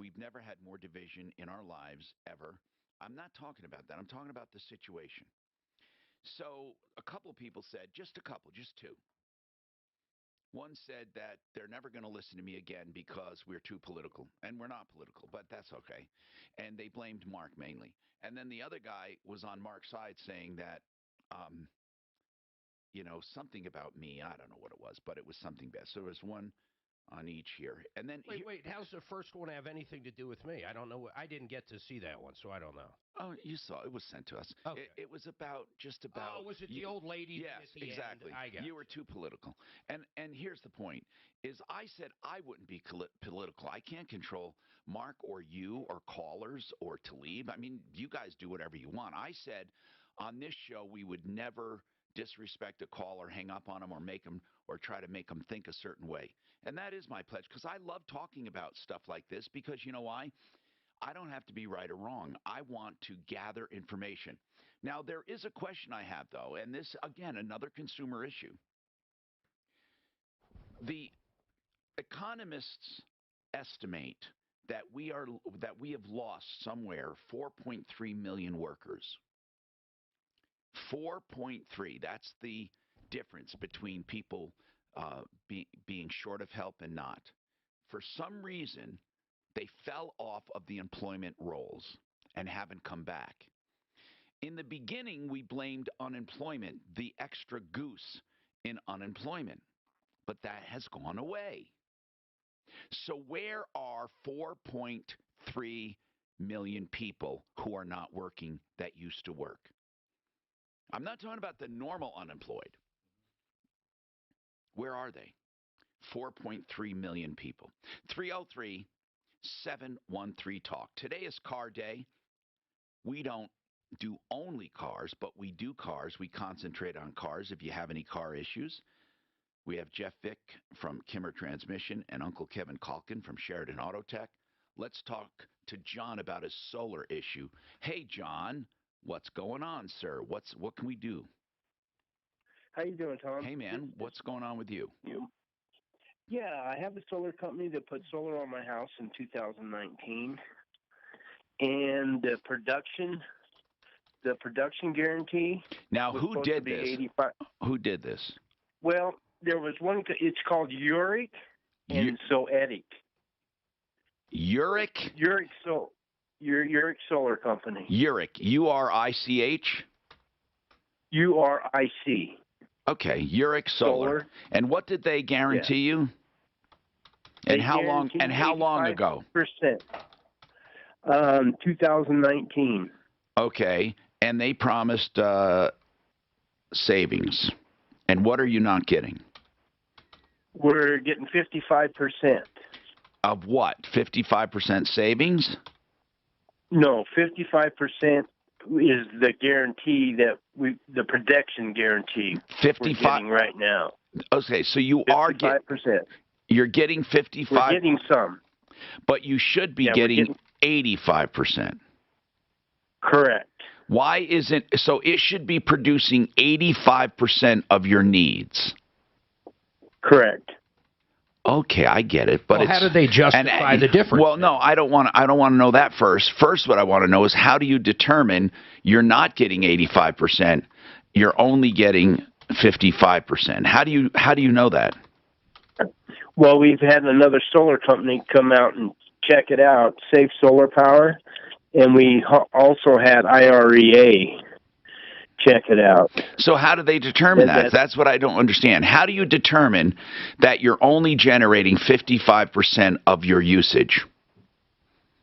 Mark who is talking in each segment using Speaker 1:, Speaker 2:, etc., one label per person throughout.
Speaker 1: We've never had more division in our lives ever. I'm not talking about that. I'm talking about the situation. So a couple of people said, just a couple, just two. One said that they're never going to listen to me again because we're too political. And we're not political, but that's okay. And they blamed Mark mainly. And then the other guy was on Mark's side saying that, um, something about me. I don't know what it was, but it was something bad. So there was one on each here. And then
Speaker 2: Wait. How's the first one have anything to do with me? I don't know. I didn't get to see that one, so I don't know.
Speaker 1: Oh, you saw it was sent to us.
Speaker 2: Okay.
Speaker 1: It was about just about.
Speaker 2: Oh, was it the old lady?
Speaker 1: Yes,
Speaker 2: at the
Speaker 1: exactly.
Speaker 2: End? I got
Speaker 1: You were too political. And here's the point: is I said I wouldn't be political. I can't control Mark or you or callers or Talib. I mean, you guys do whatever you want. I said on this show we would never disrespect a caller, hang up on them, or make them or try to make them think a certain way. And that is my pledge because I love talking about stuff like this because you know why? I don't have to be right or wrong. I want to gather information. Now, there is a question I have, though, and this, again, another consumer issue. The economists estimate that we have lost somewhere 4.3 million workers. 4.3. That's the difference between people being short of help and not. For some reason, they fell off of the employment rolls and haven't come back. In the beginning, we blamed unemployment, the extra goose in unemployment, but that has gone away. So where are 4.3 million people who are not working that used to work? I'm not talking about the normal unemployed. Where are they? 4.3 million people. 303-713 Talk. Today is car day. We don't do only cars, but we do cars. We concentrate on cars if you have any car issues. We have Jeff Vick from Kimmer Transmission and Uncle Kevin Calkin from Sheridan Auto Tech. Let's talk to John about his solar issue. Hey, John, what's going on, sir? What can we do?
Speaker 3: How you doing, Tom?
Speaker 1: Hey, man, what's going on with you?
Speaker 3: Yeah, I have a solar company that put solar on my house in 2019, and the production guarantee.
Speaker 1: Now, who did this?
Speaker 3: 85.
Speaker 1: Who did this?
Speaker 3: Well, there was one. It's called Uric and Zoetic.
Speaker 1: Uric?
Speaker 3: Uric Solar Company.
Speaker 1: Uric. U-R-I-C-H?
Speaker 3: U-R-I-C.
Speaker 1: Okay, Uric Solar. And what did they guarantee you? And how long? And how long ago?
Speaker 3: 2019.
Speaker 1: Okay, and they promised savings. And what are you not getting?
Speaker 3: We're getting 55%.
Speaker 1: Of what? 55% savings?
Speaker 3: No, 55% is the guarantee that the production guarantee
Speaker 1: 55
Speaker 3: we're getting right now.
Speaker 1: Okay, so you
Speaker 3: 55%.
Speaker 1: are getting. You're getting 55.
Speaker 3: We're getting some,
Speaker 1: but you should be getting 85%.
Speaker 3: Correct.
Speaker 1: Why isn't so? It should be producing 85% of your needs.
Speaker 3: Correct.
Speaker 1: Okay, I get it, but
Speaker 2: how do they justify the difference?
Speaker 1: Well, no, I don't want to know that first. First, what I want to know is how do you determine you're not getting 85%? You're only getting 55%. How do you know that?
Speaker 3: Well, we've had another solar company come out and check it out, Safe Solar Power, and we also had IREA check it out.
Speaker 1: So how do they determine that? That's what I don't understand. How do you determine that you're only generating 55% of your usage?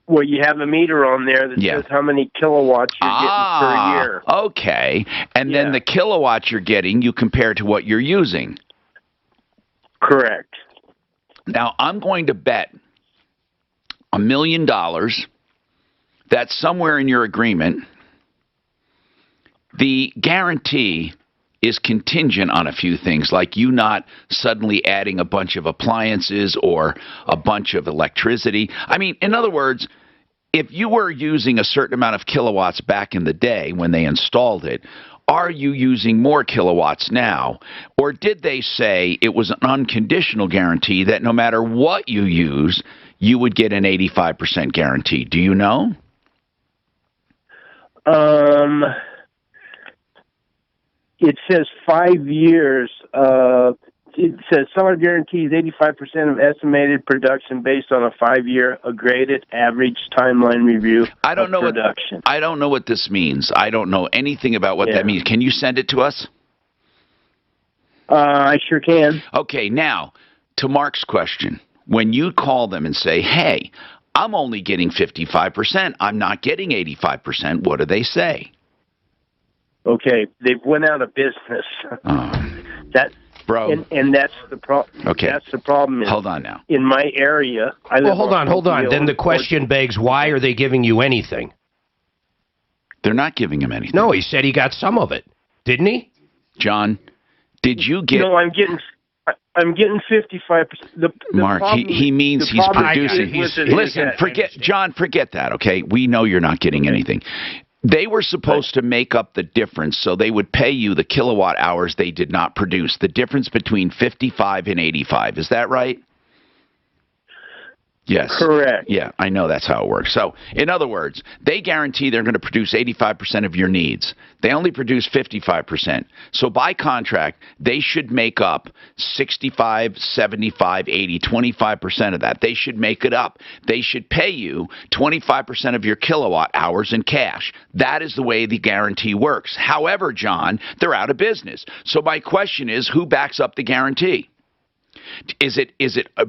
Speaker 3: Well, you have a meter on there that says how many kilowatts you're getting per year.
Speaker 1: Okay. And then the kilowatts you're getting, you compare to what you're using.
Speaker 3: Correct.
Speaker 1: Now, I'm going to bet $1 million that somewhere in your agreement, the guarantee is contingent on a few things, like you not suddenly adding a bunch of appliances or a bunch of electricity. I mean, in other words, if you were using a certain amount of kilowatts back in the day when they installed it, are you using more kilowatts now? Or did they say it was an unconditional guarantee that no matter what you use, you would get an 85% guarantee. Do you know?
Speaker 3: It says 5 years. It says solar guarantees 85% of estimated production based on a 5-year graded average timeline review
Speaker 1: I don't know
Speaker 3: production.
Speaker 1: I don't know what this means. I don't know anything about what that means. Can you send it to us?
Speaker 3: I sure can.
Speaker 1: Okay, now, to Mark's question, when you call them and say, hey, I'm only getting 55%, I'm not getting 85%, what do they say?
Speaker 3: Okay, they went out of business.
Speaker 1: Bro.
Speaker 3: And that's the problem.
Speaker 1: Okay.
Speaker 3: That's the problem.
Speaker 1: Hold on now.
Speaker 3: In my area, I live
Speaker 2: hold on. Then the question begs, why are they giving you anything?
Speaker 1: They're not giving him anything.
Speaker 2: No, he said he got some of it. Didn't he?
Speaker 1: John, did you get...
Speaker 3: No, I'm getting 55%.
Speaker 1: Mark, he means he's producing. Listen, forget that, okay? We know you're not getting anything. They were supposed to make up the difference, so they would pay you the kilowatt hours they did not produce, the difference between 55 and 85. Is that right? Yes.
Speaker 3: Correct.
Speaker 1: Yeah, I know that's how it works. So, in other words, they guarantee they're going to produce 85% of your needs. They only produce 55%. So, by contract, they should make up 65, 75, 80, 25% of that. They should make it up. They should pay you 25% of your kilowatt hours in cash. That is the way the guarantee works. However, John, they're out of business. So, my question is, who backs up the guarantee? Is it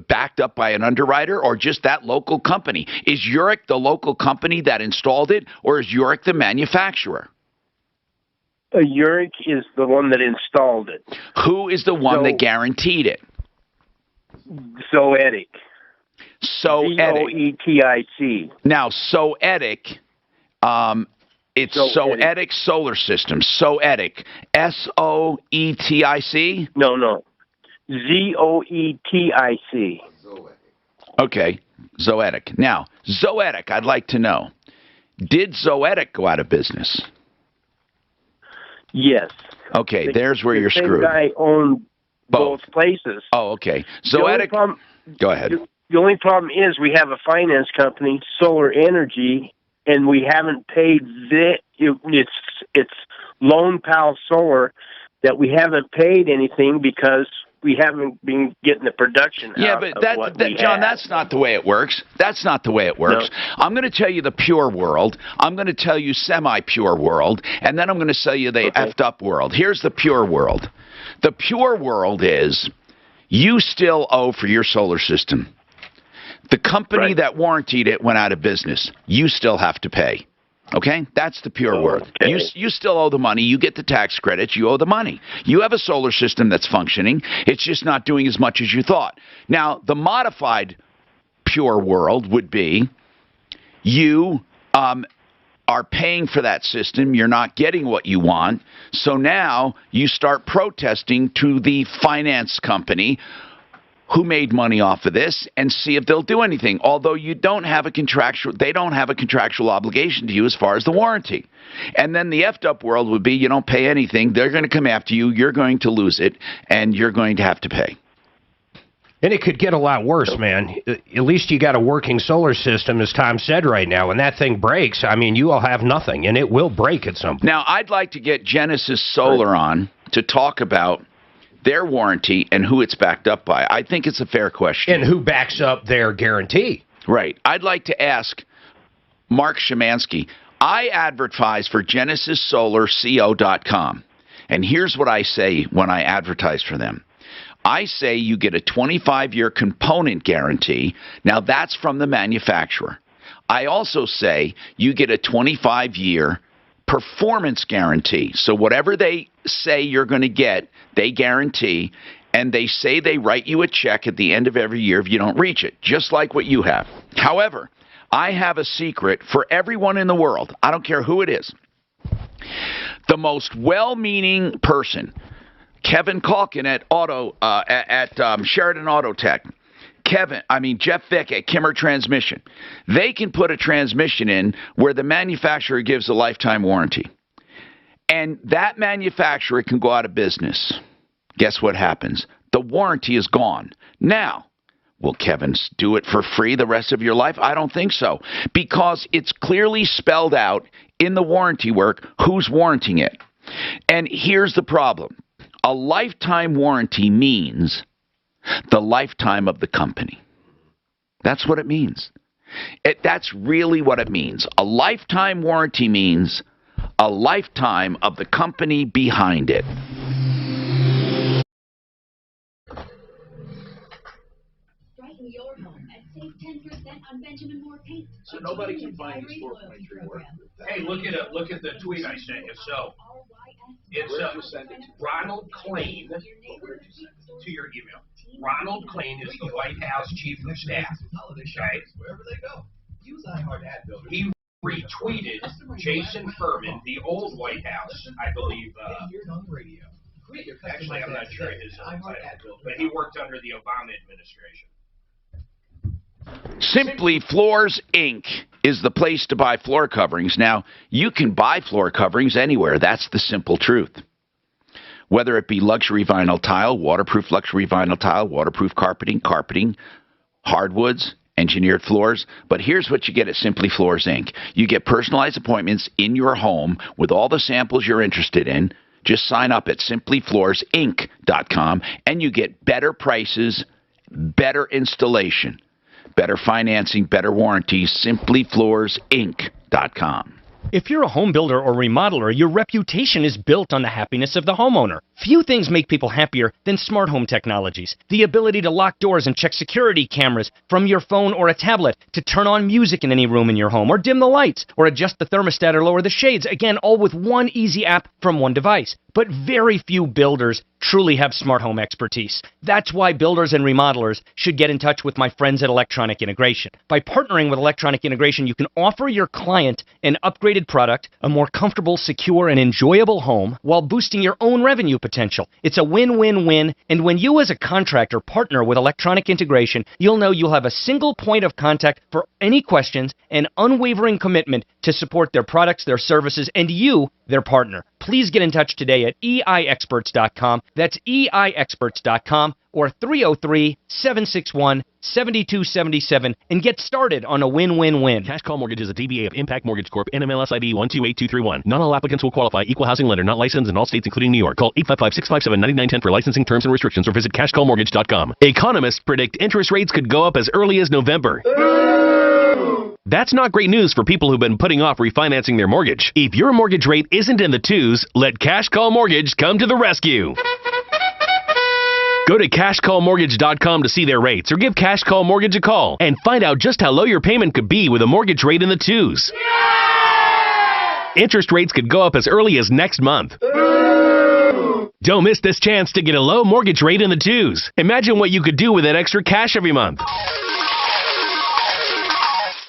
Speaker 1: backed up by an underwriter or just that local company? Is Uric the local company that installed it, or is Uric the manufacturer?
Speaker 3: Uric is the one that installed it.
Speaker 1: Who is the one that guaranteed it?
Speaker 3: Zoetic.
Speaker 1: Zoetic. Now, Zoetic, it's Zoetic Solar Systems. Zoetic. Soetic?
Speaker 3: No. Zoetic.
Speaker 1: Okay, Zoetic. Now, Zoetic, I'd like to know, did Zoetic go out of business?
Speaker 3: Yes.
Speaker 1: Okay, there's where you're screwed.
Speaker 3: The same guy owned both places.
Speaker 1: Oh, okay. Zoetic, go ahead.
Speaker 3: The only problem is we have a finance company, Solar Energy, and we haven't paid it's Lone Pal Solar that we haven't paid anything because we haven't been getting the production out of what we
Speaker 1: John,
Speaker 3: have.
Speaker 1: that's not the way it works. That's not the way it works. No. I'm going to tell you the pure world. I'm going to tell you semi-pure world. And then I'm going to tell you the effed up world. Here's the pure world. The pure world is you still owe for your solar system. The company that warrantied it went out of business. You still have to pay. Okay? That's the pure world. You still owe the money. You get the tax credits. You owe the money. You have a solar system that's functioning. It's just not doing as much as you thought. Now, the modified pure world would be you are paying for that system. You're not getting what you want. So now you start protesting to the finance company who made money off of this and see if they'll do anything. Although they don't have a contractual obligation to you as far as the warranty. And then the effed up world would be you don't pay anything. They're going to come after you. You're going to lose it, and you're going to have to pay.
Speaker 2: And it could get a lot worse, man. At least you got a working solar system, as Tom said right now. When that thing breaks, I mean, you will have nothing, and it will break at some point.
Speaker 1: Now, I'd like to get Genesis Solar on to talk about their warranty and who it's backed up by. I think it's a fair question.
Speaker 2: And who backs up their guarantee.
Speaker 1: Right. I'd like to ask Mark Szymanski. I advertise for GenesisSolarCO.com. And here's what I say when I advertise for them. I say you get a 25-year component guarantee. Now, that's from the manufacturer. I also say you get a 25-year performance guarantee. So whatever they say you're going to get, they guarantee, and they say they write you a check at the end of every year if you don't reach it, just like what you have. However, I have a secret for everyone in the world. I don't care who it is. The most well-meaning person, Kevin Calkin at Sheridan Auto Tech, Jeff Vick at Kimmer Transmission. They can put a transmission in where the manufacturer gives a lifetime warranty. And that manufacturer can go out of business. Guess what happens? The warranty is gone. Now, Will Kevin do it for free the rest of your life? I don't think so, because it's clearly spelled out in the warranty work who's warranting it. And here's the problem. A lifetime warranty means the lifetime of the company. That's what it means. That's really what it means. A lifetime warranty means a lifetime of the company behind it.
Speaker 4: Your home and save 10% on Benjamin Moore paint.
Speaker 5: So nobody can find this 4.3 work.
Speaker 2: Hey, look at the tweet I sent you. So it's Ronald Klain to your email. Ronald Klain is the White House Chief of Staff. Okay?
Speaker 5: Wherever they go. Use iHeart ad builder.
Speaker 2: He retweeted Jason Furman, the old White House, I believe. Actually, I'm not sure his title, but he worked under the Obama administration.
Speaker 1: Simply Floors, Inc. is the place to buy floor coverings. Now, you can buy floor coverings anywhere. That's the simple truth. Whether it be luxury vinyl tile, waterproof luxury vinyl tile, waterproof carpeting, hardwoods, engineered floors. But here's what you get at Simply Floors, Inc. You get personalized appointments in your home with all the samples you're interested in. Just sign up at simplyfloorsinc.com and you get better prices, better installation, better financing, better warranties, simplyfloorsinc.com.
Speaker 6: If you're a home builder or remodeler, your reputation is built on the happiness of the homeowner. Few things make people happier than smart home technologies. The ability to lock doors and check security cameras from your phone or a tablet, to turn on music in any room in your home, or dim the lights, or adjust the thermostat or lower the shades. Again, all with one easy app from one device. But very few builders truly have smart home expertise. That's why builders and remodelers should get in touch with my friends at Electronic Integration. By partnering with Electronic Integration, you can offer your client an upgraded product, a more comfortable, secure, and enjoyable home, while boosting your own revenue potential. It's a win-win-win, and when you as a contractor partner with Electronic Integration, you'll know you'll have a single point of contact for any questions and unwavering commitment to support their products, their services, and you, their partner. Please get in touch today at eiexperts.com. That's eiexperts.com or 303-761-7277 and get started on a win-win-win.
Speaker 7: Cash Call Mortgage is a DBA of Impact Mortgage Corp. NMLS ID 128231. Not all applicants will qualify. Equal housing lender not licensed in all states including New York. Call 855-657-9910 for licensing terms and restrictions or visit cashcallmortgage.com. Economists predict interest rates could go up as early as November. That's not great news for people who've been putting off refinancing their mortgage. If your mortgage rate isn't in the twos, let Cash Call Mortgage come to the rescue. Go to cashcallmortgage.com to see their rates, or give Cash Call Mortgage a call and find out just how low your payment could be with a mortgage rate in the twos. Interest rates could go up as early as next month. Don't miss this chance to get a low mortgage rate in the twos. Imagine what you could do with that extra cash every month.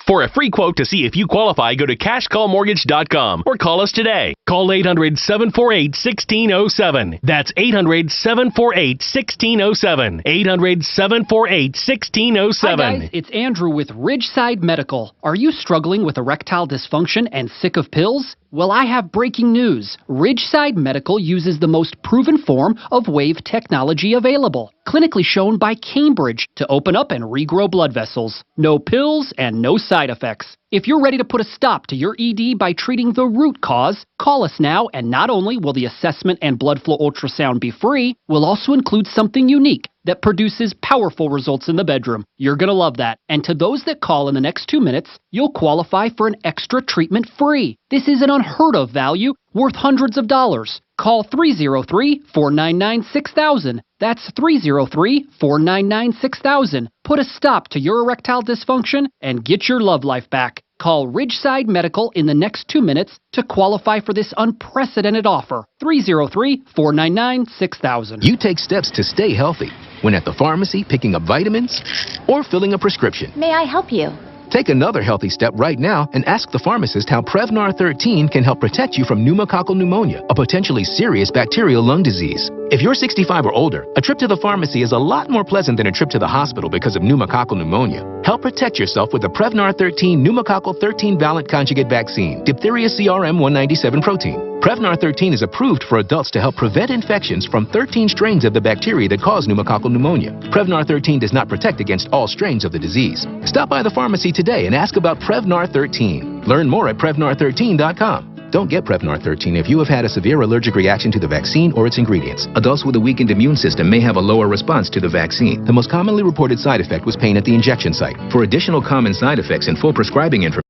Speaker 7: For a free quote to see if you qualify, go to cashcallmortgage.com or call us today. Call 800-748-1607. That's 800-748-1607. 800-748-1607.
Speaker 8: Hi guys, it's Andrew with Ridgeside Medical. Are you struggling with erectile dysfunction and sick of pills? Well, I have breaking news. Ridgeside Medical uses the most proven form of wave technology available, clinically shown by Cambridge to open up and regrow blood vessels. No pills and no side effects. If you're ready to put a stop to your ED by treating the root cause, call us now, and not only will the assessment and blood flow ultrasound be free, we'll also include something unique that produces powerful results in the bedroom. You're going to love that. And to those that call in the next 2 minutes, you'll qualify for an extra treatment free. This is an unheard of value worth hundreds of dollars. Call 303-499-6000. That's 303-499-6000. Put a stop to your erectile dysfunction and get your love life back. Call Ridgeside Medical in the next 2 minutes to qualify for this unprecedented offer. 303-499-6000.
Speaker 9: You take steps to stay healthy when at the pharmacy picking up vitamins or filling a prescription.
Speaker 10: May I help you?
Speaker 9: Take another healthy step right now and ask the pharmacist how Prevnar 13 can help protect you from pneumococcal pneumonia, a potentially serious bacterial lung disease. If you're 65 or older, a trip to the pharmacy is a lot more pleasant than a trip to the hospital because of pneumococcal pneumonia. Help protect yourself with the Prevnar 13 pneumococcal 13 valent conjugate vaccine, diphtheria CRM 197 protein. Prevnar 13 is approved for adults to help prevent infections from 13 strains of the bacteria that cause pneumococcal pneumonia. Prevnar 13 does not protect against all strains of the disease. Stop by the pharmacy today and ask about Prevnar 13. Learn more at Prevnar13.com. Don't get Prevnar 13 if you have had a severe allergic reaction to the vaccine or its ingredients. Adults with a weakened immune system may have a lower response to the vaccine. The most commonly reported side effect was pain at the injection site. For additional common side effects and full prescribing information,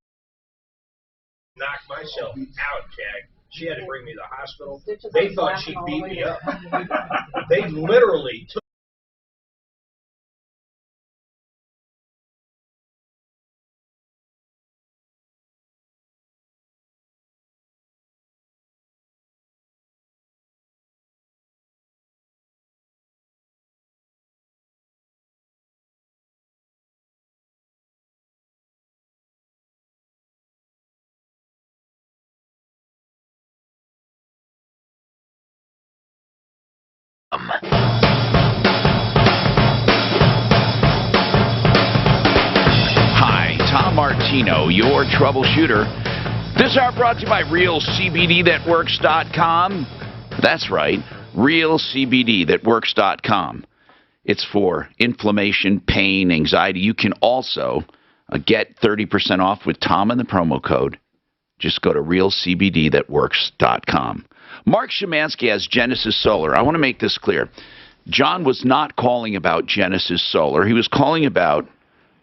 Speaker 2: Knocked myself out, Jack. She had to bring me to the hospital. They thought she beat me up. They literally took
Speaker 1: Hi, Tom Martino, your troubleshooter. This hour brought to you by RealCBDThatWorks.com. That's right, RealCBDThatWorks.com. It's for inflammation, pain, anxiety. You can also get 30% off with Tom and the promo code. Just go to RealCBDThatWorks.com. Mark Szymanski has Genesis Solar. I want to make this clear. John was not calling about Genesis Solar. He was calling about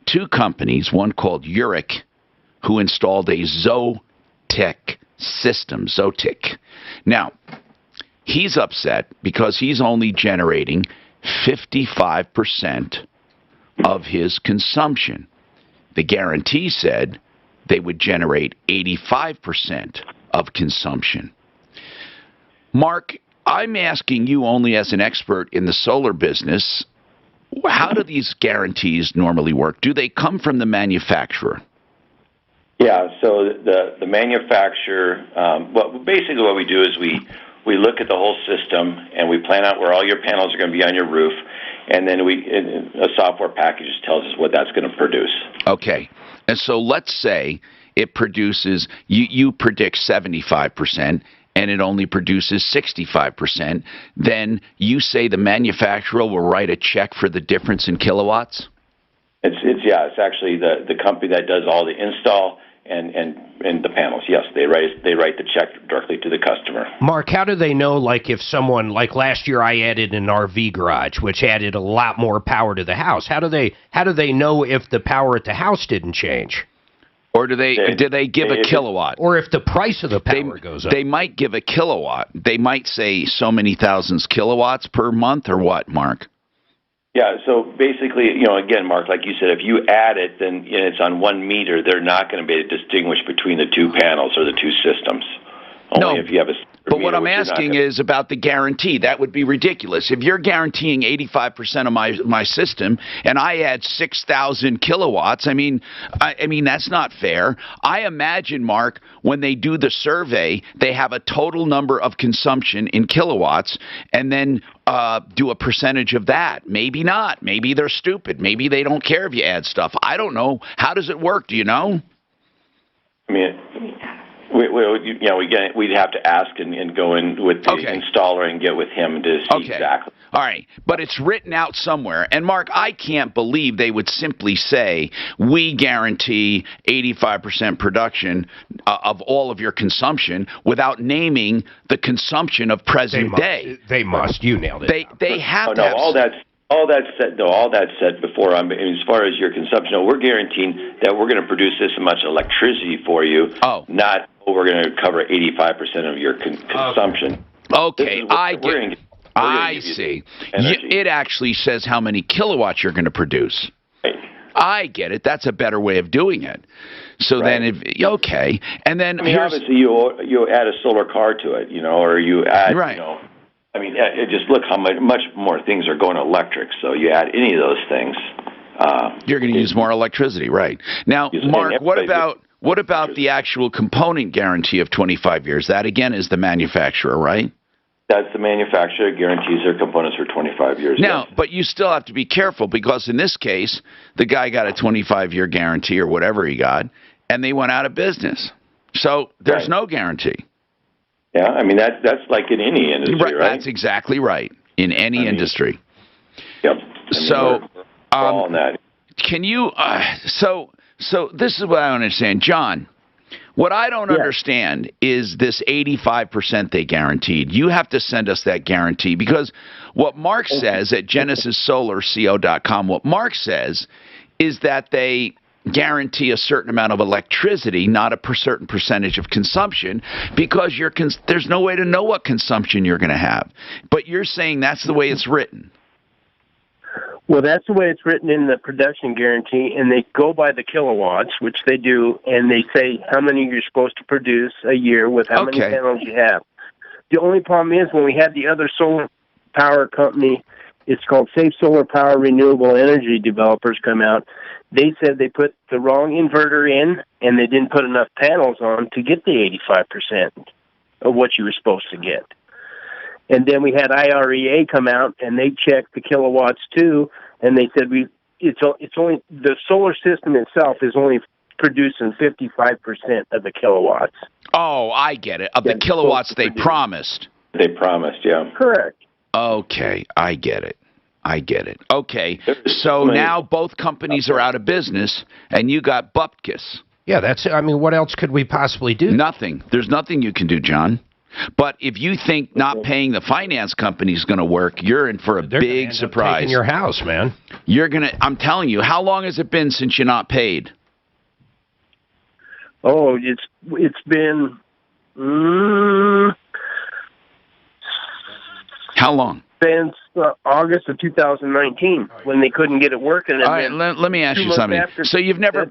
Speaker 1: two companies, one called Uric, who installed a Zotic system, Zotic. Now, he's upset because he's only generating 55% of his consumption. The guarantee said they would generate 85% of consumption. Mark, I'm asking you only as an expert in the solar business, how do these guarantees normally work? Do they come from the manufacturer?
Speaker 10: Yeah, so the manufacturer, basically what we do is we look at the whole system and we plan out where all your panels are going to be on your roof, and then a software package tells us what that's going to produce. Okay, and so let's say it produces, you predict 75%, and it only produces 65%, then you say the manufacturer will write a check for the difference in kilowatts? It's actually the company that does all the install and the panels. Yes, they write the check directly to the customer.
Speaker 11: Mark, how do they know, like if someone, like last year I added an RV garage, which added a lot more power to the house. How do they know if the power at the house didn't change? Or do they give a kilowatt? Or if the price of the power goes up? They might give a kilowatt. They might say so many thousands kilowatts per month, or what, Mark?
Speaker 10: Yeah, so basically, again, Mark, like you said, if you add it, then it's on 1 meter, they're not going to be able to distinguish between the two panels or the two systems. Only if you have a... But what I'm asking is about the guarantee. That would be ridiculous. If you're guaranteeing 85% of my system and I add 6,000 kilowatts, I mean that's not fair. I imagine, Mark, when they do the survey, they have a total number of consumption in kilowatts and then do a percentage of that. Maybe not. Maybe they're stupid. Maybe they don't care if you add stuff. I don't know. How does it work? Do you know? I mean... we'd have to ask and go in with the installer and get with him to see exactly. All right, but it's written out somewhere. And, Mark, I can't believe they would simply say, we guarantee 85% production of all of your consumption without naming the consumption of present day. They must. You nailed it. They have to have... All that said before, as far as your consumption, we're guaranteeing that we're going to produce this much electricity for you, not we're going to cover 85% of your consumption. Okay, I see. It actually says how many kilowatts you're going to produce. Right. I get it. That's a better way of doing it. So then, and then obviously you add a solar car to it, or you add, just look how much more things are going electric. So you add any of those things, you're going to use more electricity, right? Now, Mark, what about the actual component guarantee of 25 years? That again is the manufacturer, right? That's the manufacturer guarantees their components for 25 years.
Speaker 1: Now, but you still have to be careful because in this case, the guy got a 25-year guarantee or whatever he got, and they went out of business. So there's no guarantee.
Speaker 10: Yeah, I mean, that's like in any industry, right?
Speaker 1: That's exactly right. In any industry.
Speaker 10: Yep.
Speaker 1: So,
Speaker 10: all on that.
Speaker 1: Can you, so this is what I don't understand. John, what I don't understand is this 85% they guaranteed. You have to send us that guarantee because what Mark says at GenesisSolarCO.com, what Mark says is that they guarantee a certain amount of electricity, not a certain percentage of consumption, because there's no way to know what consumption you're going to have. But you're saying that's the way it's written.
Speaker 3: Well, that's the way it's written in the production guarantee, and they go by the kilowatts, which they do, and they say how many you're supposed to produce a year with how many panels you have. The only problem is when we had the other solar power company, it's called Safe Solar Power Renewable Energy Developers, come out, they said they put the wrong inverter in, and they didn't put enough panels on to get the 85% of what you were supposed to get. And then we had IREA come out, and they checked the kilowatts too, and they said it's only the solar system itself is only producing 55% of the kilowatts.
Speaker 1: Oh, I get it. Of the kilowatts they promised.
Speaker 10: They promised, yeah.
Speaker 3: Correct.
Speaker 1: Okay, I get it. Okay, so now both companies are out of business, and you got bupkis.
Speaker 11: Yeah, I mean, what else could we possibly do?
Speaker 1: Nothing. There's nothing you can do, John. But if you think not paying the finance company is going to work, you're in for a big surprise.
Speaker 11: Taking your house, man.
Speaker 1: I'm telling you, how long has it been since you're not paid?
Speaker 3: Oh, it's been
Speaker 1: how long?
Speaker 3: Since August of 2019, when they couldn't get it working.
Speaker 1: All right, let me ask you something. So you've never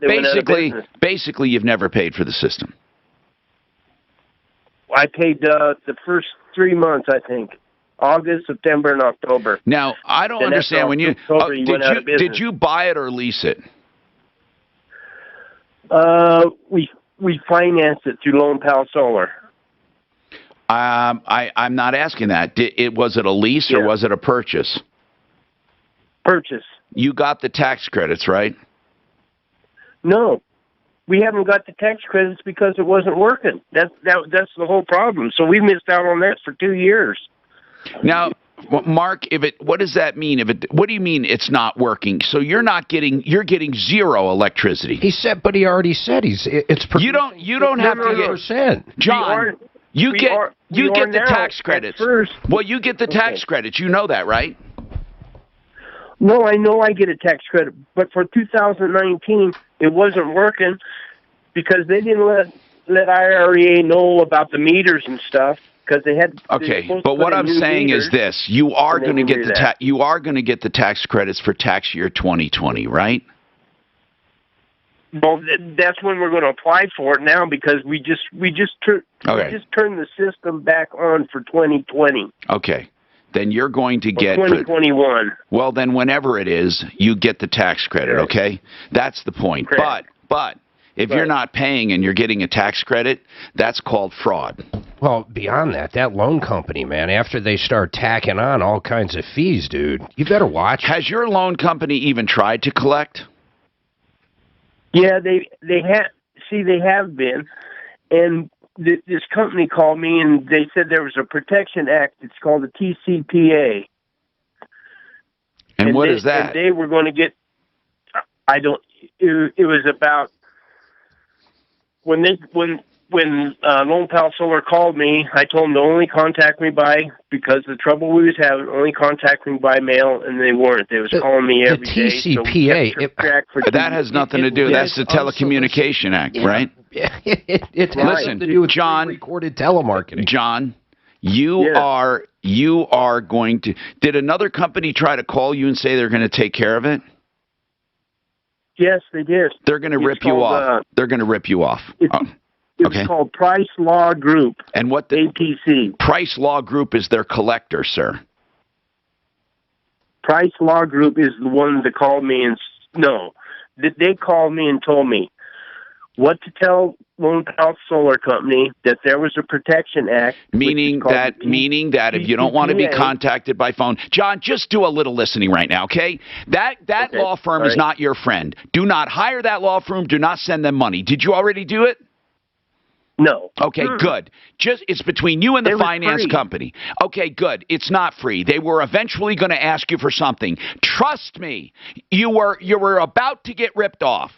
Speaker 1: basically you've never paid for the system.
Speaker 3: I paid the first 3 months, I think. August, September, and October.
Speaker 1: Now, I don't understand when did you buy it or lease it?
Speaker 3: We financed it through Lone Pal Solar.
Speaker 1: I'm not asking that. Was it a lease or was it a purchase?
Speaker 3: Purchase.
Speaker 1: You got the tax credits, right?
Speaker 3: No. We haven't got the tax credits because it wasn't working. That's the whole problem. So we missed out on that for 2 years.
Speaker 1: Now, Mark, what does that mean? What do you mean it's not working? So you're getting zero electricity.
Speaker 11: He said, but he already said it's.
Speaker 1: You don't have to get John. You get the tax credits. Well, you get the tax credits. You know that, right?
Speaker 3: No, I know I get a tax credit, but for 2019, it wasn't working because they didn't let IREA know about the meters and stuff because they had.
Speaker 1: Okay, but what I'm saying is this: you are going to get the tax credits for tax year 2020, right?
Speaker 3: Well, that's when we're going to apply for it now because we just turned the system back on for 2020.
Speaker 1: Okay. Then you're going to get
Speaker 3: 2021.
Speaker 1: Well, then whenever it is, you get the tax credit, okay? That's the point.
Speaker 3: Correct.
Speaker 1: But if you're not paying and you're getting a tax credit, that's called fraud.
Speaker 11: Well, beyond that loan company, man, after they start tacking on all kinds of fees, dude, you better watch.
Speaker 1: Has your loan company even tried to collect?
Speaker 3: Yeah, they have been, and this company called me and they said there was a protection act. It's called the TCPA.
Speaker 1: And what is that?
Speaker 3: And they were going to get. It was about when Lone Pal Solar called me. I told them to only contact me because the trouble we was having, only contact me by mail, and they weren't. They was calling me every day.
Speaker 11: The TCPA.
Speaker 1: That has nothing to do. That's the Telecommunication Act, right?
Speaker 11: It has to do with
Speaker 1: John,
Speaker 11: recorded telemarketing.
Speaker 1: John, you are going to. Did another company try to call you and say they're going to take care of it?
Speaker 3: Yes, they did.
Speaker 1: They're going to rip you off. They're going to rip you off.
Speaker 3: It's called Price Law Group.
Speaker 1: And what the
Speaker 3: APC?
Speaker 1: Price Law Group is their collector, sir.
Speaker 3: Price Law Group is the one that called me and they called me and told me, what to tell Lone Pal Solar Company, that there was a Protection Act.
Speaker 1: Meaning that if you don't want to be contacted by phone, John, just do a little listening right now, okay? That okay. Law firm is not your friend. Do not hire that law firm. Do not send them money. Did you already do it?
Speaker 3: No.
Speaker 1: Okay, good. It's between you and the finance company. Okay, good. It's not free. They were eventually going to ask you for something. Trust me, you were about to get ripped off.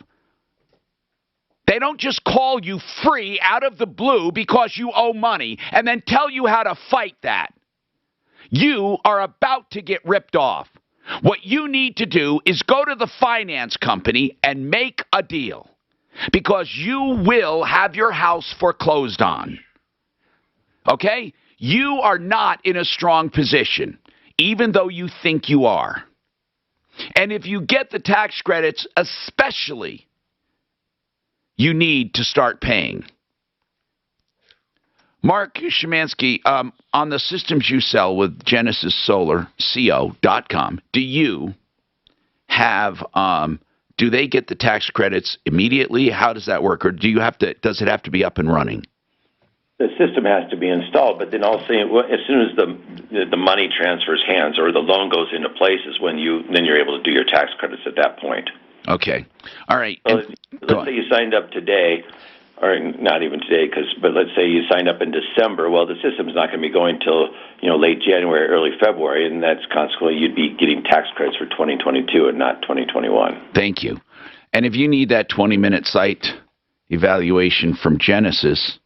Speaker 1: They don't just call you free out of the blue because you owe money and then tell you how to fight that. You are about to get ripped off. What you need to do is go to the finance company and make a deal, because you will have your house foreclosed on. Okay? You are not in a strong position, even though you think you are. And if you get the tax credits, especially, you need to start paying. Mark Szymanski, on the systems you sell with Genesis Solar, CO.com, do you have... do they get the tax credits immediately? How does that work? Or does it have to be up and running?
Speaker 10: The system has to be installed, but then also as soon as the money transfers hands or the loan goes into place is when you're able to do your tax credits at that point.
Speaker 1: Okay. All right.
Speaker 10: So let's say you signed up today, or not even today, but let's say you signed up in December. Well, the system's not going to be going till late January, early February, and that's consequently you'd be getting tax credits for 2022 and not 2021.
Speaker 1: Thank you. And if you need that 20-minute site evaluation from Genesis,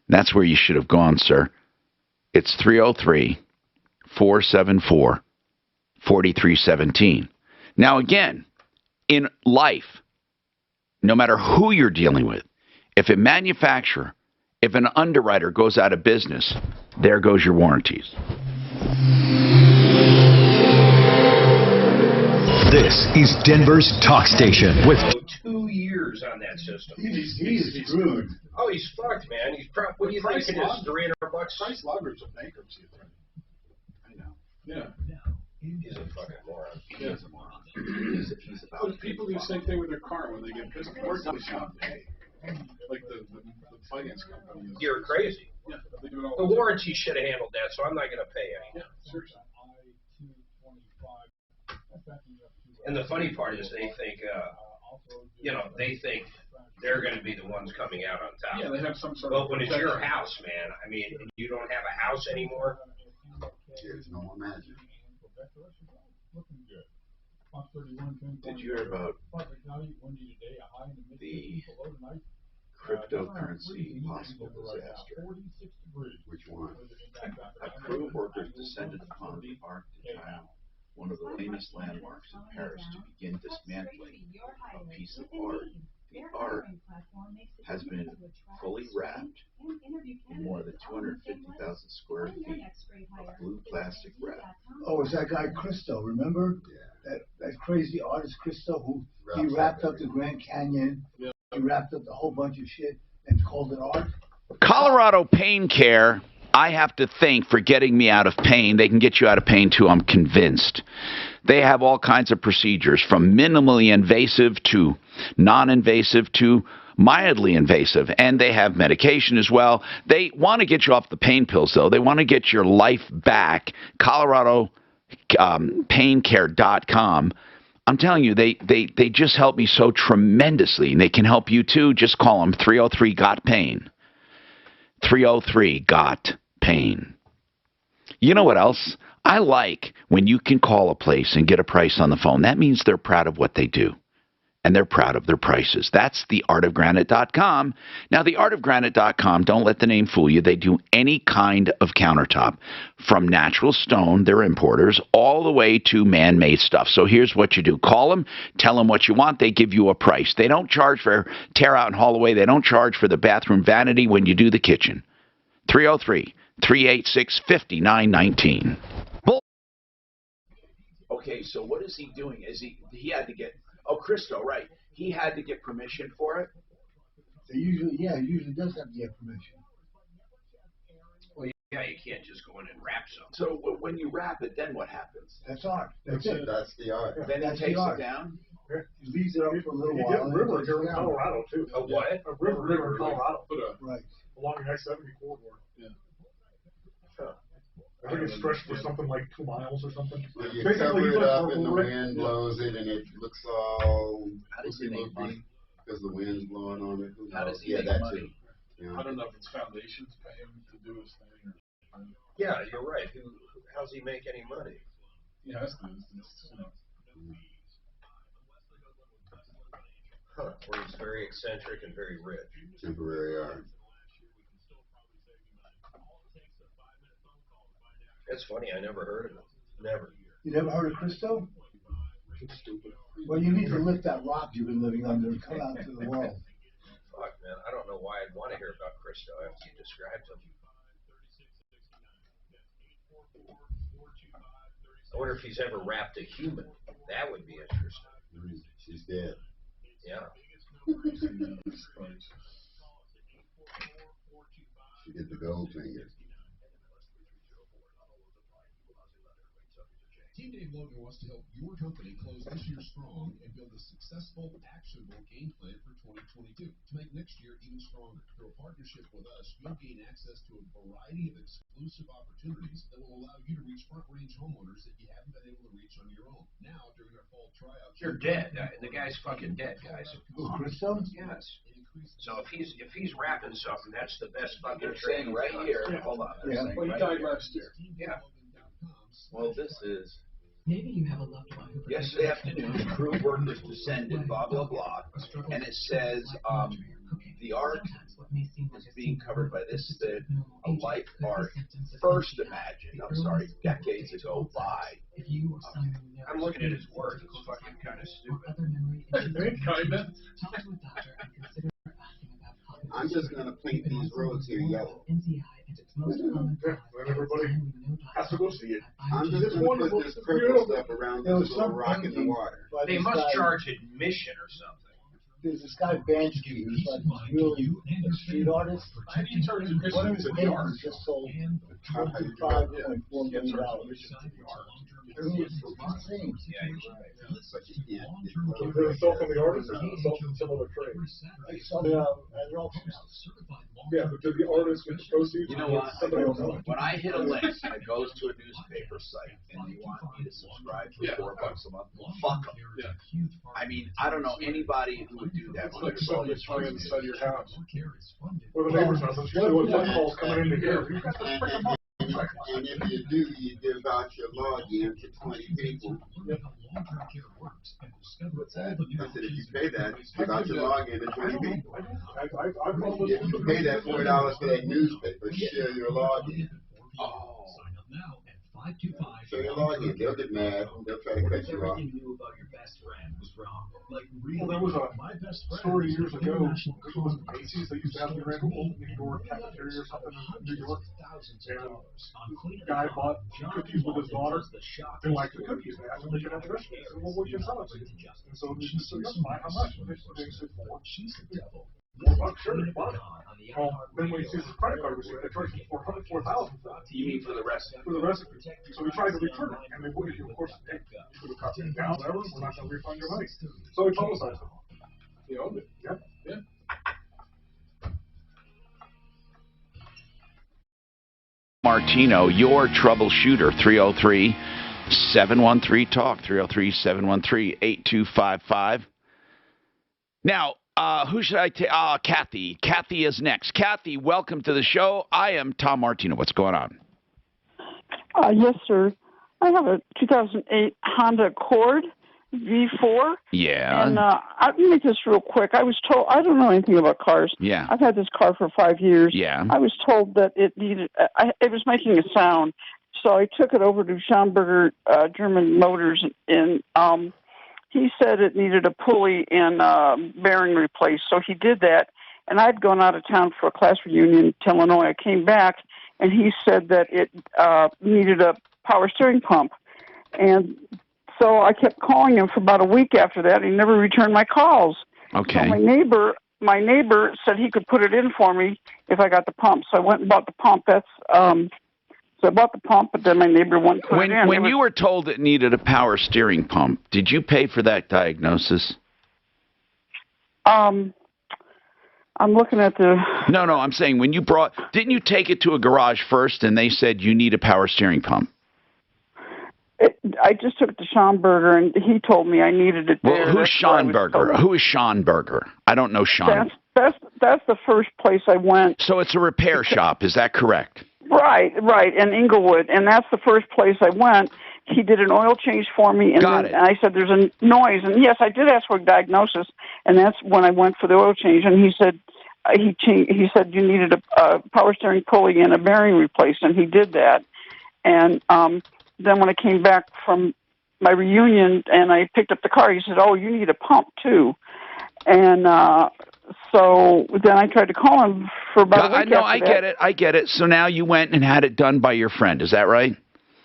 Speaker 1: that's where you should have gone, sir. It's 303-474-4317. Now, again, in life, no matter who you're dealing with, if a manufacturer, if an underwriter goes out of business, there goes your warranties.
Speaker 12: This is Denver's talk station with
Speaker 2: 2 years on that system.
Speaker 13: He's screwed.
Speaker 2: Oh, he's fucked, man. He's what do you think it is? $300?
Speaker 13: Price Logger's a bankruptcy attorney. I know. Yeah.
Speaker 2: He's a fucking moron.
Speaker 13: He is a moron. He's about people do the same thing with their car when they get pissed off. They shouldn't pay. Like the finance company.
Speaker 2: You're crazy.
Speaker 13: Yeah, they do it all
Speaker 2: the warranty should have handled that, so I'm not going to pay any.
Speaker 13: Yeah, seriously.
Speaker 2: And the funny part is they think, they think they're going to be the ones coming out on top.
Speaker 13: Yeah, they have some sort
Speaker 2: of. But when it's your house, man, I mean, you don't have a house anymore.
Speaker 13: There's no more magic.
Speaker 14: Did you hear about the cryptocurrency possible disaster? Which one? A crew of workers descended upon the Arc de Triomphe, one of the lamest landmarks in Paris, to begin dismantling a piece of art. The art has been fully wrapped in more than 250,000 square feet of blue plastic wrap.
Speaker 15: Oh, it's that guy Christo, remember? Yeah. That crazy artist Christo who he wrapped up the Grand Canyon, he wrapped up a whole bunch of shit and called it art.
Speaker 1: Colorado Pain Care, I have to thank for getting me out of pain. They can get you out of pain too, I'm convinced. They have all kinds of procedures, from minimally invasive to non-invasive to mildly invasive, and they have medication as well. They want to get you off the pain pills, though. They want to get your life back. ColoradoPainCare.com. I'm telling you, they just help me so tremendously, and they can help you too. Just call them 303-GOT-PAIN. 303-GOT-PAIN. You know what else? I like when you can call a place and get a price on the phone. That means they're proud of what they do, and they're proud of their prices. That's theartofgranite.com. Now, theartofgranite.com, don't let the name fool you. They do any kind of countertop, from natural stone, they're importers, all the way to man-made stuff. So here's what you do. Call them, tell them what you want. They give you a price. They don't charge for tear out and haul away. They don't charge for the bathroom vanity when you do the kitchen. 303-386-5919.
Speaker 14: Okay, so what is he doing? He had to get, Christo, right. He had to get permission for it?
Speaker 15: He usually does have to get permission.
Speaker 2: Yeah, you can't just go in and wrap something.
Speaker 14: So when you wrap it, then what happens?
Speaker 15: That's art. That's it.
Speaker 16: That's the art.
Speaker 14: Then he takes it down?
Speaker 15: He leaves it up for a little while.
Speaker 13: You get a river here in Colorado, too.
Speaker 2: A what?
Speaker 13: A river in Colorado.
Speaker 15: Right.
Speaker 13: Along the I-70 corridor.
Speaker 14: Yeah.
Speaker 13: I think it's stretched for something like 2 miles or something.
Speaker 16: Well, you cover it up and the wind blows it and it looks all loopy because the wind's blowing on it.
Speaker 14: How does he
Speaker 16: yeah,
Speaker 14: make
Speaker 16: that
Speaker 14: money?
Speaker 16: too. Yeah.
Speaker 13: I don't know if it's foundations pay him to do his thing. Or,
Speaker 11: Yeah, you're right. How's he make any money?
Speaker 13: he has to. It's,
Speaker 11: Huh, or he's very eccentric and very rich.
Speaker 16: Temporary art.
Speaker 11: That's funny, I never heard of him. Never.
Speaker 15: You never heard of Christo? Well, you need to lift that rock you've been living under and come out to the world.
Speaker 11: Fuck, man, I don't know why I'd want to hear about Christo after you described him. I wonder if he's ever wrapped a human. That would be interesting.
Speaker 16: She's dead.
Speaker 11: Yeah.
Speaker 16: She did the gold finger.
Speaker 17: Team Dave Logan wants to help your company close this year strong and build a successful, actionable game plan for 2022 to make next year even stronger. Through a partnership with us, you'll gain access to a variety of exclusive opportunities that will allow you to reach front-range homeowners that you haven't been able to reach on your own. Now, during our fall tryout,
Speaker 2: You're dead. The guy's fucking dead, guys.
Speaker 15: Christo?
Speaker 2: Yes. So if he's wrapping something, that's the best fucking
Speaker 14: You're
Speaker 2: trick.
Speaker 14: saying right here. Hold on.
Speaker 15: Yeah.
Speaker 13: Well, he died last year.
Speaker 2: Yeah.
Speaker 14: Well, this is.
Speaker 18: Maybe you have a loved one who
Speaker 14: Yesterday afternoon, crew workers descended, blah, blah, blah. And it says the art is being covered by this, a life art first imagined, I'm sorry, decades ago by.
Speaker 2: I'm looking at his work. It's fucking kind of stupid.
Speaker 13: Kinda.
Speaker 16: I'm just going to paint these roads here yellow.
Speaker 13: Everybody has to go see it.
Speaker 16: I'm just going to put this purple stuff around this little rock in the water.
Speaker 2: They must charge admission or something.
Speaker 15: There's this guy Bansky who's like really a street artist. One of his paintings just sold $25.4 million. I mean, it's insane.
Speaker 2: Yeah, you're right.
Speaker 16: But you can't.
Speaker 13: Is it sold from the artist or is it sold from some other trade? Yeah, but did the artist get the proceeds?
Speaker 14: You know what?
Speaker 13: Somebody else.
Speaker 14: When I hit a link and it goes to a newspaper site and you want me to subscribe for $4 a month, fuck them.
Speaker 13: Yeah.
Speaker 14: I mean, I don't know anybody who would do that.
Speaker 13: It's like somebody trying inside your house. Or the neighbor's house. That's usually what phone calls coming in to hear. You got the freaking money.
Speaker 16: And if you do, you give out your login to 20 people. What's that? I said if you pay that, give out your login to 20 people. If you pay that $4 for that newspaper, share your login.
Speaker 14: Oh.
Speaker 16: Share your login. They'll get mad. They'll try to cut you off.
Speaker 13: Well, there was a story years ago. This was Macy's. They used to have their old indoor cafeteria or something in New York. And the guy bought cookies with his daughter. They liked the cookies. They asked him if they could have the rest. He said, well, we can sell it to you. And so they just said, fine, how much? And they said, $4. Sure, fine. Well, then when he sees his credit card receipt, they charge him $4,000 for it.
Speaker 14: You mean for the recipe?
Speaker 13: For the recipe. So he tried to return it, and they wouldn't. Of course, they could have cut it down, whatever. We're not going to refund your money. So he publicized it. He owned it. Yeah, yeah.
Speaker 1: Martino, your troubleshooter, 303-713-TALK, 303-713-8255. Now, who should I take? Kathy. Kathy is next. Kathy, welcome to the show. I am Tom Martino. What's going on?
Speaker 19: Yes, sir. I have a 2008 Honda Accord V4.
Speaker 1: Yeah.
Speaker 19: And I'll make this real quick. I was told, I don't know anything about cars.
Speaker 1: Yeah.
Speaker 19: I've had this car for 5 years.
Speaker 1: Yeah.
Speaker 19: I was told that it needed, it was making a sound. So I took it over to Schomburger German Motors, and he said it needed a pulley and bearing replaced. So he did that. And I'd gone out of town for a class reunion to Illinois. I came back, and he said that it needed a power steering pump. And so I kept calling him for about a week after that. He never returned my calls.
Speaker 1: Okay.
Speaker 19: So my neighbor my neighbor said he could put it in for me if I got the pump. So I went and bought the pump. So I bought the pump, but then my neighbor wouldn't put it in.
Speaker 1: When you were told it needed a power steering pump, did you pay for that diagnosis?
Speaker 19: I'm looking at the...
Speaker 1: No, I'm saying didn't you take it to a garage first and they said you need a power steering pump?
Speaker 19: I just took it to Schonberger and he told me I needed it there.
Speaker 1: Well, who's Schonberger? Who is Schonberger? I don't know Sean.
Speaker 19: That's the first place I went.
Speaker 1: So it's a repair shop, is that correct?
Speaker 19: Right, in Inglewood, and that's the first place I went. He did an oil change for me, and and I said, "There's a noise." And yes, I did ask for a diagnosis, and that's when I went for the oil change. And he said, he said you needed a power steering pulley and a bearing replaced, and he did that. And then when I came back from my reunion and I picked up the car, he said, "Oh, you need a pump too," and so then I tried to call him for about a week after that.
Speaker 1: I get it. So now you went and had it done by your friend. Is that right?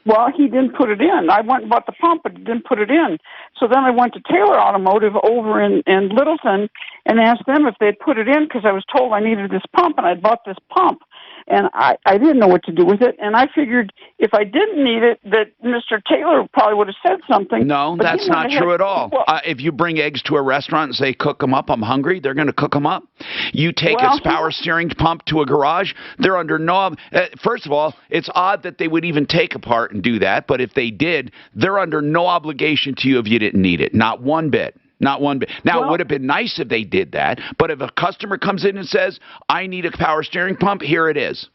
Speaker 19: Well, he didn't put it in. I went and bought the pump, but he didn't put it in. So then I went to Taylor Automotive over in Littleton and asked them if they'd put it in because I was told I needed this pump, and I bought this pump. And I didn't know what to do with it, and I figured if I didn't need it, that Mr. Taylor probably would have said something.
Speaker 1: No, that's not true at all. Well, if you bring eggs to a restaurant and say, cook them up, I'm hungry, they're going to cook them up. You take a power steering pump to a garage, they're under no... first of all, it's odd that they would even take apart and do that, but if they did, they're under no obligation to you if you didn't need it. Not one bit. Not one bit. Now, it would have been nice if they did that, but if a customer comes in and says, I need a power steering pump, here it is.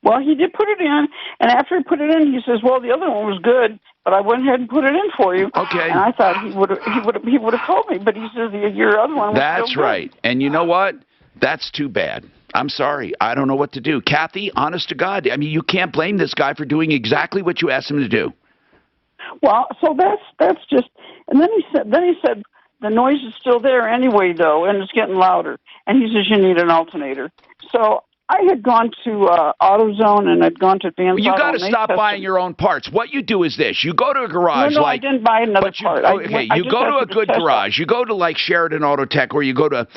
Speaker 19: Well, he did put it in, and after he put it in, he says, well, the other one was good, but I went ahead and put it in for you.
Speaker 1: Okay.
Speaker 19: And I thought he would have told me, but he says, your other one was
Speaker 1: That's
Speaker 19: still
Speaker 1: right.
Speaker 19: good.
Speaker 1: And you know what? That's too bad. I'm sorry. I don't know what to do. Kathy, honest to God, I mean, you can't blame this guy for doing exactly what you asked him to do.
Speaker 19: Well, so that's just, and then he said the noise is still there anyway, though, and it's getting louder. And he says you need an alternator. So I had gone to AutoZone and I'd gone to Dan's.
Speaker 1: You got to stop buying your own parts. What you do is this: you go to a garage.
Speaker 19: No, I didn't buy another part.
Speaker 1: You go to a good garage. You go to like Sheridan Auto Tech, or you go to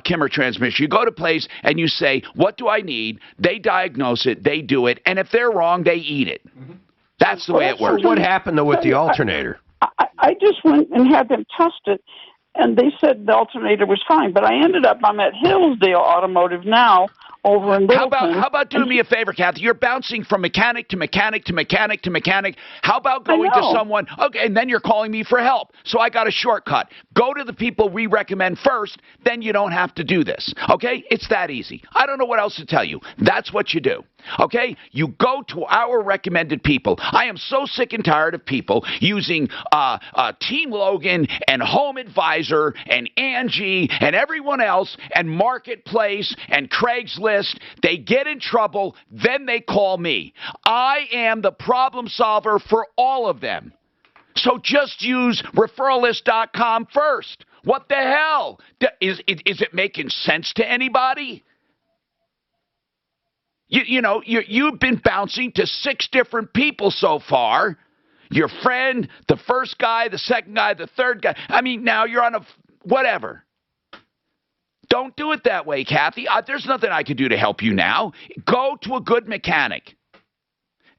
Speaker 1: Kimmer Transmission. You go to a place and you say, "What do I need?" They diagnose it. They do it, and if they're wrong, they eat it. Mm-hmm. That's the way it works.
Speaker 11: What happened though with the alternator?
Speaker 19: I just went and had them test it, and they said the alternator was fine. But I'm at Hillsdale Automotive now over in Littleton.
Speaker 1: How about doing me a favor, Kathy? You're bouncing from mechanic to mechanic to mechanic to mechanic. How about going to someone, okay, and then you're calling me for help. So I got a shortcut. Go to the people we recommend first, then you don't have to do this, okay? It's that easy. I don't know what else to tell you. That's what you do. Okay? You go to our recommended people. I am so sick and tired of people using Team Logan and Home Advisor and Angie and everyone else and Marketplace and Craigslist. They get in trouble, then they call me. I am the problem solver for all of them. So just use referralist.com first. What the hell? Is it making sense to anybody? You've been bouncing to 6 different people so far. Your friend, the first guy, the second guy, the third guy. I mean, now you're on whatever. Don't do it that way, Kathy. There's nothing I can do to help you now. Go to a good mechanic.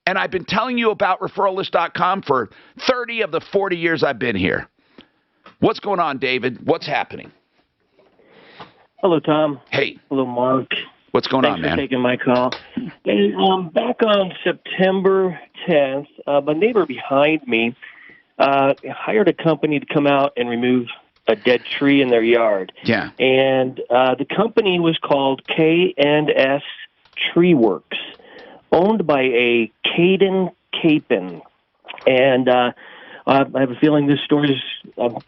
Speaker 1: And I've been telling you about referralist.com for 30 of the 40 years I've been here. What's going on, David? What's happening?
Speaker 3: Hello, Tom.
Speaker 1: Hey.
Speaker 3: Hello, Mark.
Speaker 1: What's going on, man?
Speaker 3: Thanks for taking my call. Hey, back on September 10th, my neighbor behind me hired a company to come out and remove a dead tree in their yard.
Speaker 1: Yeah.
Speaker 3: And the company was called K&S Tree Works, owned by a Caden Capon. And I have a feeling this story is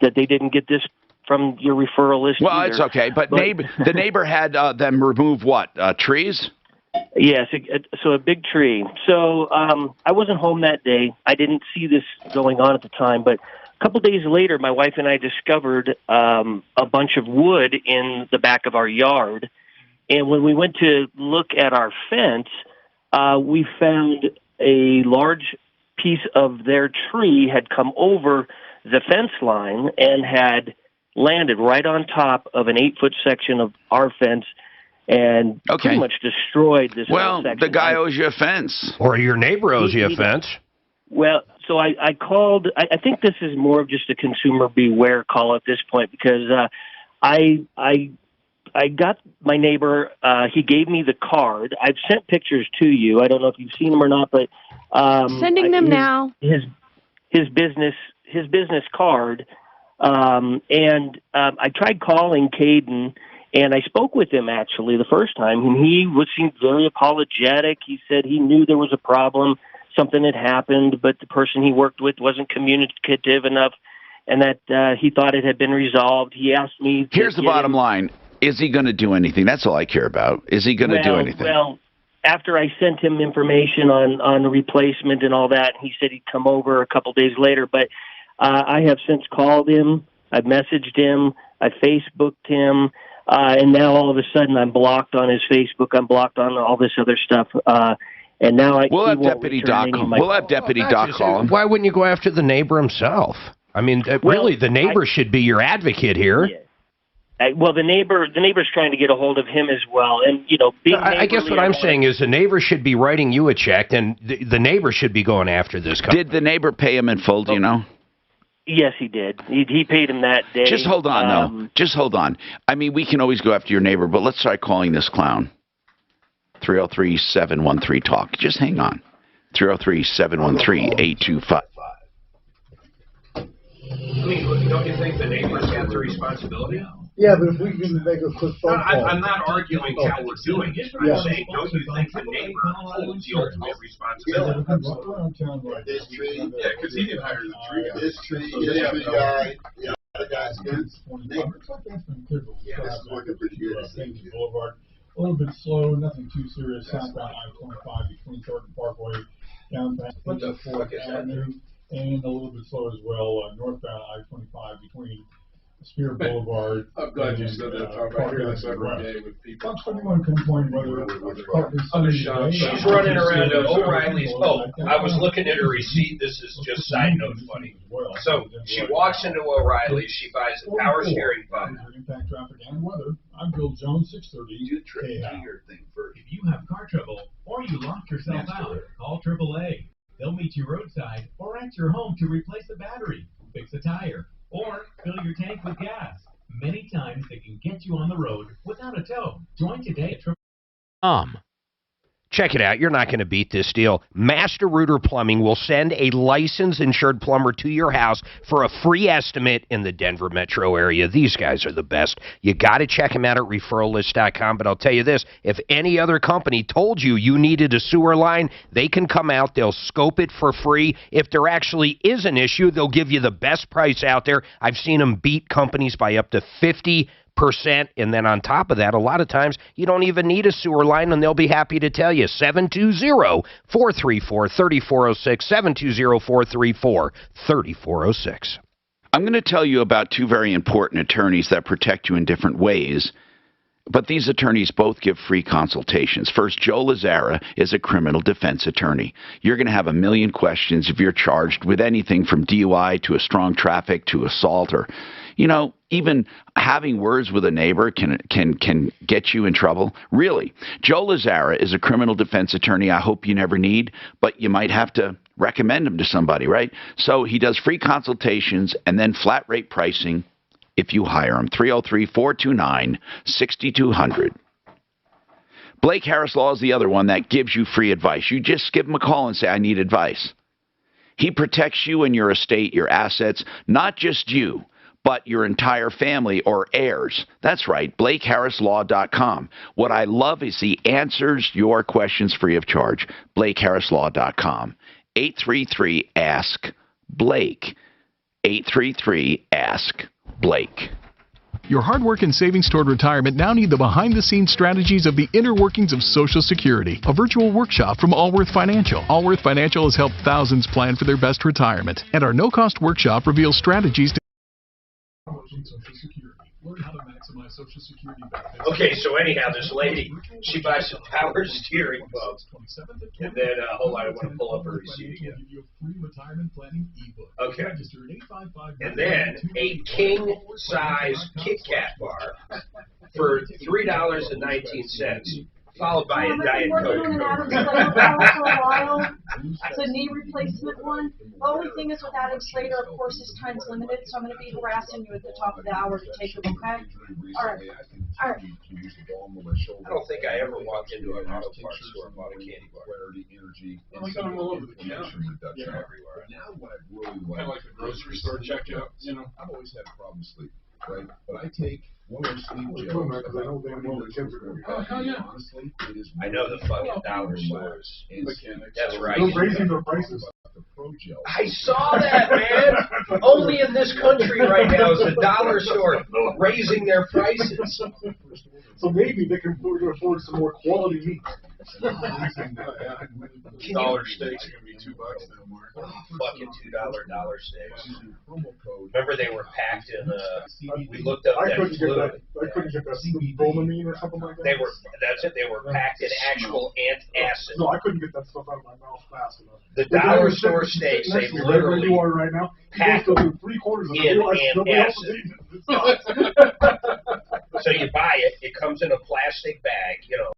Speaker 3: that they didn't get this from your referral list.
Speaker 1: Well,
Speaker 3: either.
Speaker 1: It's okay, but the neighbor had them remove what? Trees?
Speaker 3: Yes, so a big tree. So I wasn't home that day. I didn't see this going on at the time, but a couple days later, my wife and I discovered a bunch of wood in the back of our yard. And when we went to look at our fence, we found a large piece of their tree had come over the fence line and had landed right on top of an 8-foot section of our fence and pretty much destroyed this whole section.
Speaker 1: The guy owes you a fence.
Speaker 11: Or your neighbor owes you a fence.
Speaker 3: Well, so I called. I think this is more of just a consumer beware call at this point, because I got my neighbor. He gave me the card. I've sent pictures to you. I don't know if you've seen them or not, but
Speaker 20: sending them now.
Speaker 3: His business card, and I tried calling Caden, and I spoke with him actually the first time, and he seemed very apologetic. He said he knew there was a problem, something had happened, but the person he worked with wasn't communicative enough, and that he thought it had been resolved. He asked me.
Speaker 1: Here's the bottom line: is he going to do anything? That's all I care about. Is he going to do anything?
Speaker 3: Well, after I sent him information on the replacement and all that, he said he'd come over a couple days later. But I have since called him. I've messaged him. I Facebooked him. And now all of a sudden I'm blocked on his Facebook. I'm blocked on all this other stuff. And now
Speaker 1: we'll have Deputy Doc. We'll have Deputy Doc call him.
Speaker 11: Why wouldn't you go after the neighbor himself? I mean, really, the neighbor should be your advocate here.
Speaker 3: Yeah. Well, the neighbor's trying to get a hold of him as well, and
Speaker 11: I guess what I'm saying is the neighbor should be writing you a check, and the neighbor should be going after this company.
Speaker 1: Did the neighbor pay him in full? Do you know?
Speaker 3: Yes, he did. He paid him that day.
Speaker 1: Just hold on, though. Just hold on. I mean, we can always go after your neighbor, but let's try calling this clown. 303-713-TALK. Just hang on. 303-713-8255.
Speaker 2: I mean, don't you think the neighbors have the responsibility?
Speaker 15: Yeah, but if we can make a quick phone call.
Speaker 2: I'm not arguing how we're doing it. I'm saying, don't you think the neighbor holds the ultimate responsibility?
Speaker 16: This tree,
Speaker 2: Yeah, because he didn't hire the tree guy.
Speaker 16: this tree guy, the other guy's good. Neighbor.
Speaker 15: Yeah,
Speaker 16: this is working pretty good.
Speaker 13: Boulevard. A little bit slow, nothing too serious. Southbound I-25 between Thornton Parkway, downbound 4th Avenue, and a little bit slow as well, northbound I-25 between Spear Boulevard.
Speaker 17: I'm glad you said that, Tom. I hear this every day with people.
Speaker 13: Someone complained whether
Speaker 2: She's running around O'Reilly's. Oh, I was looking at her receipt. This is just side note funny. So she walks into O'Reilly's. She buys a power steering pump.
Speaker 13: Impact traffic and weather. I'm Bill Jones, 630.
Speaker 14: You do your thing first.
Speaker 21: If you have car trouble or you locked yourself out, call AAA. They'll meet you roadside or at your home to replace a battery, fix a tire, or fill your tank with gas. Many times they can get you on the road without a tow. Join today at AAA.
Speaker 11: Check it out. You're not going to beat this deal. Master Rooter Plumbing will send a licensed insured plumber to your house for a free estimate in the Denver metro area. These guys are the best. You got to check them out at referrallist.com. But I'll tell you this, if any other company told you you needed a sewer line, they can come out. They'll scope it for free. If there actually is an issue, they'll give you the best price out there. I've seen them beat companies by up to 50%. And then on top of that, a lot of times you don't even need a sewer line, and they'll be happy to tell you. 720-434-3406, 720-434-3406.
Speaker 1: I'm going to tell you about two very important attorneys that protect you in different ways. But these attorneys both give free consultations. First, Joe Lazzara is a criminal defense attorney. You're going to have a million questions if you're charged with anything from DUI to a strong traffic to assault, or, even having words with a neighbor can get you in trouble. Really, Joe Lazzara is a criminal defense attorney I hope you never need, but you might have to recommend him to somebody, right? So he does free consultations and then flat rate pricing if you hire him. 303-429-6200. Blake Harris Law is the other one that gives you free advice. You just give him a call and say, I need advice. He protects you and your estate, your assets, not just you, but your entire family or heirs. That's right, BlakeHarrisLaw.com. What I love is he answers your questions free of charge. BlakeHarrisLaw.com. 833-ASK-BLAKE. 833-ASK-BLAKE.
Speaker 22: Your hard work and savings toward retirement now need the behind-the-scenes strategies of the inner workings of Social Security. A virtual workshop from Allworth Financial. Allworth Financial has helped thousands plan for their best retirement, and our no-cost workshop reveals strategies to
Speaker 13: Social Security. Learn how to maximize Social Security benefits.
Speaker 2: Okay, so anyhow, this lady, she buys some power steering pumps. And then, hold on, I want to pull up her receipt again. Okay. And then a king-size Kit Kat bar for $3.19. Followed by a Diet Coke.
Speaker 4: For a while. It's a knee replacement one. The only thing is with Adam Slater, of course, his time's limited, so I'm going to be harassing you at the top of the hour to take them, okay? All right. All right.
Speaker 2: I don't think I ever walked into an auto parts store and bought a candy bar.
Speaker 13: I got them all over the counter.
Speaker 2: Everywhere.
Speaker 17: Now what I really
Speaker 13: Kind of like the grocery store checkout, you know.
Speaker 17: I've always had problem sleep, right? But I take one of those sleep gels.
Speaker 13: Because I know damn well the kids are going to be.
Speaker 17: Oh, hell yeah. Honestly, it is.
Speaker 2: I know the fucking dollar stores. That's right.
Speaker 13: They're raising their prices.
Speaker 2: I saw that, man. Only in this country right now is the dollar store raising their prices.
Speaker 13: So maybe they can afford some more quality meat.
Speaker 2: Dollar steaks are going to be $2 now, Mark. Oh, fucking $2 dollar steaks. Remember they were packed in, we looked up that fluid.
Speaker 13: I couldn't get that bromamine or something like that.
Speaker 2: They were, that's it, they were packed in actual antacid.
Speaker 13: No, I couldn't get that stuff out of my mouth fast enough.
Speaker 2: The dollar store steaks, they literally
Speaker 13: you are right now,
Speaker 2: packed
Speaker 13: in antacid.
Speaker 2: So you buy it, it comes in a plastic bag, you know,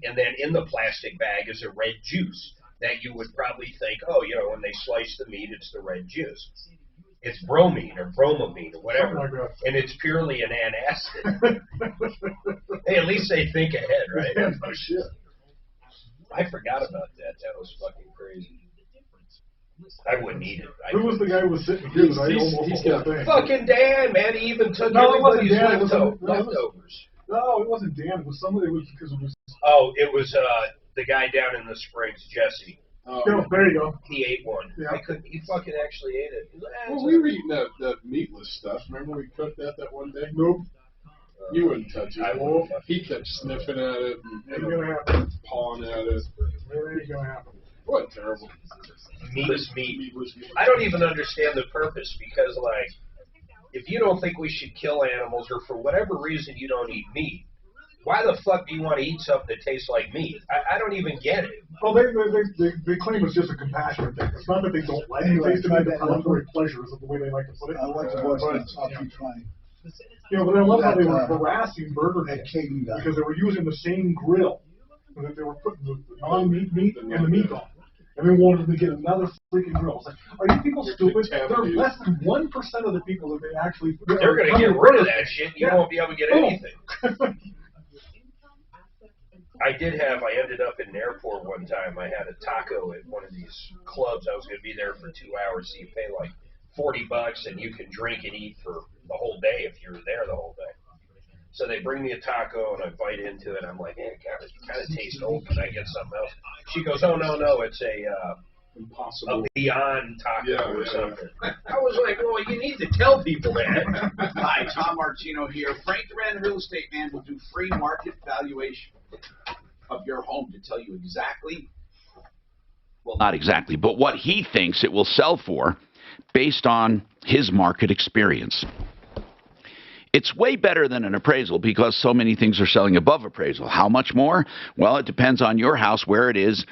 Speaker 2: and then in the plastic bag is a red juice that you would probably think, oh, you know, when they slice the meat, it's the red juice. It's bromine or bromamine or whatever, and it's purely an antacid. Hey, at least they think ahead, right?
Speaker 13: Yeah, no shit.
Speaker 2: I forgot about that. That was fucking crazy. I wouldn't eat it.
Speaker 13: Who was the guy who was sitting here that I almost got thing?
Speaker 2: Fucking Dan, man. He even took everybody's leftovers.
Speaker 13: No, it wasn't Dan. It was somebody. It was because it was.
Speaker 2: Oh, it was the guy down in the Springs, Jesse.
Speaker 13: No, there you go.
Speaker 2: He ate one. Yeah. He fucking actually ate it.
Speaker 5: Well, we were eating that meatless stuff. Remember we cooked that one day?
Speaker 13: Nope.
Speaker 5: You wouldn't touch it.
Speaker 2: I won't.
Speaker 5: He kept sniffing at it
Speaker 13: and
Speaker 5: pawing at it.
Speaker 13: It ain't gonna happen.
Speaker 5: What terrible.
Speaker 2: Meatless meat. I don't even understand the purpose because, like, if you don't think we should kill animals or for whatever reason you don't eat meat, why the fuck do you want to eat something that tastes like meat? I don't even get it.
Speaker 13: Well, they claim it's just a compassionate thing. It's not that they don't like it. It's the culinary pleasures of the way they like to put it.
Speaker 15: I like to watch it. I'll keep trying.
Speaker 13: You know, but I love how they were harassing Burger King because they were using the same grill. And that they were putting the non-meat meat and the meat on. And they wanted to get another freaking grill. It's like, are you people stupid? They're less than 1% of the people that they actually...
Speaker 2: They're going to get rid of that shit. You won't be able to get anything. I ended up in an airport one time. I had a taco at one of these clubs. I was going to be there for 2 hours. So you pay like $40 and you can drink and eat for the whole day if you're there the whole day. So they bring me a taco and I bite into it. I'm like, hey, it kind of tastes old. Can I get something else? She goes, oh, no, it's a Beyond taco or something. I was like, well, you need to tell people that.
Speaker 1: Hi, Tom Martino here. Frank Duran, the real estate man, will do free market valuation of your home to tell you exactly, well, not exactly, but what he thinks it will sell for based on his market experience. It's way better than an appraisal because so many things are selling above appraisal. How much more? Well, it depends on your house, where it is,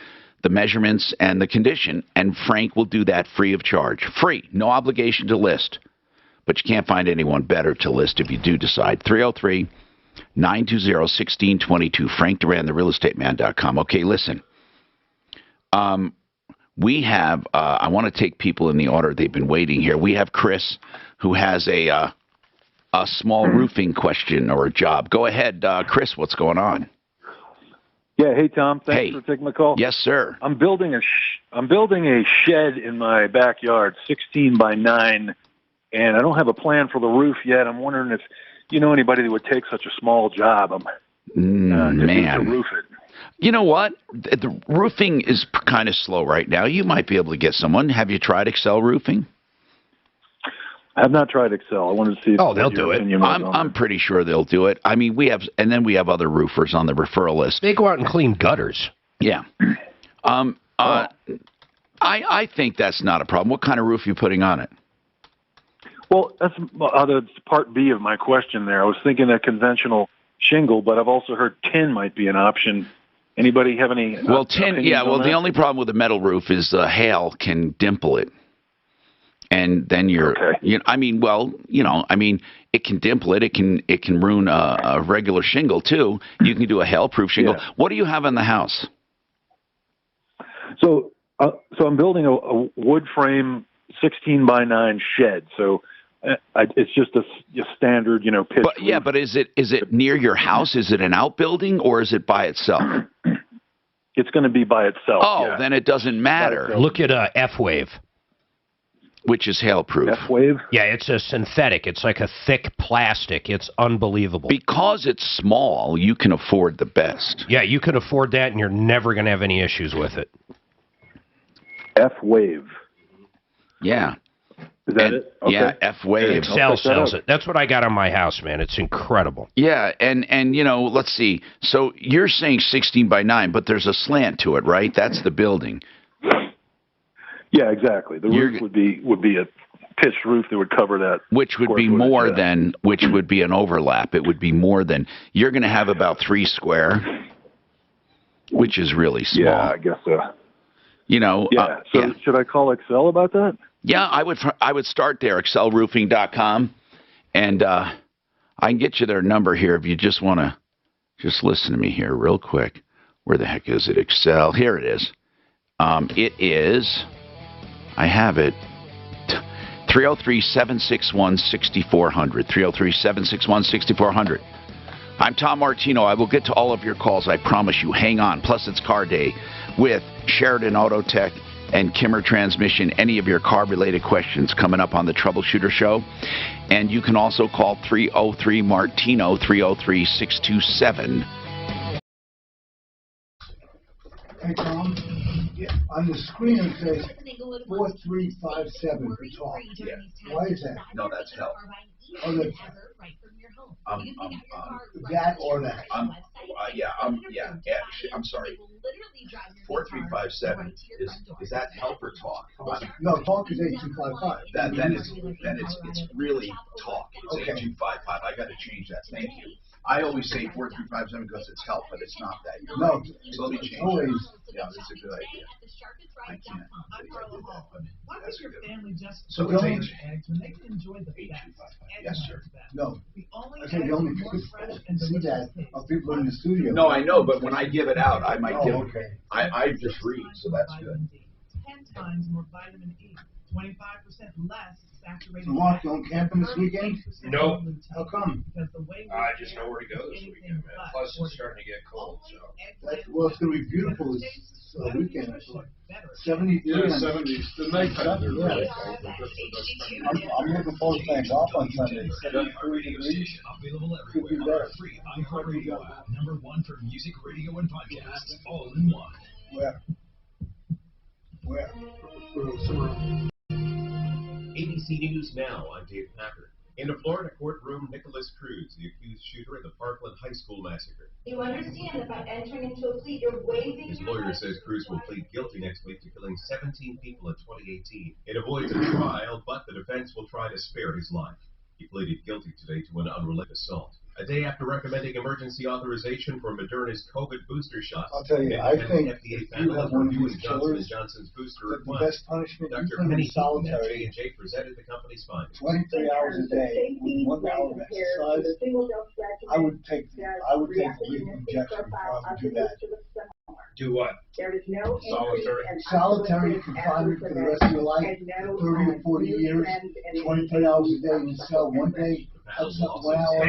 Speaker 1: the measurements, and the condition, and Frank will do that free of charge. Free, no obligation to list. But you can't find anyone better to list if you do decide. 303-920-1622, Frank Duran, therealestateman.com. Okay, listen. We have, I want to take people in the order they've been waiting here. We have Chris, who has a small roofing question or a job. Go ahead, Chris, what's going on?
Speaker 23: Yeah, hey Tom, thanks for taking my call.
Speaker 1: Yes, sir.
Speaker 23: I'm building a shed in my backyard, 16 by 9, and I don't have a plan for the roof yet. I'm wondering if you know anybody that would take such a small job.
Speaker 1: Man,
Speaker 23: to roof it.
Speaker 1: You know what? The roofing is kind of slow right now. You might be able to get someone. Have you tried Excel Roofing?
Speaker 23: I have not tried Excel. I wanted to see.
Speaker 11: Oh, they'll do it.
Speaker 1: I'm pretty sure they'll do it. I mean, we have other roofers on the referral list.
Speaker 11: They go out and clean gutters.
Speaker 1: Yeah. I think that's not a problem. What kind of roof are you putting on it?
Speaker 23: Well, that's part B of my question there. I was thinking that conventional shingle, but I've also heard tin might be an option. Anybody have any?
Speaker 1: Well, tin. Yeah. Well, the only problem with a metal roof is hail can dimple it, and then you're. Okay. I mean, it can dimple it. It can ruin a regular shingle too. You can do a hail-proof shingle. Yeah. What do you have in the house?
Speaker 23: So I'm building a wood frame 16 by 9 shed. So it's just a standard, pitch.
Speaker 1: But is it near your house? Is it an outbuilding or is it by itself?
Speaker 23: It's going to be by itself.
Speaker 1: Oh, yeah. Then it doesn't matter.
Speaker 11: Look at F-Wave.
Speaker 1: Which is hail-proof.
Speaker 23: F-Wave?
Speaker 11: Yeah, it's a synthetic. It's like a thick plastic. It's unbelievable.
Speaker 1: Because it's small, you can afford the best.
Speaker 11: Yeah, you can afford that, and you're never going to have any issues with it.
Speaker 23: F-Wave.
Speaker 1: Yeah.
Speaker 23: Is that it? Okay.
Speaker 1: Yeah, F-Wave.
Speaker 11: Excel sells it. That's what I got on my house, man. It's incredible.
Speaker 1: Yeah, and let's see. So you're saying 16 by 9, but there's a slant to it, right? That's the building.
Speaker 23: Yeah, exactly. The roof would be a pitched roof that would cover that.
Speaker 1: Which would be more than, which would be an overlap. It would be more than, you're going to have about 3 square, which is really small.
Speaker 23: Yeah, I guess so. Should I call Excel about that?
Speaker 1: Yeah, I would start there, excelroofing.com, and I can get you their number here if you just want to just listen to me here real quick. Where the heck is it? Excel. Here it is. It is, I have it, 303-761-6400, 303-761-6400. I'm Tom Martino. I will get to all of your calls, I promise you. Hang on. Plus, it's Car Day with Sheridan Auto Tech and Kimmer Transmission. Any of your car-related questions coming up on the Troubleshooter Show. And you can also call 303-MARTINO, 303-627.
Speaker 15: Hey, Tom. Yeah. On the screen it says 4357 for talk.
Speaker 14: Yeah.
Speaker 15: Why is that?
Speaker 14: No, that's hell.
Speaker 15: Oh, that's that or that?
Speaker 14: I'm sorry. 4357 is that help or talk?
Speaker 15: No, talk is 8255.
Speaker 14: Then it's really talk. It's 8255. I got to change that. Thank you. I always say 4357 because it's help, but it's not that.
Speaker 15: No.
Speaker 14: So let me change that. Yeah, that's a good idea. I can't.
Speaker 21: Why would your family just
Speaker 14: so
Speaker 21: it's eggs when they can enjoy the best?
Speaker 14: Yes, sir.
Speaker 15: No. I think the only people see that are people in the studio.
Speaker 14: No, I know, but when I give it out, I might give it. I just read, so that's good.
Speaker 21: 10 times more vitamin E, 25% less saturated.
Speaker 15: So Mark, you going camping this weekend?
Speaker 2: Nope.
Speaker 15: How come?
Speaker 2: I just know where to go this weekend, man. Plus, it's starting to get cold, so.
Speaker 15: Well, it's going to be beautiful this weekend. 70 degrees.
Speaker 5: Yeah, 70s. The nighttime.
Speaker 15: I'm looking forward to playing golf on Sunday. 73 degrees. Could be better.
Speaker 17: #1 for music, radio, and podcasts, all in one.
Speaker 15: Where?
Speaker 6: ABC News Now, I'm Dave Packard. In a Florida courtroom, Nicholas Cruz, the accused shooter in the Parkland High School massacre.
Speaker 7: You understand that by entering into a plea, you're waiving.
Speaker 6: His lawyer says Cruz will plead guilty next week to killing 17 people in 2018. It avoids a trial, but the defense will try to spare his life. He pleaded guilty today to an unrelated assault. A day after recommending emergency authorization for Moderna's COVID booster shots,
Speaker 15: I'll tell you, I think
Speaker 6: FDA
Speaker 15: if you have one of these killers,
Speaker 6: Johnson's booster
Speaker 15: the best punishment you
Speaker 6: Dr.
Speaker 15: can
Speaker 6: Penny
Speaker 15: in solitary.
Speaker 6: J&J presented the company's findings.
Speaker 15: 23 hours a day with 1 hour of exercise. I would take the lethal injection before I would do that.
Speaker 2: Do what?
Speaker 15: Solitary confinement for the rest of your life, 30 to 40 years, 23 hours a day in the cell, 1 day. That's not 1 hour.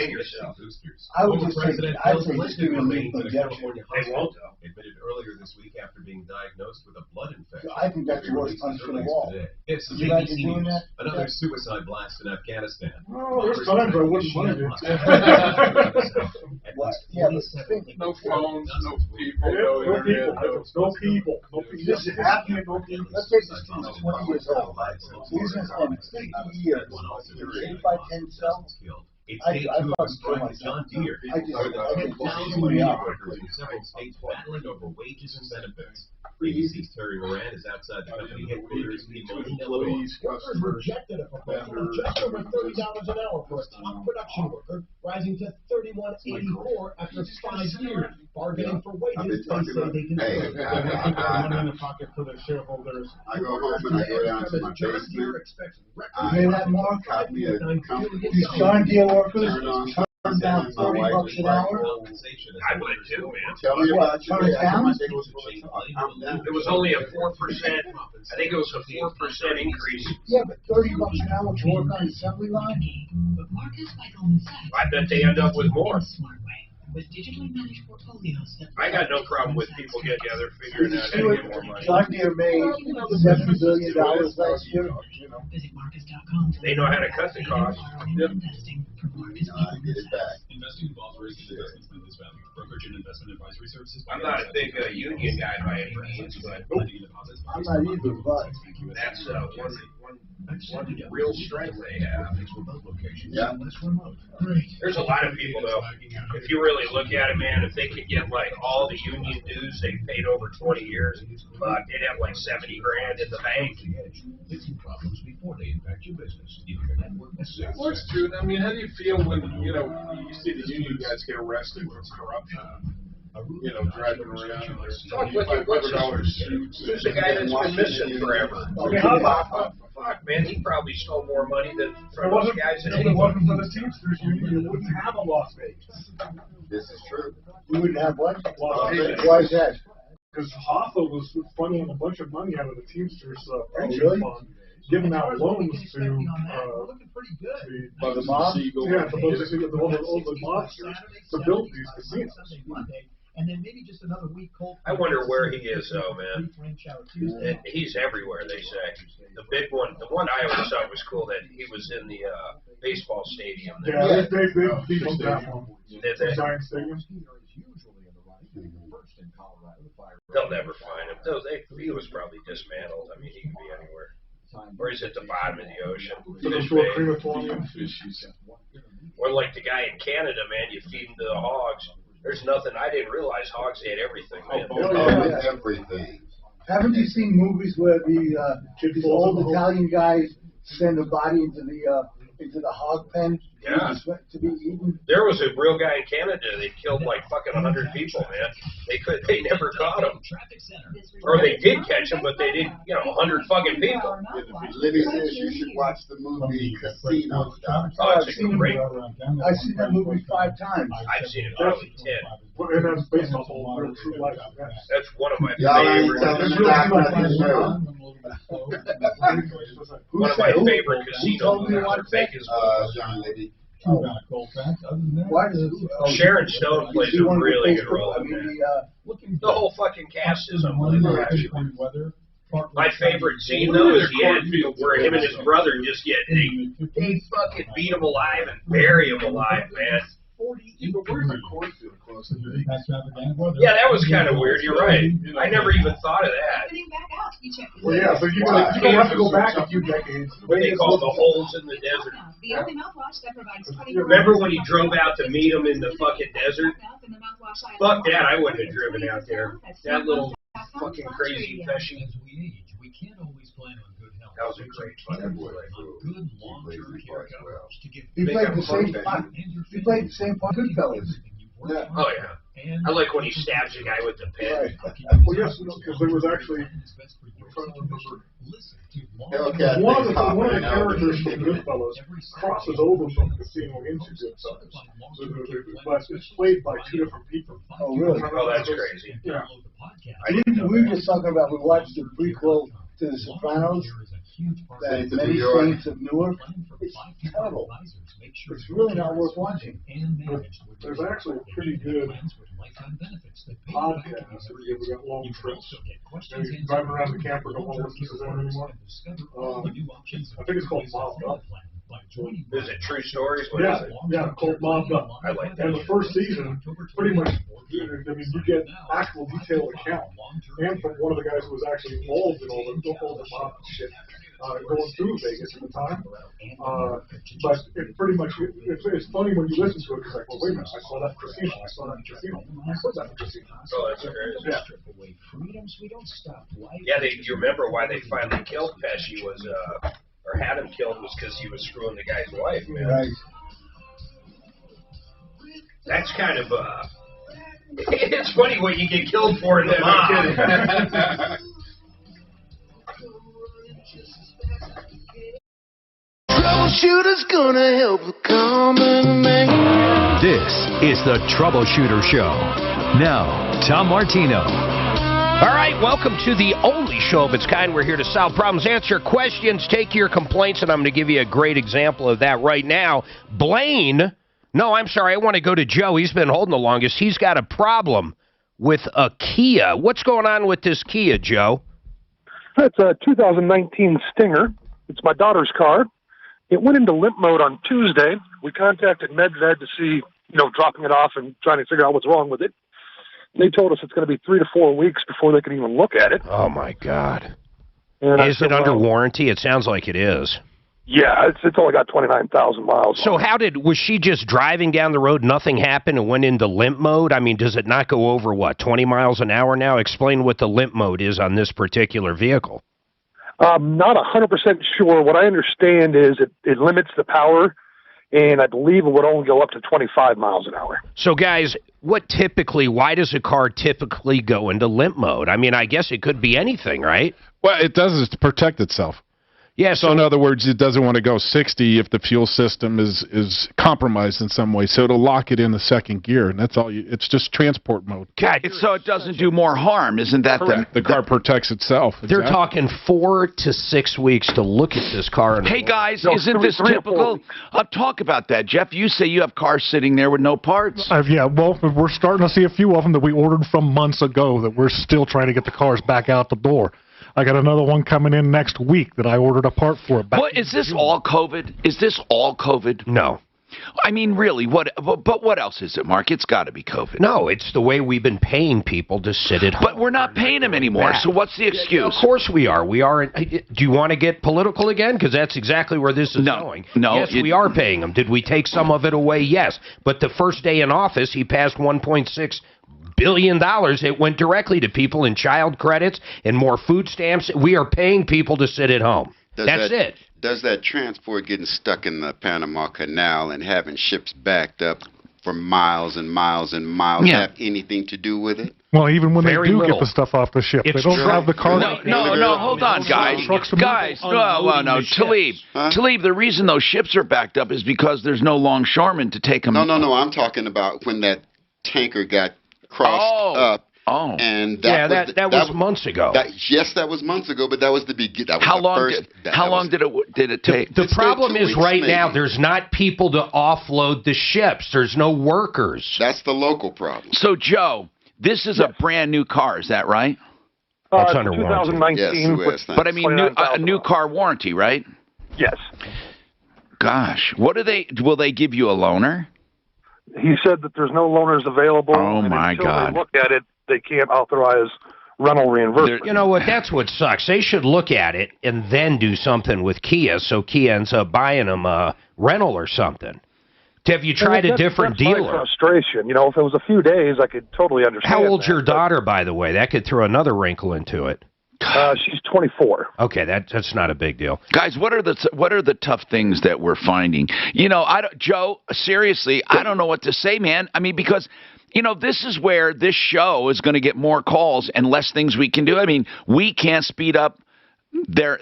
Speaker 15: I would just take it. I would say just give me a lethal injection.
Speaker 6: They won't, though. Admitted earlier this week after being diagnosed with a blood infection.
Speaker 15: I think that's the worst punishment of all.
Speaker 6: It's
Speaker 15: Could you imagine doing that?
Speaker 6: Another suicide blast in Afghanistan.
Speaker 5: Oh, there's times I wouldn't mind it. No phones, no people, no internet,
Speaker 15: no people. This is happening, no people. Let's take this to 20 years old. These are from 50 years. 8 by 10 cells. I fucking kill myself. I just
Speaker 6: 10,000 workers in several states battling over wages and benefits. ABC's Terry Moran is outside the company headquarters in
Speaker 13: Employees,
Speaker 8: Workers
Speaker 13: customers,
Speaker 8: rejected a proposal of
Speaker 13: vendors.
Speaker 8: just over $30 an hour for a top production worker, rising to $31.84 after 5 years. Bargaining for wages, they say they can.
Speaker 16: Hey,
Speaker 13: They want to keep their money in the pocket for their shareholders.
Speaker 16: I go home and I go down to my basement.
Speaker 15: You hear that, Mark?
Speaker 16: Copy a company.
Speaker 15: These John Deere workers
Speaker 16: Turn on.
Speaker 15: turn down $40 an hour.
Speaker 2: I would too, man.
Speaker 16: Tell me about
Speaker 15: Turn it down?
Speaker 2: It was only a 4%. I think it was a 4% increase.
Speaker 15: Yeah, but $30 an hour to work on assembly line?
Speaker 2: I bet they end up with more. I got no problem with people getting together figuring out how to get more money.
Speaker 15: John Deere made $7 billion last year.
Speaker 2: They know how to cut the cost.
Speaker 16: Get it back.
Speaker 17: Investing involves raising investments in this value. Brokerage and investment advisory services.
Speaker 2: I'm not a big union guy by any means, but
Speaker 15: I'm not either, but
Speaker 2: that's one real strength they have.
Speaker 16: Yeah.
Speaker 2: There's a lot of people though. If you really look at it, man, if they could get like all the union dues they paid over 20 years, they'd have like 70 grand in the bank.
Speaker 13: Well, it's true. I mean, how do you feel when, you see the union guys get arrested for corruption? Driving around in their $500 suits.
Speaker 2: There's a guy that's been missing forever. Fuck, man, he probably stole more money than from those guys than
Speaker 13: If it wasn't for the Teamsters Union, you wouldn't have a Las Vegas.
Speaker 16: This is true.
Speaker 15: we wouldn't have what?
Speaker 13: Las Vegas.
Speaker 15: Why is that?
Speaker 13: Because Hoffa was funneling a bunch of money out of the Teamsters pension
Speaker 15: really?
Speaker 13: fund, giving out loans to the
Speaker 15: mob?
Speaker 13: Yeah, to all the mobsters to build these casinos.
Speaker 8: And then maybe just another week cold.
Speaker 2: I wonder where he is though, man. And he's everywhere, they say. The big one, the one I always thought was cool, that he was in the baseball stadium there.
Speaker 13: Yeah, they beat him that one.
Speaker 2: Did they?
Speaker 13: Giant Stadium.
Speaker 2: They'll never find him. He was probably dismantled. I mean, he could be anywhere. Or he's at the bottom of the ocean. Or like the guy in Canada, man, you feed him to the hogs. There's nothing. I didn't realize hogs ate everything, man.
Speaker 16: Everything.
Speaker 15: Haven't you seen movies where the old Italian guys send a body into the hog pen to be eaten?
Speaker 2: There was a real guy in Canada. They killed like fucking 100 people, man. They never caught him, or they did catch him, but they didn't. 100 fucking people.
Speaker 16: Libby says you should watch the movie Casino.
Speaker 2: Oh, it's a great.
Speaker 15: I've seen that movie 5 times.
Speaker 2: I've seen it probably 10.
Speaker 13: And that's based on real true life events.
Speaker 2: That's one of my favorite casinos in Vegas.
Speaker 16: John Lady.
Speaker 2: Sharon Stone plays a really good role in that. The whole fucking cast is unbelievable. My favorite scene though is the end where him and his brother just get they fucking beat him alive and bury him alive, man. Yeah, that was kind of weird. You're right. I never even thought of that.
Speaker 13: Well, yeah, so you don't have to go back a few decades.
Speaker 2: What they call the holes in the desert. Remember when he drove out to meet him in the fucking desert? Fuck that, I wouldn't have driven out there. That little fucking crazy Pesci. That was a great fucking play.
Speaker 15: He played the same part. He played the same part. Goodfellas.
Speaker 2: Yeah. Oh yeah. I like when he stabs a guy with the pen.
Speaker 13: Well, yes, because there was actually. One of the characters from Goodfellas crosses over from Casino into Goodfellas. But it's played by 2 different people.
Speaker 15: Oh, really?
Speaker 2: Oh, that's crazy.
Speaker 13: Yeah.
Speaker 15: We were just talking about, we watched the prequel to The Sopranos, that Many Saints of Newark. It's terrible. It's really not worth watching.
Speaker 13: But there's actually a pretty good podcast where you got long trips. You drive around the camper, don't want to listen to them anymore. I think it's called Mobbed Up.
Speaker 2: Is it true stories? What
Speaker 13: Yeah,
Speaker 2: is it?
Speaker 13: yeah, called Mobbed Up.
Speaker 2: I like that.
Speaker 13: And the first season, pretty much, I mean, you get actual detailed account. And from one of the guys who was actually involved in all the mob shit going through Vegas at the time. But it pretty much, it's funny when you listen to it, because like, well, wait a minute, I saw that casino, I saw that casino. I saw that casino.
Speaker 2: Oh, that's crazy.
Speaker 13: Yeah.
Speaker 2: Yeah, you remember why they finally killed Pesci was, or had him killed was because he was screwing the guy's wife, man.
Speaker 15: Right.
Speaker 2: That's kind of, it's funny what you get killed for in the mob.
Speaker 9: Troubleshooter's gonna help the common man.
Speaker 10: This is the Troubleshooter Show. Now, Tom Martino.
Speaker 11: All right, welcome to the only show of its kind. We're here to solve problems, answer questions, take your complaints, and I'm going to give you a great example of that right now. Blaine, no, I'm sorry, I want to go to Joe. He's been holding the longest. He's got a problem with a Kia. What's going on with this Kia, Joe?
Speaker 12: It's a 2019 Stinger. It's my daughter's car. It went into limp mode on Tuesday. We contacted MedVed to see, dropping it off and trying to figure out what's wrong with it. They told us it's going to be 3 to 4 weeks before they can even look at it.
Speaker 11: Oh, my God.
Speaker 12: And
Speaker 11: is it under warranty? It sounds like it is.
Speaker 12: Yeah, it's only got 29,000 miles.
Speaker 11: So was she just driving down the road, nothing happened, and went into limp mode? I mean, does it not go over, 20 miles an hour now? Explain what the limp mode is on this particular vehicle.
Speaker 12: I'm not 100% sure. What I understand is it limits the power, and I believe it would only go up to 25 miles an hour.
Speaker 11: So, guys, why does a car typically go into limp mode? I mean, I guess it could be anything, right?
Speaker 24: Well, it does is to protect itself.
Speaker 11: Yeah,
Speaker 24: so in other words, it doesn't want to go 60 if the fuel system is compromised in some way. So it'll lock it in the second gear, and that's all. It's just transport mode.
Speaker 1: God, so it doesn't do more harm, isn't that
Speaker 24: correct? The car protects itself.
Speaker 11: They're talking 4 to 6 weeks to look at this car.
Speaker 1: Hey guys, isn't this typical? Talk about that, Jeff. You say you have cars sitting there with no parts.
Speaker 13: Yeah, well, we're starting to see a few of them that we ordered from months ago that we're still trying to get the cars back out the door. I got another one coming in next week that I ordered a part for.
Speaker 1: What is this all COVID? Is this all COVID?
Speaker 11: No.
Speaker 1: I mean, really, but what else is it, Mark? It's got to be COVID.
Speaker 11: No, it's the way we've been paying people to sit at home.
Speaker 1: But we're not paying them anymore, so what's the excuse?
Speaker 11: Of course we are. We are. Do you want to get political again? Because that's exactly where this is going.
Speaker 1: No.
Speaker 11: Yes, we are paying them. Did we take some of it away? Yes. But the first day in office, he passed $1.6 billion. It went directly to people in child credits and more food stamps. We are paying people to sit at home. That's it.
Speaker 16: Does that transport getting stuck in the Panama Canal and having ships backed up for miles and miles and miles have anything to do with it?
Speaker 13: Well, even when they do get the stuff off the ship, they don't drive the car.
Speaker 1: No, hold on, guys. Talib, the reason those ships are backed up is because there's no longshoremen to take them.
Speaker 16: No, I'm talking about when that tanker got crossed up.
Speaker 1: Oh,
Speaker 16: and
Speaker 11: that was months ago.
Speaker 16: Yes, that was months ago, but that was the beginning.
Speaker 1: How long did it take?
Speaker 11: The problem is right now there's not people to offload the ships. There's no workers.
Speaker 16: That's the local problem.
Speaker 1: So, Joe, this is a brand new car, is that right?
Speaker 11: That's under
Speaker 12: 2019.
Speaker 16: Yes,
Speaker 1: but I mean, a new car warranty, right?
Speaker 12: Yes.
Speaker 1: Gosh, will they give you a loaner?
Speaker 12: He said that there's no loaners available.
Speaker 1: Oh, my God.
Speaker 12: They look at it, they can't authorize rental reimbursement.
Speaker 11: You know what? That's what sucks. They should look at it and then do something with Kia so Kia ends up buying them a rental or something. Have you tried a different dealer?
Speaker 12: My frustration. If it was a few days, I could totally understand.
Speaker 11: How old's your daughter, by the way? That could throw another wrinkle into it.
Speaker 12: She's 24.
Speaker 11: Okay, that's not a big deal.
Speaker 1: Guys, what are the tough things that we're finding? Joe, seriously, I don't know what to say, man. I mean, because this is where this show is going to get more calls and less things we can do. I mean, we can't speed up. They're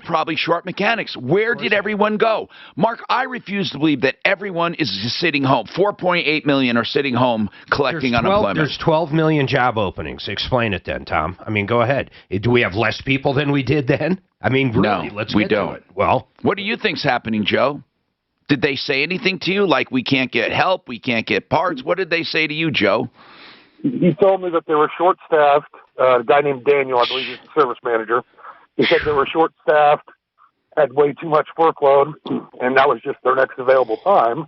Speaker 1: probably short mechanics. Where did everyone go? Mark, I refuse to believe that everyone is sitting home. 4.8 million are sitting home collecting unemployment.
Speaker 11: There's 12 million job openings. Explain it then, Tom. I mean, go ahead. Do we have less people than we did then? I mean, really, let's get to it. Well,
Speaker 1: what do you think's happening, Joe? Did they say anything to you like we can't get help, we can't get parts? What did they say to you, Joe?
Speaker 12: He told me that they were short-staffed. A guy named Daniel, I believe he's the service manager. He said they were short-staffed, had way too much workload, and that was just their next available time.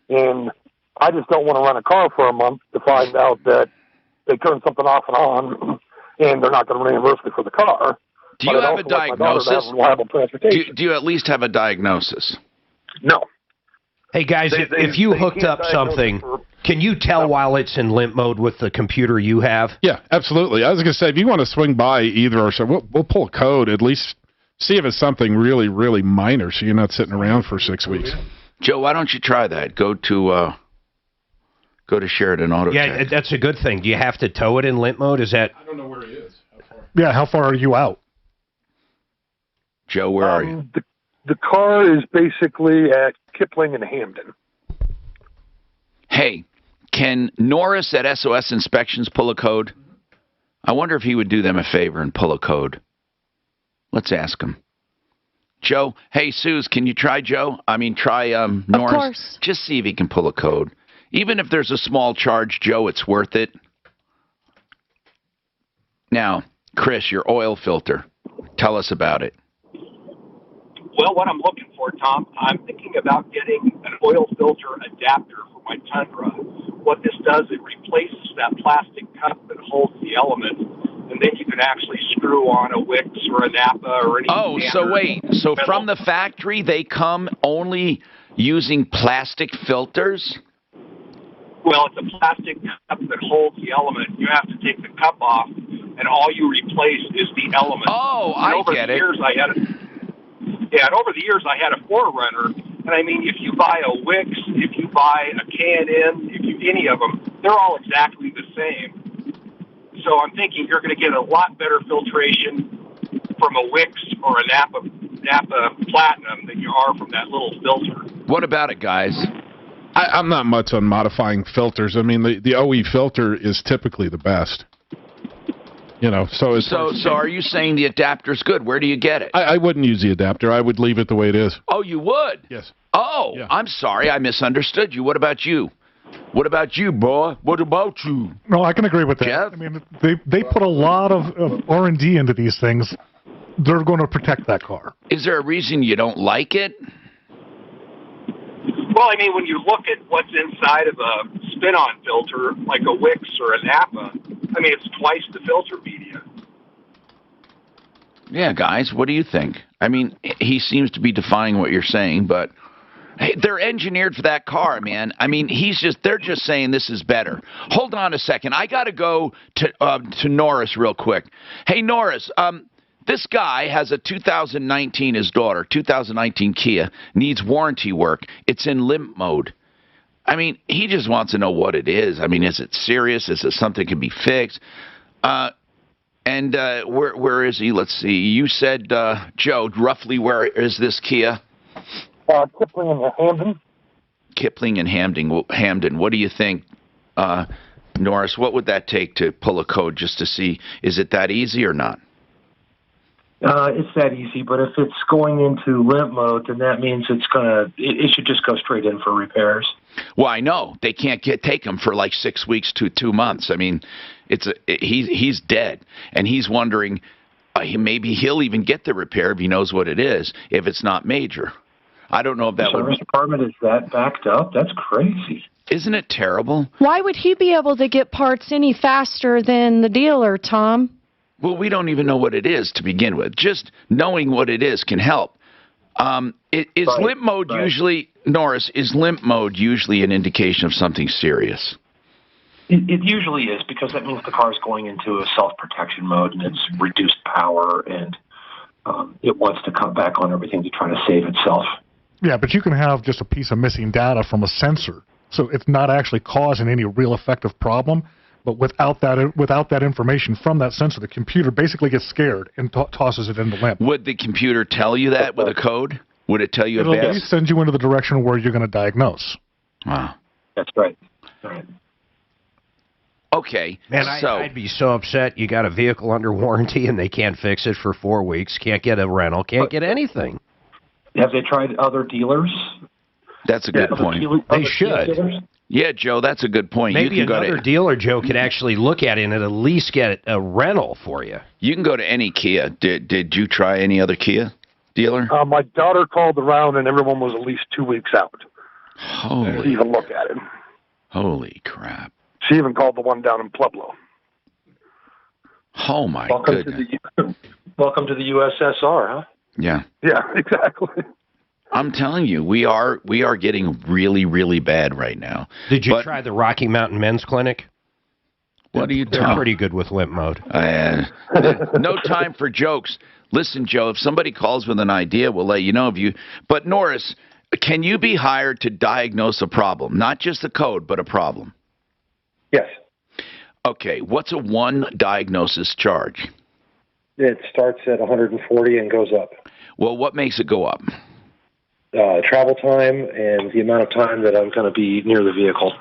Speaker 12: And I just don't want to run a car for a month to find out that they turn something off and on, and they're not going to reimburse me for the car.
Speaker 1: Do you have a diagnosis?
Speaker 12: Reliable transportation.
Speaker 1: Do you at least have a diagnosis?
Speaker 12: No.
Speaker 11: Hey, guys, if you hooked up something, can you tell while it's in limp mode with the computer you have?
Speaker 24: Yeah, absolutely. I was going to say, if you want to swing by either or so, we'll pull a code, at least see if it's something really, really minor so you're not sitting around for 6 weeks.
Speaker 1: Joe, why don't you try that? Go to Sheridan Auto
Speaker 11: Yeah,
Speaker 1: Tech.
Speaker 11: that's a good thing. Do you have to tow it in limp mode? Is that...
Speaker 13: I don't know where he is. How far?
Speaker 22: Yeah, how far are you out?
Speaker 1: Joe, where are you?
Speaker 12: The car is basically at Kipling and Hamden.
Speaker 1: Hey, can Norris at SOS Inspections pull a code? I wonder if he would do them a favor and pull a code. Let's ask him. Joe, hey, Suze, can you try Joe? Try Norris.
Speaker 3: Of course.
Speaker 1: Just see if he can pull a code. Even if there's a small charge, Joe, it's worth it. Now, Chris, your oil filter. Tell us about it.
Speaker 2: Well, what I'm looking for, Tom, I'm thinking about getting an oil filter adapter for my Tundra. What this does, it replaces that plastic cup that holds the element, and then you can actually screw on a Wix or a Napa or any.
Speaker 1: Oh, so wait. So from the factory, they come only using plastic filters?
Speaker 2: Well, it's a plastic cup that holds the element. You have to take the cup off, and all you replace is the element.
Speaker 1: Oh, I get it.
Speaker 2: And over the years, I had a 4Runner, and if you buy a Wix, if you buy a K&N, any of them, they're all exactly the same. So I'm thinking you're going to get a lot better filtration from a Wix or a Napa Platinum than you are from that little filter.
Speaker 1: What about it, guys?
Speaker 24: I'm not much on modifying filters. The OE filter is typically the best.
Speaker 1: So are you saying the adapter's good? Where do you get it?
Speaker 24: I wouldn't use the adapter. I would leave it the way it is.
Speaker 1: Oh, you would?
Speaker 24: Yes.
Speaker 1: Oh,
Speaker 24: yeah.
Speaker 1: I'm sorry. I misunderstood you. What about you? What about you, boy? What about you?
Speaker 22: No, I can agree with that.
Speaker 1: Jeff?
Speaker 22: They put a lot of R&D into these things. They're going to protect that car.
Speaker 1: Is there a reason you don't like it?
Speaker 2: Well, when you look at what's inside of a spin-on filter, like a Wix or a Napa, it's twice the filter media.
Speaker 1: Yeah, guys, what do you think? He seems to be defying what you're saying, but hey, they're engineered for that car, man. They're just saying this is better. Hold on a second. I got to go to Norris real quick. Hey, Norris, this guy has a 2019, his daughter, 2019 Kia, needs warranty work. It's in limp mode. He just wants to know what it is. Is it serious? Is it something that can be fixed? Where is he? Let's see. You said, Joe, roughly where is this Kia?
Speaker 12: Kipling and Hamden.
Speaker 1: Kipling and Hamden. What do you think, Norris? What would that take to pull a code just to see, is it that easy or not?
Speaker 18: It's that easy, but if it's going into limp mode, then that means it should just go straight in for repairs.
Speaker 1: Well, I know they can't take him for like 6 weeks to 2 months. He's dead, and he's wondering maybe he'll even get the repair if he knows what it is, if it's not major. I don't know if that
Speaker 18: would. The service department is that backed up? That's crazy.
Speaker 1: Isn't it terrible?
Speaker 3: Why would he be able to get parts any faster than the dealer, Tom?
Speaker 1: Well, we don't even know what it is to begin with. Just knowing what it is can help. Is limp mode usually, Norris, is limp mode usually an indication of something serious?
Speaker 18: It usually is, because that means the car is going into a self-protection mode and it's reduced power, and it wants to cut back on everything to try to save itself.
Speaker 22: Yeah, but you can have just a piece of missing data from a sensor, so it's not actually causing any real effective problem. But without that information from that sensor, the computer basically gets scared and tosses it into limp.
Speaker 1: Would the computer tell you that with a code? Would it tell you
Speaker 22: It'll at least send you into the direction where you're going to diagnose.
Speaker 1: Wow.
Speaker 18: That's right. Right.
Speaker 1: Okay.
Speaker 11: Man, I'd be so upset. You got a vehicle under warranty and they can't fix it for 4 weeks, can't get a rental, can't get anything.
Speaker 18: Have they tried other dealers?
Speaker 1: That's a good point.
Speaker 11: They should.
Speaker 1: Yeah, Joe, that's a good point.
Speaker 11: Maybe another dealer, Joe, could actually look at it and at least get a rental for you.
Speaker 1: You can go to any Kia. Did you try any other Kia? dealer?
Speaker 12: My daughter called around, and everyone was at least 2 weeks out to even look at it.
Speaker 1: Holy crap.
Speaker 12: She even called the one down in Pueblo.
Speaker 1: Oh, my
Speaker 12: Welcome
Speaker 1: goodness.
Speaker 4: Welcome to the USSR, huh?
Speaker 1: Yeah.
Speaker 12: Yeah, exactly.
Speaker 1: I'm telling you, we are getting really, really bad right now.
Speaker 11: Did you try the Rocky Mountain Men's Clinic?
Speaker 1: What are you talking?
Speaker 11: They're pretty good with limp mode.
Speaker 1: No time for jokes. Listen, Joe, if somebody calls with an idea, we'll let you know if you. But Norris, can you be hired to diagnose a problem? Not just a code, but a problem.
Speaker 19: Yes.
Speaker 1: Okay, what's a one diagnosis charge?
Speaker 19: It starts at 140 and goes up.
Speaker 1: Well, what makes it go up?
Speaker 19: Travel time and the amount of time that I'm going to be near the vehicle.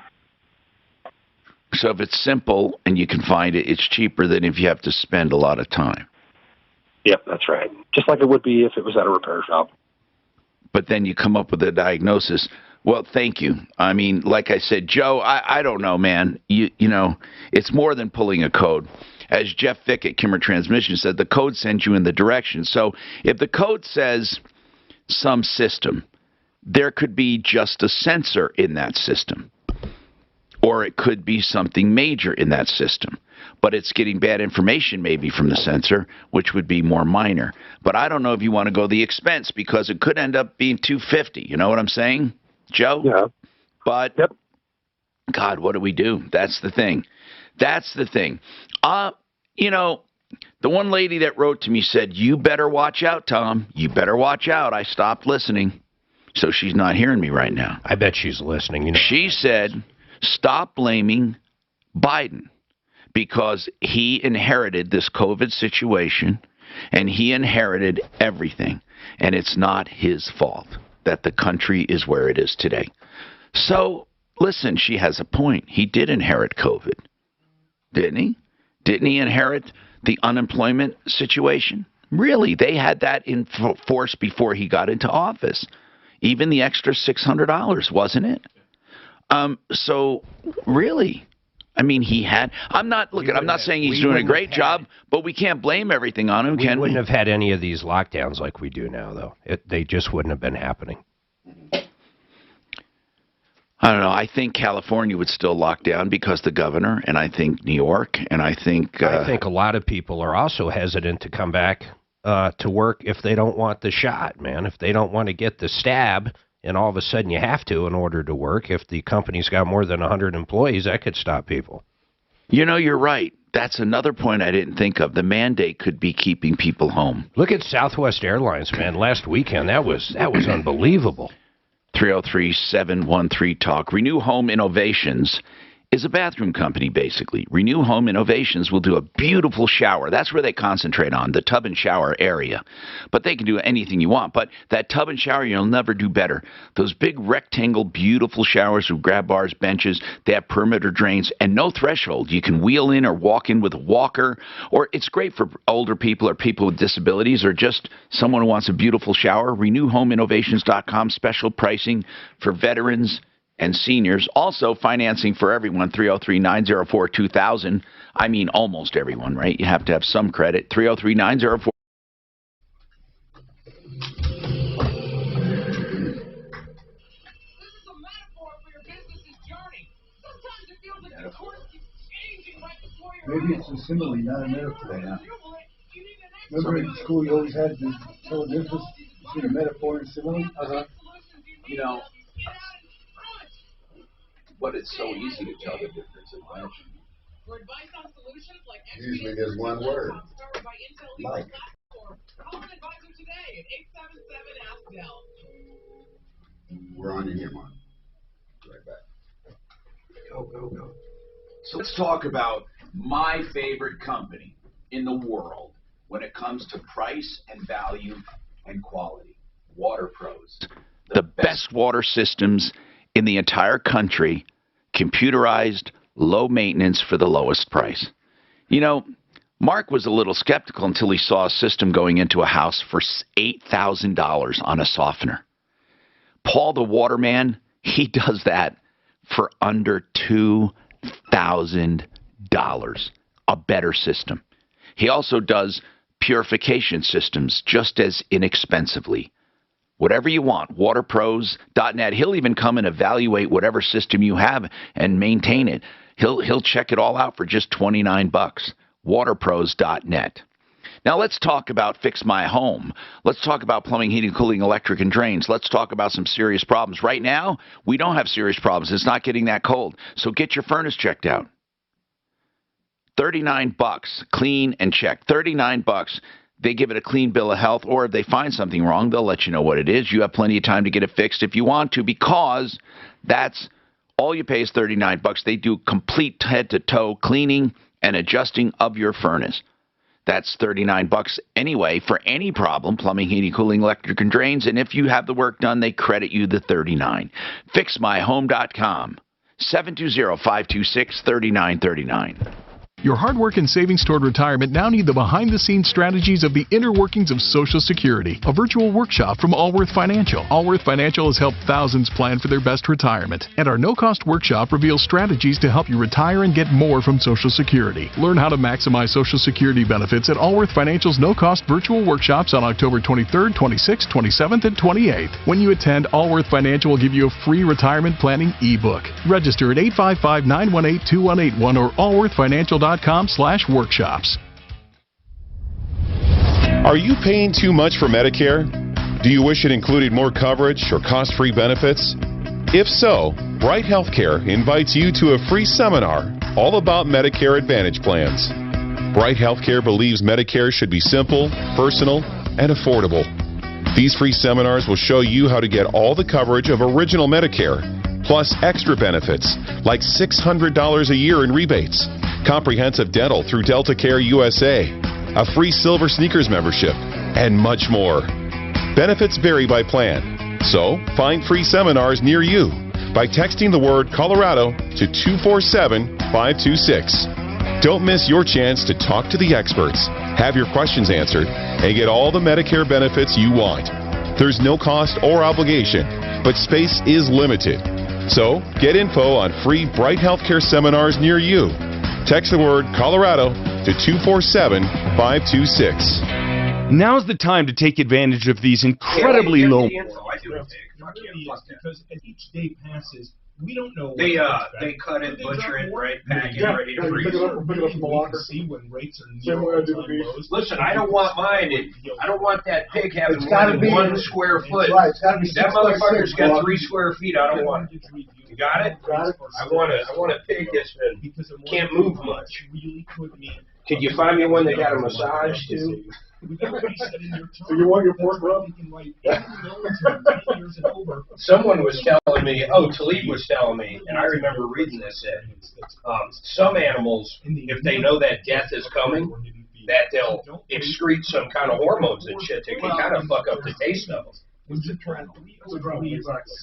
Speaker 1: So if it's simple and you can find it, it's cheaper than if you have to spend a lot of time.
Speaker 19: Yep, that's right. Just like it would be if it was at a repair shop.
Speaker 1: But then you come up with a diagnosis. Well, thank you. I mean, like I said, Joe, I don't know, man. You know, it's more than pulling a code. As Jeff Fick at Kimmer Transmission said, the code sends you in the direction. So if the code says some system, there could be just a sensor in that system. Or it could be something major in that system. But it's getting bad information maybe from the sensor, which would be more minor. But I don't know if you want to go the expense because it could end up being $250. You know what I'm saying, Joe?
Speaker 12: Yeah.
Speaker 1: But, God, what do we do? That's the thing. That's the thing. You know, the one lady that wrote to me said, you better watch out, Tom. You better watch out. I stopped listening. So she's not hearing me right now.
Speaker 11: I bet she's listening. You know,
Speaker 1: she said, stop blaming Biden because he inherited this COVID situation and he inherited everything. And it's not his fault that the country is where it is today. So, listen, she has a point. He did inherit COVID, didn't he? Didn't he inherit the unemployment situation? Really, they had that in force before he got into office. Even the extra $600, wasn't it? So, really, I mean, he had. I'm not saying he's doing a great job, but we can't blame everything on him, can we?
Speaker 11: We wouldn't have had any of these lockdowns like we do now, though. They just wouldn't have been happening.
Speaker 1: I don't know. I think California would still lock down because the governor, and I think New York, and I think
Speaker 11: a lot of people are also hesitant to come back to work if they don't want the shot, man. If they don't want to get the stab, and all of a sudden you have to in order to work. If the company's got more than 100 employees, that could stop people.
Speaker 1: You know, you're right. That's another point I didn't think of. The mandate could be keeping people home.
Speaker 11: Look at Southwest Airlines, man. Last weekend, that was unbelievable.
Speaker 1: 303-713-TALK. Renew Home Innovations is a bathroom company, basically. Renew Home Innovations will do a beautiful shower. That's where they concentrate on, the tub and shower area. But they can do anything you want. But that tub and shower, you'll never do better. Those big rectangle, beautiful showers with grab bars, benches, they have perimeter drains, and no threshold. You can wheel in or walk in with a walker. Or it's great for older people or people with disabilities or just someone who wants a beautiful shower. RenewHomeInnovations.com, special pricing for veterans and seniors. Also financing for everyone, 303-904-2000. I mean, almost everyone, right? You have to have some credit. 303-904.
Speaker 15: Maybe it's a simile, not a metaphor now. Remember in school you always had to tell the difference between a metaphor and a simile?
Speaker 14: You know, but it's so easy to tell the difference in function.
Speaker 16: Usually there's one word. Like. We're on you here, Mark. Right back.
Speaker 14: Go. So let's talk about my favorite company in the world when it comes to price and value and quality. Water Pros.
Speaker 1: The best water systems in the entire country, computerized, low maintenance for the lowest price. You know, Mark was a little skeptical until he saw a system going into a house for $8,000 on a softener. Paul, the waterman, he does that for under $2,000. A better system. He also does purification systems just as inexpensively. Whatever you want, waterpros.net. He'll even come and evaluate whatever system you have and maintain it. He'll check it all out for just $29. Waterpros.net. Now let's talk about Fix My Home. Let's talk about plumbing, heating, cooling, electric, and drains. Let's talk about some serious problems. Right now, we don't have serious problems. It's not getting that cold. So get your furnace checked out. $39, clean and check. $39. They give it a clean bill of health, or if they find something wrong, they'll let you know what it is. You have plenty of time to get it fixed if you want to, because that's all you pay is $39. They do complete head-to-toe cleaning and adjusting of your furnace. That's $39 anyway for any problem, plumbing, heating, cooling, electric, and drains. And if you have the work done, they credit you the $39. FixMyHome.com, 720-526-3939.
Speaker 7: Your hard work and savings toward retirement now need the behind-the-scenes strategies of the inner workings of Social Security. A virtual workshop from Allworth Financial. Allworth Financial has helped thousands plan for their best retirement. And our no-cost workshop reveals strategies to help you retire and get more from Social Security. Learn how to maximize Social Security benefits at Allworth Financial's no-cost virtual workshops on October 23rd, 26th, 27th, and 28th. When you attend, Allworth Financial will give you a free retirement planning ebook. Register at 855-918-2181 or allworthfinancial.com/workshops.
Speaker 20: Are you paying too much for Medicare? Do you wish it included more coverage or cost-free benefits? If so, Bright Healthcare invites you to a free seminar all about Medicare Advantage plans. Bright Healthcare believes Medicare should be simple, personal, and affordable. These free seminars will show you how to get all the coverage of original Medicare, plus extra benefits like $600 a year in rebates, comprehensive dental through Delta Care USA, a free silver sneakers membership, and much more. Benefits vary by plan, so find free seminars near you by texting the word Colorado to 247-526. Don't miss your chance to talk to the experts, have your questions answered, and get all the Medicare benefits you want. There's no cost or obligation, but space is limited. So get info on free Bright Healthcare seminars near you. Text the word Colorado to 247-526.
Speaker 21: Now's the time to take advantage of these incredibly low...
Speaker 2: Because as each day passes, we don't know. They cut it, butcher it, right, pack it, ready to freeze.
Speaker 13: Pick it up from the locker.
Speaker 2: See when rates are
Speaker 13: Same way I do the beef.
Speaker 2: Listen, I don't want mine. I don't want that pig having
Speaker 15: gotta be
Speaker 2: 1 square foot.
Speaker 15: Right, it's gotta be
Speaker 2: That motherfucker's got 3 square feet. I don't want it. You got it?
Speaker 13: Got it.
Speaker 2: I want a pig that's can't move much. Could you find me one that got a massage too?
Speaker 13: So you want your pork rub?
Speaker 2: Someone was telling me, Talib was telling me, and I remember reading this, that some animals, if they know that death is coming, that they'll excrete some kind of hormones and shit that can kind of fuck up the taste of them.
Speaker 13: Exactly.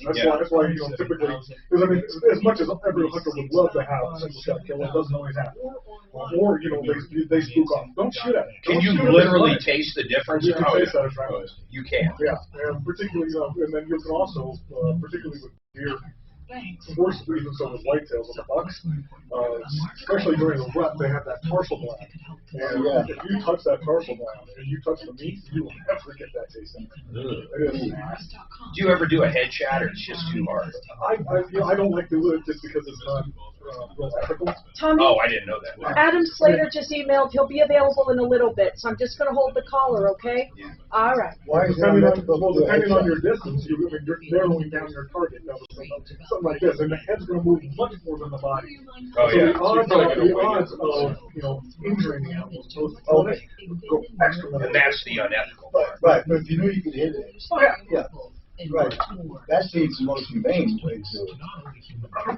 Speaker 13: That's why typically, because I mean, as much as every hunter would love to have a single shot kill, it doesn't always happen. Or they spook off. Don't shoot at it.
Speaker 2: Can you literally taste the difference?
Speaker 13: You can taste that adrenaline.
Speaker 2: You can.
Speaker 13: Yeah, and particularly, and then you can also, particularly with deer, worse even so with whitetails and the bucks, especially during the rut, they have that tarsal gland. And if you touch that tarsal gland and you touch the meat, you will never get that taste out. It is nasty.
Speaker 2: Do you ever do a headshot, or it's just too hard?
Speaker 13: I don't like to do it just because it's not real ethical.
Speaker 3: Tommy,
Speaker 2: I didn't know that.
Speaker 3: Adam Slater just emailed. He'll be available in a little bit, so I'm just going to hold the caller, okay? Yeah. All right.
Speaker 13: Depending on your distance, you're narrowing down your target. Something like this, and the head's going to move much more than the body.
Speaker 2: Oh, yeah.
Speaker 13: So the odds of injuring the animal go extra.
Speaker 2: And that's the unethical part.
Speaker 15: Right, but if you know you can hit it.
Speaker 13: Oh, yeah.
Speaker 15: Right. That's the most humane way to do it.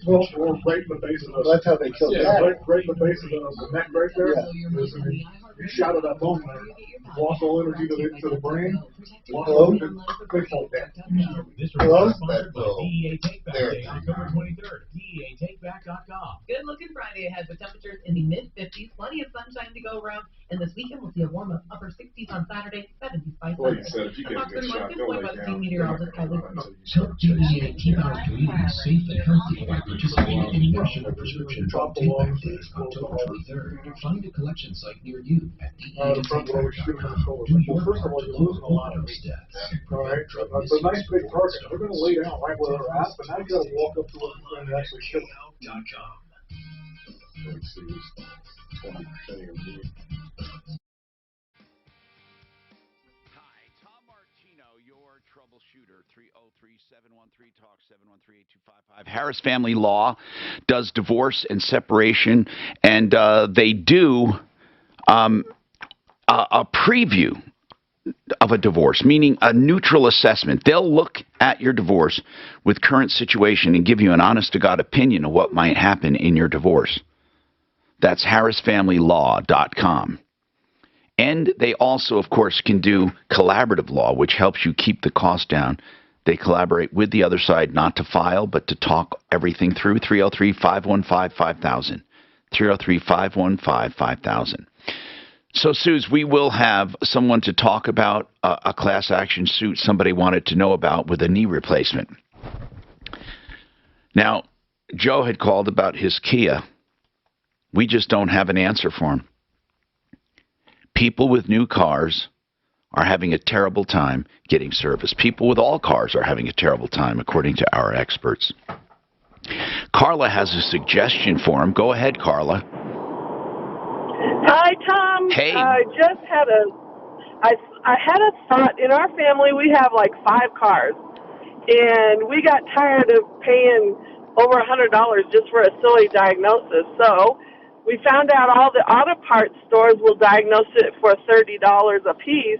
Speaker 13: Well, or right in the base of the...
Speaker 15: That's how they kill that.
Speaker 13: Right in the base of the neck right there. Yeah. You shatter that bone there. Lost all energy to the brain. Lost all energy. They fall dead.
Speaker 15: Hello?
Speaker 8: There. October 23rd. DEATakeback.com.
Speaker 23: Good looking Friday ahead with temperatures in the mid-50s. Plenty of sunshine to go around. And this weekend we'll see a warm up upper 60s on Saturday, 70s by Sunday. Help
Speaker 17: DEA keep our communities safe and healthy by participating in national prescription drug take-back day, October 23rd. Find a collection site near you.
Speaker 13: The front would always shoot on the shoulders. Well, first of all, you're losing a lot of meat. All right? It's a nice big target. They're going to lay down right where they're at, but now you got to walk up to it and actually kill it.
Speaker 1: Tom Martino, your troubleshooter, 303-713-TALK, 713-8255. Harris Family Law does divorce and separation, and they do a preview of a divorce, meaning a neutral assessment. They'll look at your divorce with current situation and give you an honest-to-God opinion of what might happen in your divorce. That's harrisfamilylaw.com. And they also, of course, can do collaborative law, which helps you keep the cost down. They collaborate with the other side not to file, but to talk everything through. 303-515-5000. 303-515-5000. So, Suze, we will have someone to talk about a class action suit somebody wanted to know about with a knee replacement. Now, Joe had called about his Kia. We just don't have an answer for him. People with new cars are having a terrible time getting service. People with all cars are having a terrible time, according to our experts. Carla has a suggestion for him. Go ahead, Carla.
Speaker 5: Hi, Tom.
Speaker 1: Hey.
Speaker 5: I just had I had a thought. In our family, we have like 5 cars, and we got tired of paying over $100 just for a silly diagnosis. So we found out all the auto parts stores will diagnose it for $30 a piece.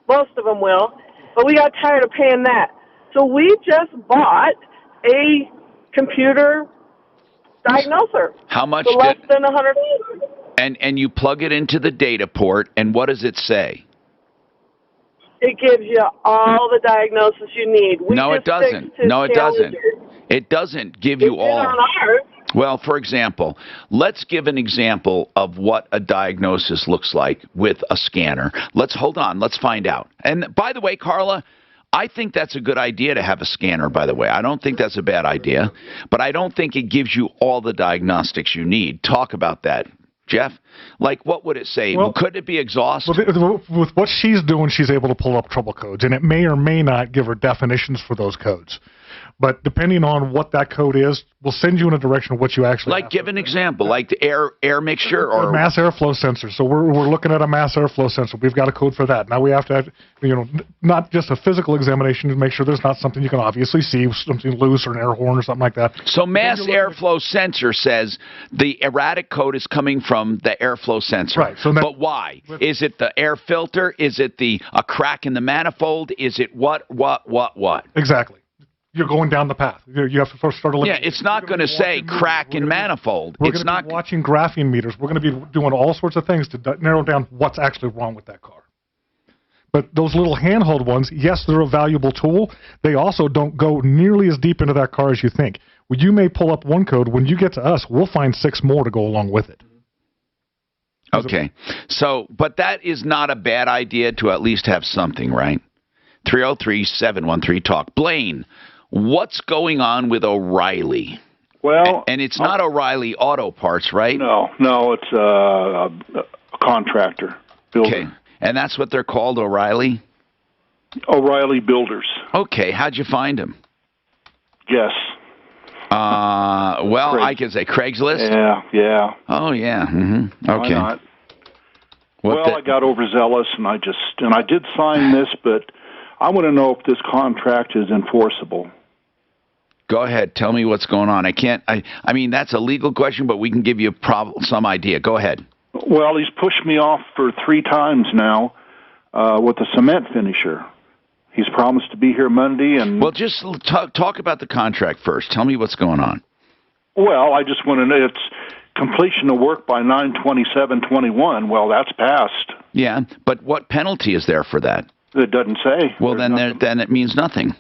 Speaker 5: Most of them will, but we got tired of paying that. So we just bought a computer diagnoser.
Speaker 1: How much?
Speaker 5: For less than $100.
Speaker 1: And you plug it into the data port, and what does it say?
Speaker 5: It gives you all the diagnosis you need.
Speaker 1: No, it doesn't. No, it doesn't. It doesn't give you all.
Speaker 5: On ours.
Speaker 1: Well, for example, let's give an example of what a diagnosis looks like with a scanner. Hold on. Let's find out. And by the way, Carla, I think that's a good idea to have a scanner, by the way. I don't think that's a bad idea, but I don't think it gives you all the diagnostics you need. Talk about that. Jeff, like what would it say? Well, could it be exhaust?
Speaker 22: With what she's doing, she's able to pull up trouble codes, and it may or may not give her definitions for those codes. But depending on what that code is, we'll send you in a direction of what you actually
Speaker 1: like. Give an example, like the air mixture or
Speaker 22: mass airflow sensor. So we're looking at a mass airflow sensor. We've got a code for that. Now we have to have, not just a physical examination to make sure there's not something you can obviously see, something loose or an air horn or something like that.
Speaker 1: So mass airflow sensor says the erratic code is coming from the airflow sensor.
Speaker 22: Right. So
Speaker 1: but why? Is it the air filter? Is it a crack in the manifold? Is it what?
Speaker 22: Exactly. You're going down the path. You have to first start looking.
Speaker 1: Yeah, it's not going to say crack in manifold.
Speaker 22: It's not watching graphene meters. We're going to be doing all sorts of things to narrow down what's actually wrong with that car. But those little handheld ones, yes, they're a valuable tool. They also don't go nearly as deep into that car as you think. Well, you may pull up one code. When you get to us, we'll find 6 more to go along with it.
Speaker 1: Okay. So, but that is not a bad idea to at least have something, right? 303-713-TALK. Blaine. What's going on with O'Reilly?
Speaker 6: Well,
Speaker 1: and it's not O'Reilly Auto Parts, right?
Speaker 6: No, it's a contractor, builder.
Speaker 1: Okay, and that's what they're called, O'Reilly?
Speaker 6: O'Reilly Builders.
Speaker 1: Okay, how'd you find them?
Speaker 6: Guess.
Speaker 1: Well, I can say Craigslist?
Speaker 6: Yeah.
Speaker 1: Oh, yeah. Mm-hmm. Okay.
Speaker 6: Why not? I got overzealous, and I did sign this, but I want to know if this contract is enforceable.
Speaker 1: Go ahead. Tell me what's going on. I mean, that's a legal question, but we can give you some idea. Go ahead.
Speaker 6: Well, he's pushed me off for 3 times now with a cement finisher. He's promised to be here Monday.
Speaker 1: Well, just talk about the contract first. Tell me what's going on.
Speaker 6: Well, I just want to know it's completion of work by 9/27/21. Well, that's passed.
Speaker 1: Yeah, but what penalty is there for that?
Speaker 6: It doesn't say.
Speaker 1: Well, then it means nothing.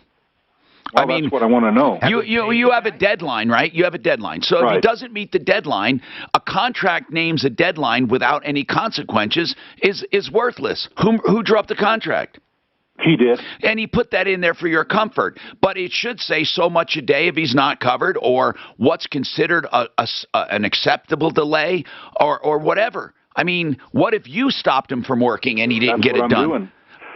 Speaker 6: Well, that's what I want to know.
Speaker 1: You have a deadline, right? You have a deadline. So if it doesn't meet the deadline, a contract names a deadline without any consequences is worthless. Who drew up the contract?
Speaker 6: He did.
Speaker 1: And he put that in there for your comfort. But it should say so much a day if he's not covered, or what's considered an acceptable delay, or whatever. I mean, what if you stopped him from working and he didn't get it done?
Speaker 6: Doing.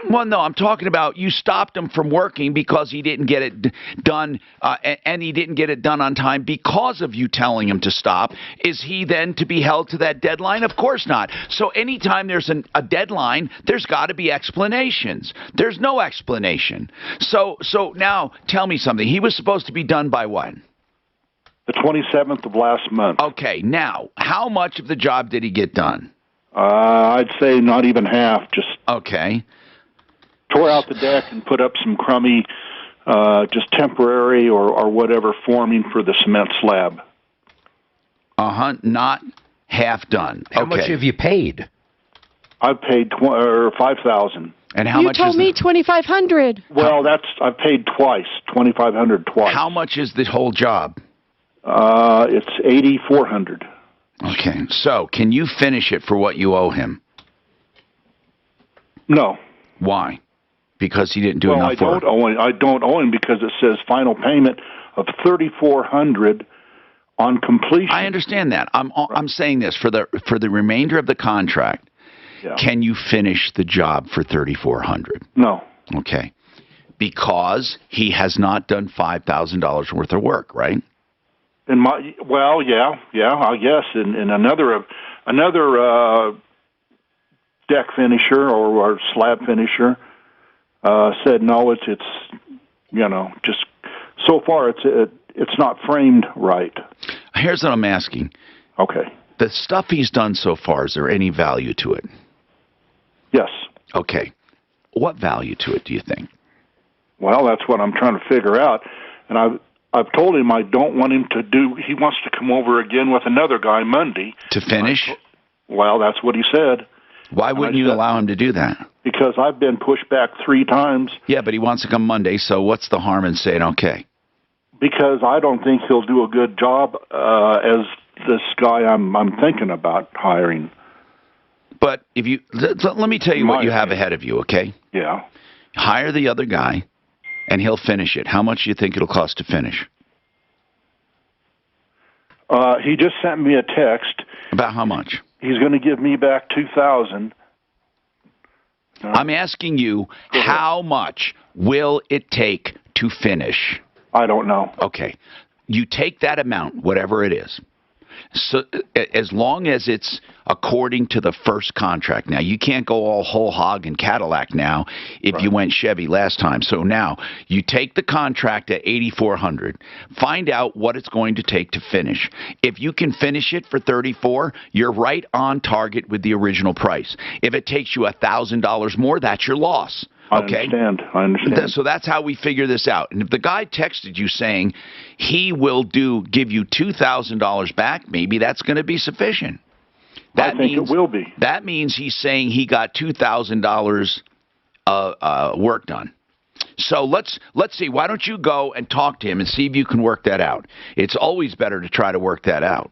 Speaker 1: Well, no, I'm talking about you stopped him from working because he didn't get it done, and he didn't get it done on time because of you telling him to stop. Is he then to be held to that deadline? Of course not. So anytime there's a deadline, there's got to be explanations. There's no explanation. So now tell me something. He was supposed to be done by what?
Speaker 6: The 27th of last month.
Speaker 1: Okay, now, how much of the job did he get done?
Speaker 6: I'd say not even half. Just
Speaker 1: okay.
Speaker 6: Tore out the deck and put up some crummy, just temporary or whatever forming for the cement slab.
Speaker 1: Not half done.
Speaker 11: How much have you paid?
Speaker 6: I've paid $5,000.
Speaker 1: And how
Speaker 9: you
Speaker 1: much?
Speaker 9: You told me $2,500.
Speaker 6: Well, I paid twice, $2,500 twice.
Speaker 1: How much is the whole job?
Speaker 6: It's $8,400.
Speaker 1: Okay, so can you finish it for what you owe him?
Speaker 6: No.
Speaker 1: Why? Because he didn't do enough work.
Speaker 6: I don't owe him because it says final payment of $3,400 on completion.
Speaker 1: I understand that. I'm saying this for the remainder of the contract.
Speaker 6: Yeah.
Speaker 1: Can you finish the job for $3,400?
Speaker 6: No.
Speaker 1: Okay. Because he has not done $5,000 worth of work, right?
Speaker 6: Yeah, I guess. And another deck finisher or slab finisher said no. It's just so far it's not framed right.
Speaker 1: Here's what I'm asking.
Speaker 6: Okay.
Speaker 1: The stuff he's done so far, is there any value to it?
Speaker 6: Yes.
Speaker 1: Okay. What value to it do you think?
Speaker 6: Well, that's what I'm trying to figure out, and I've told him I don't want him to do. He wants to come over again with another guy Monday
Speaker 1: to finish.
Speaker 6: Well, that's what he said.
Speaker 1: Why wouldn't you allow him to do that?
Speaker 6: Because I've been pushed back 3 times.
Speaker 1: Yeah, but he wants to come Monday, so what's the harm in saying okay?
Speaker 6: Because I don't think he'll do a good job as this guy I'm thinking about hiring.
Speaker 1: But if you let me tell you what you have ahead of you, okay?
Speaker 6: Yeah.
Speaker 1: Hire the other guy, and he'll finish it. How much do you think it'll cost to finish?
Speaker 6: He just sent me a text.
Speaker 1: About how much?
Speaker 6: He's going to give me back $2,000.
Speaker 1: I'm asking you, how much will it take to finish?
Speaker 6: I don't know.
Speaker 1: Okay. You take that amount, whatever it is. So as long as it's according to the first contract. Now, you can't go all whole hog and Cadillac now if you went Chevy last time. So now you take the contract at $8,400. Find out what it's going to take to finish. If you can finish it for $34,000, you're right on target with the original price. If it takes you $1,000 more, that's your loss. Okay.
Speaker 6: I understand.
Speaker 1: So that's how we figure this out. And if the guy texted you saying he will give you $2,000 back, maybe that's going to be sufficient.
Speaker 6: I think it will be.
Speaker 1: That means he's saying he got $2,000 work done. So let's see. Why don't you go and talk to him and see if you can work that out? It's always better to try to work that out.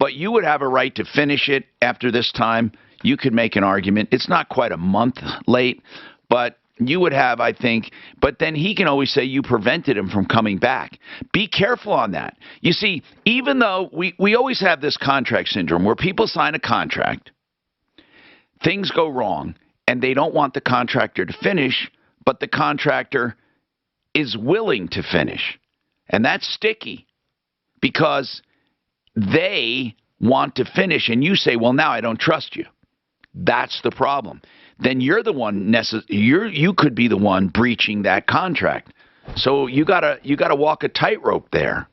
Speaker 1: But you would have a right to finish it after this time. You could make an argument. It's not quite a month late. But you would have, I think, but then he can always say you prevented him from coming back. Be careful on that. You see, even though we always have this contract syndrome where people sign a contract, things go wrong, and they don't want the contractor to finish, but the contractor is willing to finish. And that's sticky because they want to finish, and you say, well, now I don't trust you. That's the problem. Then you're the one you could be the one breaching that contract. So you gotta walk a tightrope there.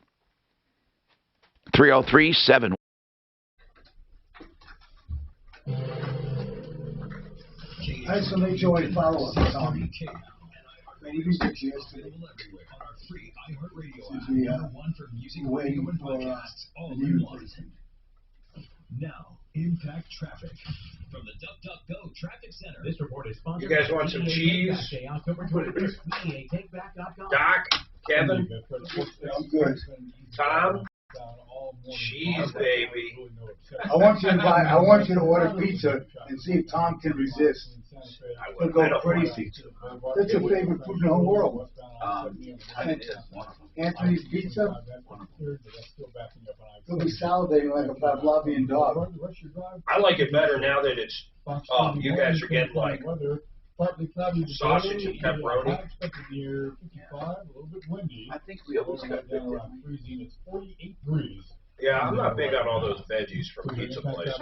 Speaker 1: 303-7.
Speaker 15: I had some HOA follow-up. Maybe 6 years today. Waiting for the new replacement.
Speaker 17: Now, impact traffic from the DuckDuckGo Traffic Center. This report is sponsored.
Speaker 2: You guys want some cheese? Doc, Kevin,
Speaker 15: I'm good.
Speaker 2: Tom, cheese, baby.
Speaker 15: I want you to order pizza and see if Tom can resist. They'll go crazy. That's your favorite food in the whole world. Anthony's Pizza. He'll be salivating like a Pavlovian dog.
Speaker 2: I like it better now that it's, you guys are getting like sausage and pepperoni.
Speaker 1: I think we always got
Speaker 8: freezing. It's 48 degrees.
Speaker 2: Yeah, I'm not big on all those veggies from pizza places.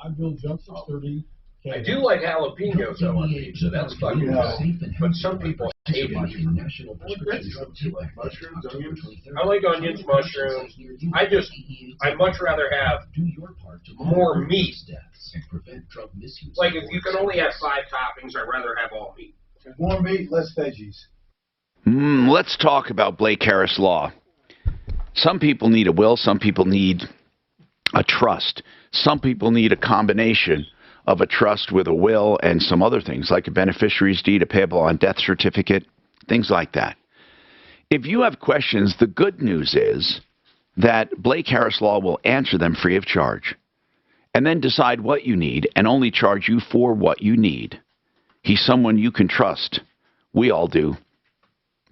Speaker 8: I'm Bill Jump 630.
Speaker 2: I do like jalapenos though on pizza. That's fucking good. But some people hate it. I like onions, mushrooms. I'd much rather have more meat. Like if you can only have 5 toppings, I'd rather have all meat.
Speaker 15: More meat, less veggies.
Speaker 1: Let's talk about Blake Harris Law. Some people need a will. Some people need a trust. Some people need a combination of a trust with a will and some other things, like a beneficiary's deed, a payable on death certificate, things like that. If you have questions, the good news is that Blake Harris Law will answer them free of charge and then decide what you need and only charge you for what you need. He's someone you can trust. We all do.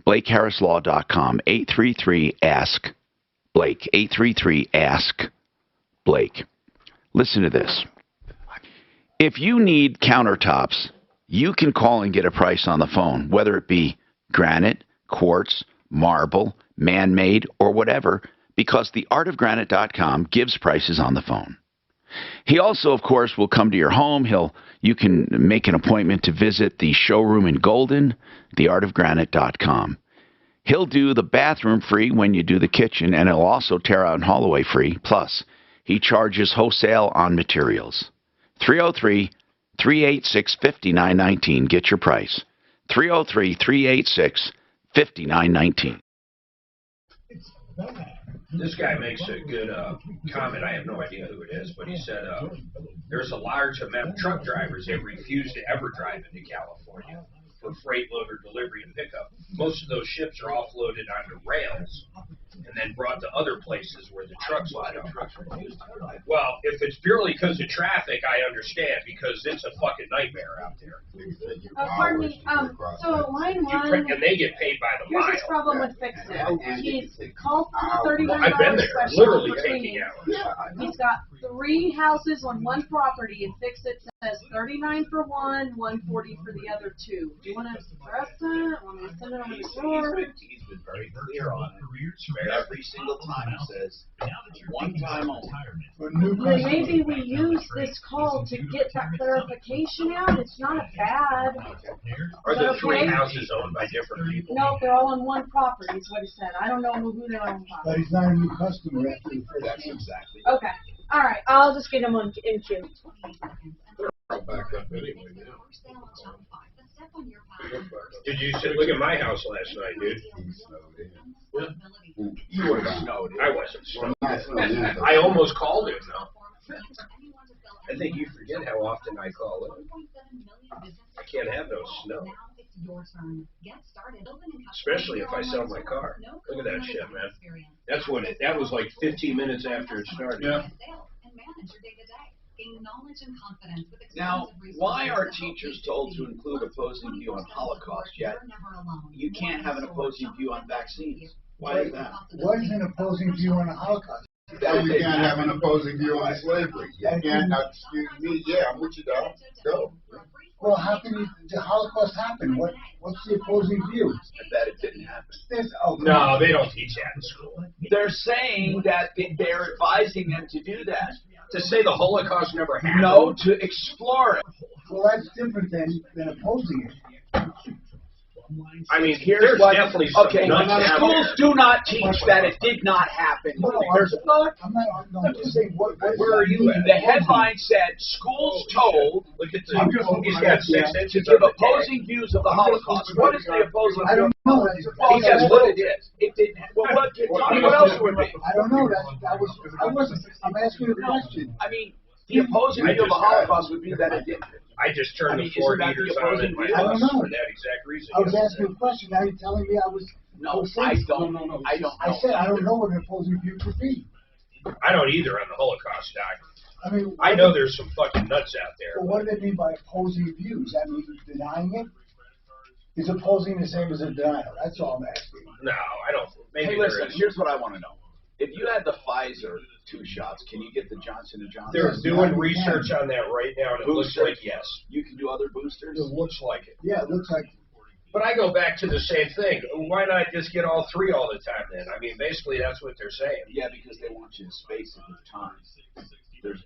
Speaker 1: BlakeHarrisLaw.com, 833-ASK-BLAKE, 833-ASK-BLAKE. Listen to this. If you need countertops, you can call and get a price on the phone, whether it be granite, quartz, marble, man-made, or whatever, because theartofgranite.com gives prices on the phone. He also, of course, will come to your home. You can make an appointment to visit the showroom in Golden, theartofgranite.com. He'll do the bathroom free when you do the kitchen, and he'll also tear out and haul away free. Plus, he charges wholesale on materials. 303-386-5919. Get your price. 303-386-5919.
Speaker 2: This guy makes a good comment. I have no idea who it is, but he said there's a large amount of truck drivers that refuse to ever drive into California for freight loader delivery and pickup. Most of those ships are offloaded onto rails and then brought to other places where the trucks line up. Well, if it's purely because of traffic, I understand, because it's a fucking nightmare out there.
Speaker 3: Pardon me, so line one,
Speaker 2: and they get paid by the mile.
Speaker 3: here's his problem with fixing. He's called for $39
Speaker 2: I've been there,
Speaker 3: special
Speaker 2: literally
Speaker 3: for
Speaker 2: taking
Speaker 3: cleaning.
Speaker 2: hours.
Speaker 3: He's got 3 houses on one property, and Fix It says $39 for one, $140 for the other 2. Do you want to address that? Want me to send it over the door?
Speaker 14: He's been very clear on it. Every single time he says, one time only.
Speaker 3: Then maybe we use this call to get that clarification out. It's not bad.
Speaker 2: Are the 3 houses owned by different people?
Speaker 3: No, they're all on one property, is what he said. I don't know who they're owned by.
Speaker 15: But he's not a new customer after the first
Speaker 14: That's
Speaker 15: game.
Speaker 14: exactly.
Speaker 3: Okay. All right. I'll just get him in queue.
Speaker 13: I'll back up anyway now.
Speaker 2: Did you look at my house last night, dude?
Speaker 14: You would have snowed.
Speaker 2: I wasn't snowed. I almost called him, though. I think you forget how often I call him. I can't have no snow. Especially if I sell my car. Look at that shit, man. That was like 15 minutes after it started.
Speaker 13: Yeah.
Speaker 14: Now, why are teachers told to include opposing view on Holocaust, yet you can't have an opposing view on vaccines? Why is that?
Speaker 15: What is an opposing view on the Holocaust?
Speaker 16: That you can't have an opposing view on slavery. You can't, excuse me, yeah, I'm with you, Doc. Go.
Speaker 15: Well, how can the Holocaust happen? What's the opposing view?
Speaker 14: That it didn't happen.
Speaker 2: No, they don't teach that in school.
Speaker 14: They're saying that they're advising them to do that.
Speaker 2: To say the Holocaust never happened?
Speaker 14: No, to explore it.
Speaker 15: Well, that's different than opposing it.
Speaker 2: I mean,
Speaker 14: here's
Speaker 2: there's
Speaker 14: what.
Speaker 2: definitely some
Speaker 14: Okay,
Speaker 2: nuts out
Speaker 14: schools
Speaker 2: there.
Speaker 14: do not teach that it did not happen.
Speaker 15: I'm just saying,
Speaker 2: Where are you at?
Speaker 14: The headline said, schools told
Speaker 2: Look at he's got 6
Speaker 14: to
Speaker 2: inches
Speaker 14: give
Speaker 2: on the
Speaker 14: opposing views of the Holocaust. What is the opposing
Speaker 15: I
Speaker 14: view?
Speaker 15: don't know.
Speaker 14: He says what it is. It didn't. Well, what else would it be?
Speaker 15: I don't know. I'm asking a question.
Speaker 14: I mean, the opposing view of the Holocaust would be that it didn't.
Speaker 2: I just turned the 4 heaters on in my
Speaker 15: I don't
Speaker 2: house
Speaker 15: know.
Speaker 2: for that exact reason.
Speaker 15: I was asking a question. Now you're telling me I was.
Speaker 14: No, I don't. I don't.
Speaker 15: I said I don't know what an opposing view could be.
Speaker 2: I don't either on the Holocaust, Doc.
Speaker 15: I mean,
Speaker 2: I know there's some fucking nuts out there.
Speaker 15: Well, what do they mean by opposing views? That means denying it? Is opposing the same as a denial? That's all I'm asking.
Speaker 2: No, I don't. Maybe
Speaker 14: Hey, listen,
Speaker 2: there is.
Speaker 14: here's what I want to know. If you had the Pfizer 2 shots, can you get the Johnson & Johnson?
Speaker 2: They're doing research on that right now, and it looks like yes.
Speaker 14: You can do other boosters?
Speaker 2: It looks like it.
Speaker 15: Yeah, it looks like.
Speaker 2: But I go back to the same thing. Why not just get all 3 all the time then? I mean, basically that's what they're saying.
Speaker 14: Yeah, because they want you to space it with time. Because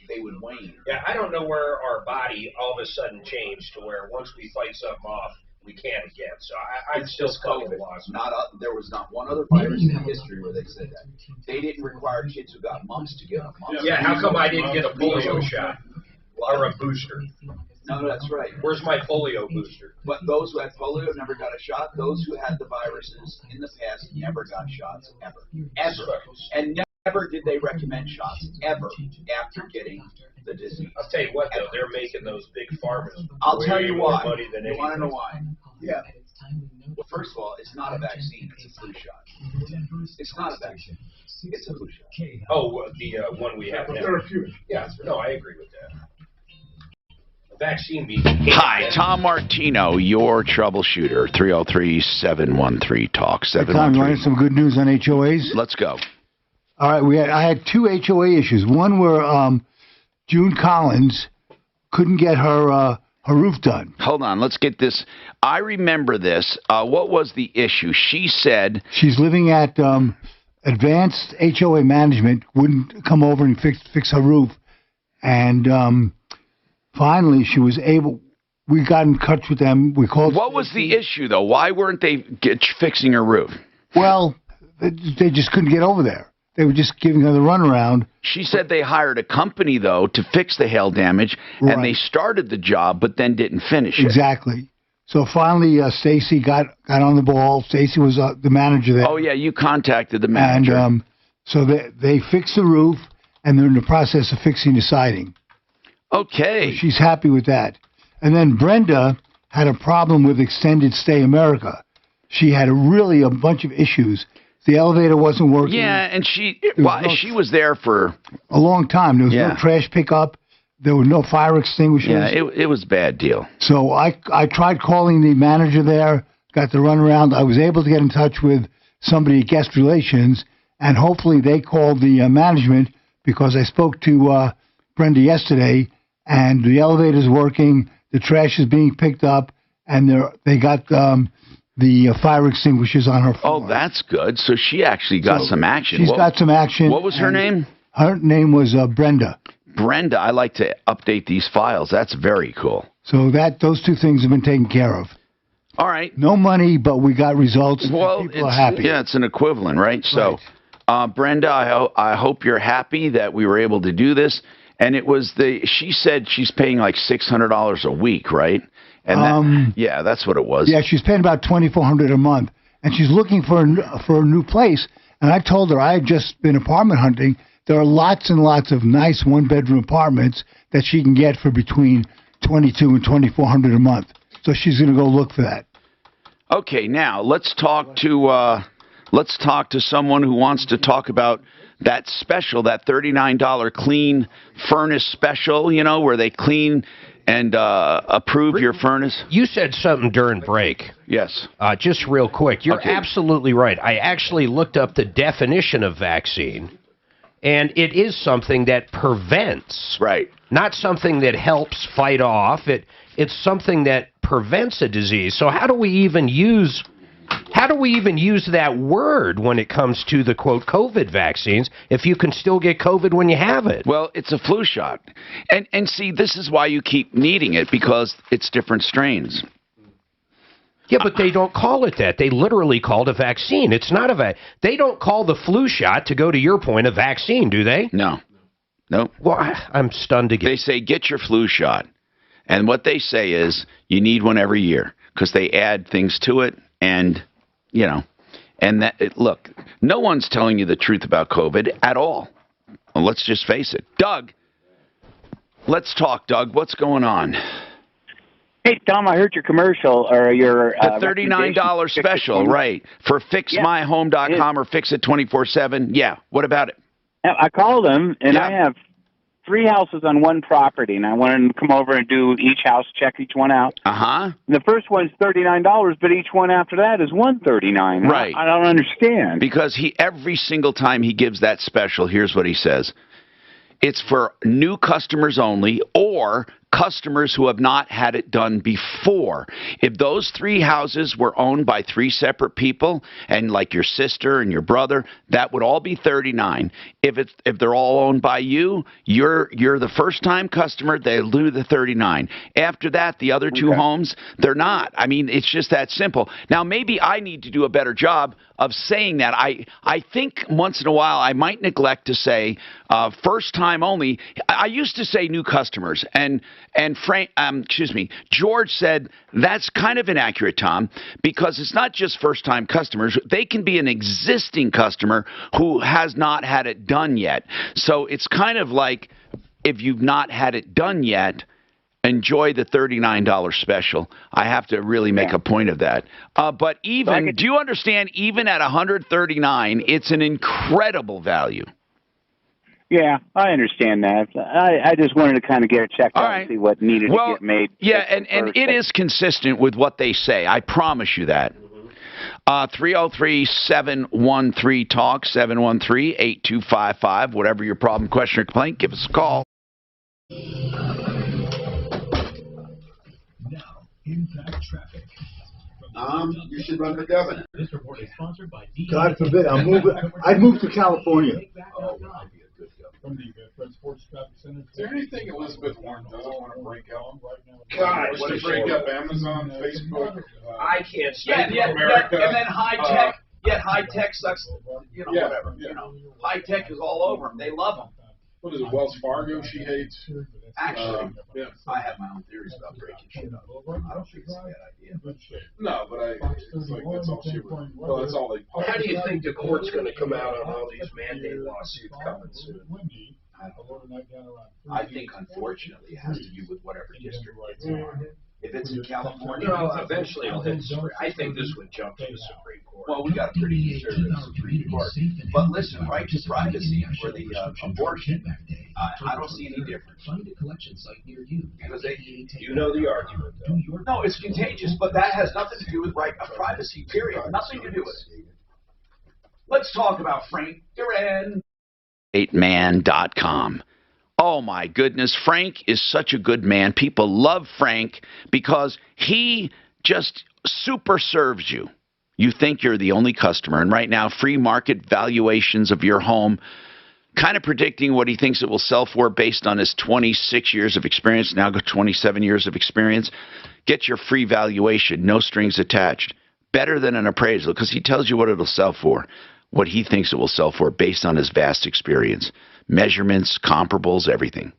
Speaker 14: they would wane.
Speaker 2: Yeah, I don't know where our body all of a sudden changed to where once we fight something off, we can't again. So I'm still fucking lost.
Speaker 14: There was not one other virus in history where they said that. They didn't require kids who got mumps to get a mumps.
Speaker 2: Yeah, how come I didn't get a polio shot or a booster?
Speaker 14: No, that's right.
Speaker 2: Where's my polio booster?
Speaker 14: But those who had polio never got a shot. Those who had the viruses in the past never got shots, ever. And never did they recommend shots, ever, after getting the disease.
Speaker 2: I'll tell you what, though, they're making those big farmers
Speaker 14: I'll tell you
Speaker 2: more
Speaker 14: why.
Speaker 2: money than
Speaker 14: You want to know why?
Speaker 15: Yeah.
Speaker 14: Well, first of all, it's not a vaccine. It's a flu shot. It's not a vaccine. It's a flu shot.
Speaker 2: Oh, the one we have now.
Speaker 13: Therapeutic.
Speaker 2: Yeah, no, I agree with that. Vaccine means.
Speaker 1: Hi, Tom Martino, your troubleshooter. 303-713-TALK.
Speaker 9: Hey, Tom, you wanted some good news on HOAs?
Speaker 1: Let's go.
Speaker 9: All right, I had 2 HOA issues. One where June Collins couldn't get her roof done.
Speaker 1: Hold on, let's get this. I remember this. What was the issue? She said
Speaker 9: she's living at Advanced HOA Management, wouldn't come over and fix her roof, and finally she was able. We got in touch with them. We called.
Speaker 1: What was the issue, though? Why weren't they fixing her roof?
Speaker 9: Well, they just couldn't get over there. They were just giving her the runaround.
Speaker 1: She said they hired a company, though, to fix the hail damage, and they started the job, but then didn't finish it.
Speaker 9: Exactly. So finally, Stacy got on the ball. Stacy was the manager there.
Speaker 1: Oh, yeah, you contacted the manager.
Speaker 9: And so they fixed the roof, and they're in the process of fixing the siding.
Speaker 1: Okay.
Speaker 9: So she's happy with that. And then Brenda had a problem with Extended Stay America. She had a bunch of issues. The elevator wasn't working.
Speaker 1: Yeah, and she was there for
Speaker 9: a long time. There was no trash pickup. There were no fire extinguishers.
Speaker 1: Yeah, it was a bad deal.
Speaker 9: So I tried calling the manager there, got the runaround. I was able to get in touch with somebody at Guest Relations, and hopefully they called the management, because I spoke to Brenda yesterday, and the elevator's working, the trash is being picked up, and they got the fire extinguishers on her floor.
Speaker 1: Oh, that's good. So she actually got some action.
Speaker 9: She's got some action.
Speaker 1: What was her name?
Speaker 9: Her name was Brenda.
Speaker 1: Brenda, I like to update these files. That's very cool.
Speaker 9: So those 2 things have been taken care of.
Speaker 1: All right.
Speaker 9: No money, but we got results. Well, people are happy.
Speaker 1: Yeah, it's an equivalent, right? So, Brenda, I hope you're happy that we were able to do this. And it was she said she's paying like $600 a week, right? And yeah, that's what it was.
Speaker 9: Yeah, she's paying about $2,400 a month, and she's looking for a new place. And I told her I had just been apartment hunting. There are lots and lots of nice 1-bedroom apartments that she can get for between $2,200 and $2,400 a month. So she's going to go look for that.
Speaker 1: Okay, now let's talk to someone who wants to talk about that special, that $39 clean furnace special. You know, where they clean and approve your furnace.
Speaker 11: You said something during break.
Speaker 1: Yes.
Speaker 11: Just real quick. You're absolutely right. I actually looked up the definition of vaccine, and it is something that prevents.
Speaker 1: Right.
Speaker 11: Not something that helps fight off. It's something that prevents a disease. So how do we even use that word when it comes to the, quote, COVID vaccines, if you can still get COVID when you have it?
Speaker 1: Well, it's a flu shot. And see, this is why you keep needing it, because it's different strains.
Speaker 11: Yeah, but they don't call it that. They literally call it a vaccine. It's not they don't call the flu shot, to go to your point, a vaccine, do they?
Speaker 1: No. Nope.
Speaker 11: Well, I'm stunned again.
Speaker 1: They say, get your flu shot. And what they say is, you need one every year, because they add things to it. And, you know, look, no one's telling you the truth about COVID at all. Well, let's just face it. Doug, let's talk, Doug. What's going on?
Speaker 10: Hey, Tom, I heard your commercial, or your...
Speaker 1: the $39 special, right, for FixMyHome.com or Fix It 24/7. Yeah, what about it?
Speaker 10: I called them, and I have 3 houses on one property, and I wanted them to come over and do each house, check each one out.
Speaker 1: Uh-huh.
Speaker 10: The first one's $39, but each one after that is $139.
Speaker 1: Right.
Speaker 10: I don't understand.
Speaker 1: Because every single time he gives that special, here's what he says. It's for new customers only or customers who have not had it done before. If those 3 houses were owned by 3 separate people, and like your sister and your brother, that would all be $39. If they're all owned by you, you're the first time customer, they'll do the $39. After that, the other 2 homes, they're not. I mean, it's just that simple. Now, maybe I need to do a better job of saying that. I think once in a while I might neglect to say first time only. I used to say new customers, and George said that's kind of inaccurate, Tom, because it's not just first time customers. They can be an existing customer who has not had it done yet. So it's kind of like if you've not had it done yet, enjoy the $39 special. I have to really make a point of that. But even, do you understand, even at $139, it's an incredible value.
Speaker 10: Yeah, I understand that. I just wanted to kind of get it checked out and see what needed to get made.
Speaker 1: Yeah, and it is consistent with what they say. I promise you that. 303-713-TALK, 713-8255. Whatever your problem, question, or complaint, give us a call.
Speaker 17: Impact traffic.
Speaker 16: You should run for governor.
Speaker 17: This report is sponsored by
Speaker 15: God forbid, I'd move to California.
Speaker 16: Oh, I'd be a good governor.
Speaker 13: From the Fred Sports Traffic Center. Is there anything Elizabeth Warren doesn't want to break out right now?
Speaker 2: God,
Speaker 13: Want to break up Amazon, Facebook?
Speaker 2: I can't stand
Speaker 1: America. And then high tech. High tech sucks. Whatever.
Speaker 13: Yeah.
Speaker 1: High tech is all over them. They love them.
Speaker 13: What is it, Wells Fargo she hates?
Speaker 1: Actually,
Speaker 13: yeah.
Speaker 1: I have my own theories about breaking shit up. I don't think it's a bad idea.
Speaker 13: No, but it's like that's all she would. Well, that's all they.
Speaker 2: How do you think the court's going to come out on all these mandate lawsuits coming soon?
Speaker 1: I think, unfortunately, it has to do with whatever district it's in. If it's in California,
Speaker 2: eventually it'll hit the Supreme. I think this would jump to the Supreme Court.
Speaker 1: Well, we got a pretty conservative Supreme Court. But listen, right to privacy for the abortion, I don't see any difference.
Speaker 17: Find a collection site near you.
Speaker 1: Because
Speaker 2: you know the argument, though.
Speaker 1: No, it's contagious, but that has nothing to do with right of privacy, period. Nothing to do with it. Let's talk about Frank Duran. 8man.com. Oh, my goodness. Frank is such a good man. People love Frank because he just super serves you. You think you're the only customer. And right now, free market valuations of your home, kind of predicting what he thinks it will sell for based on his 26 years of experience, now 27 years of experience. Get your free valuation, no strings attached. Better than an appraisal because he tells you what it'll sell for, what he thinks it will sell for based on his vast experience. Measurements, comparables, everything.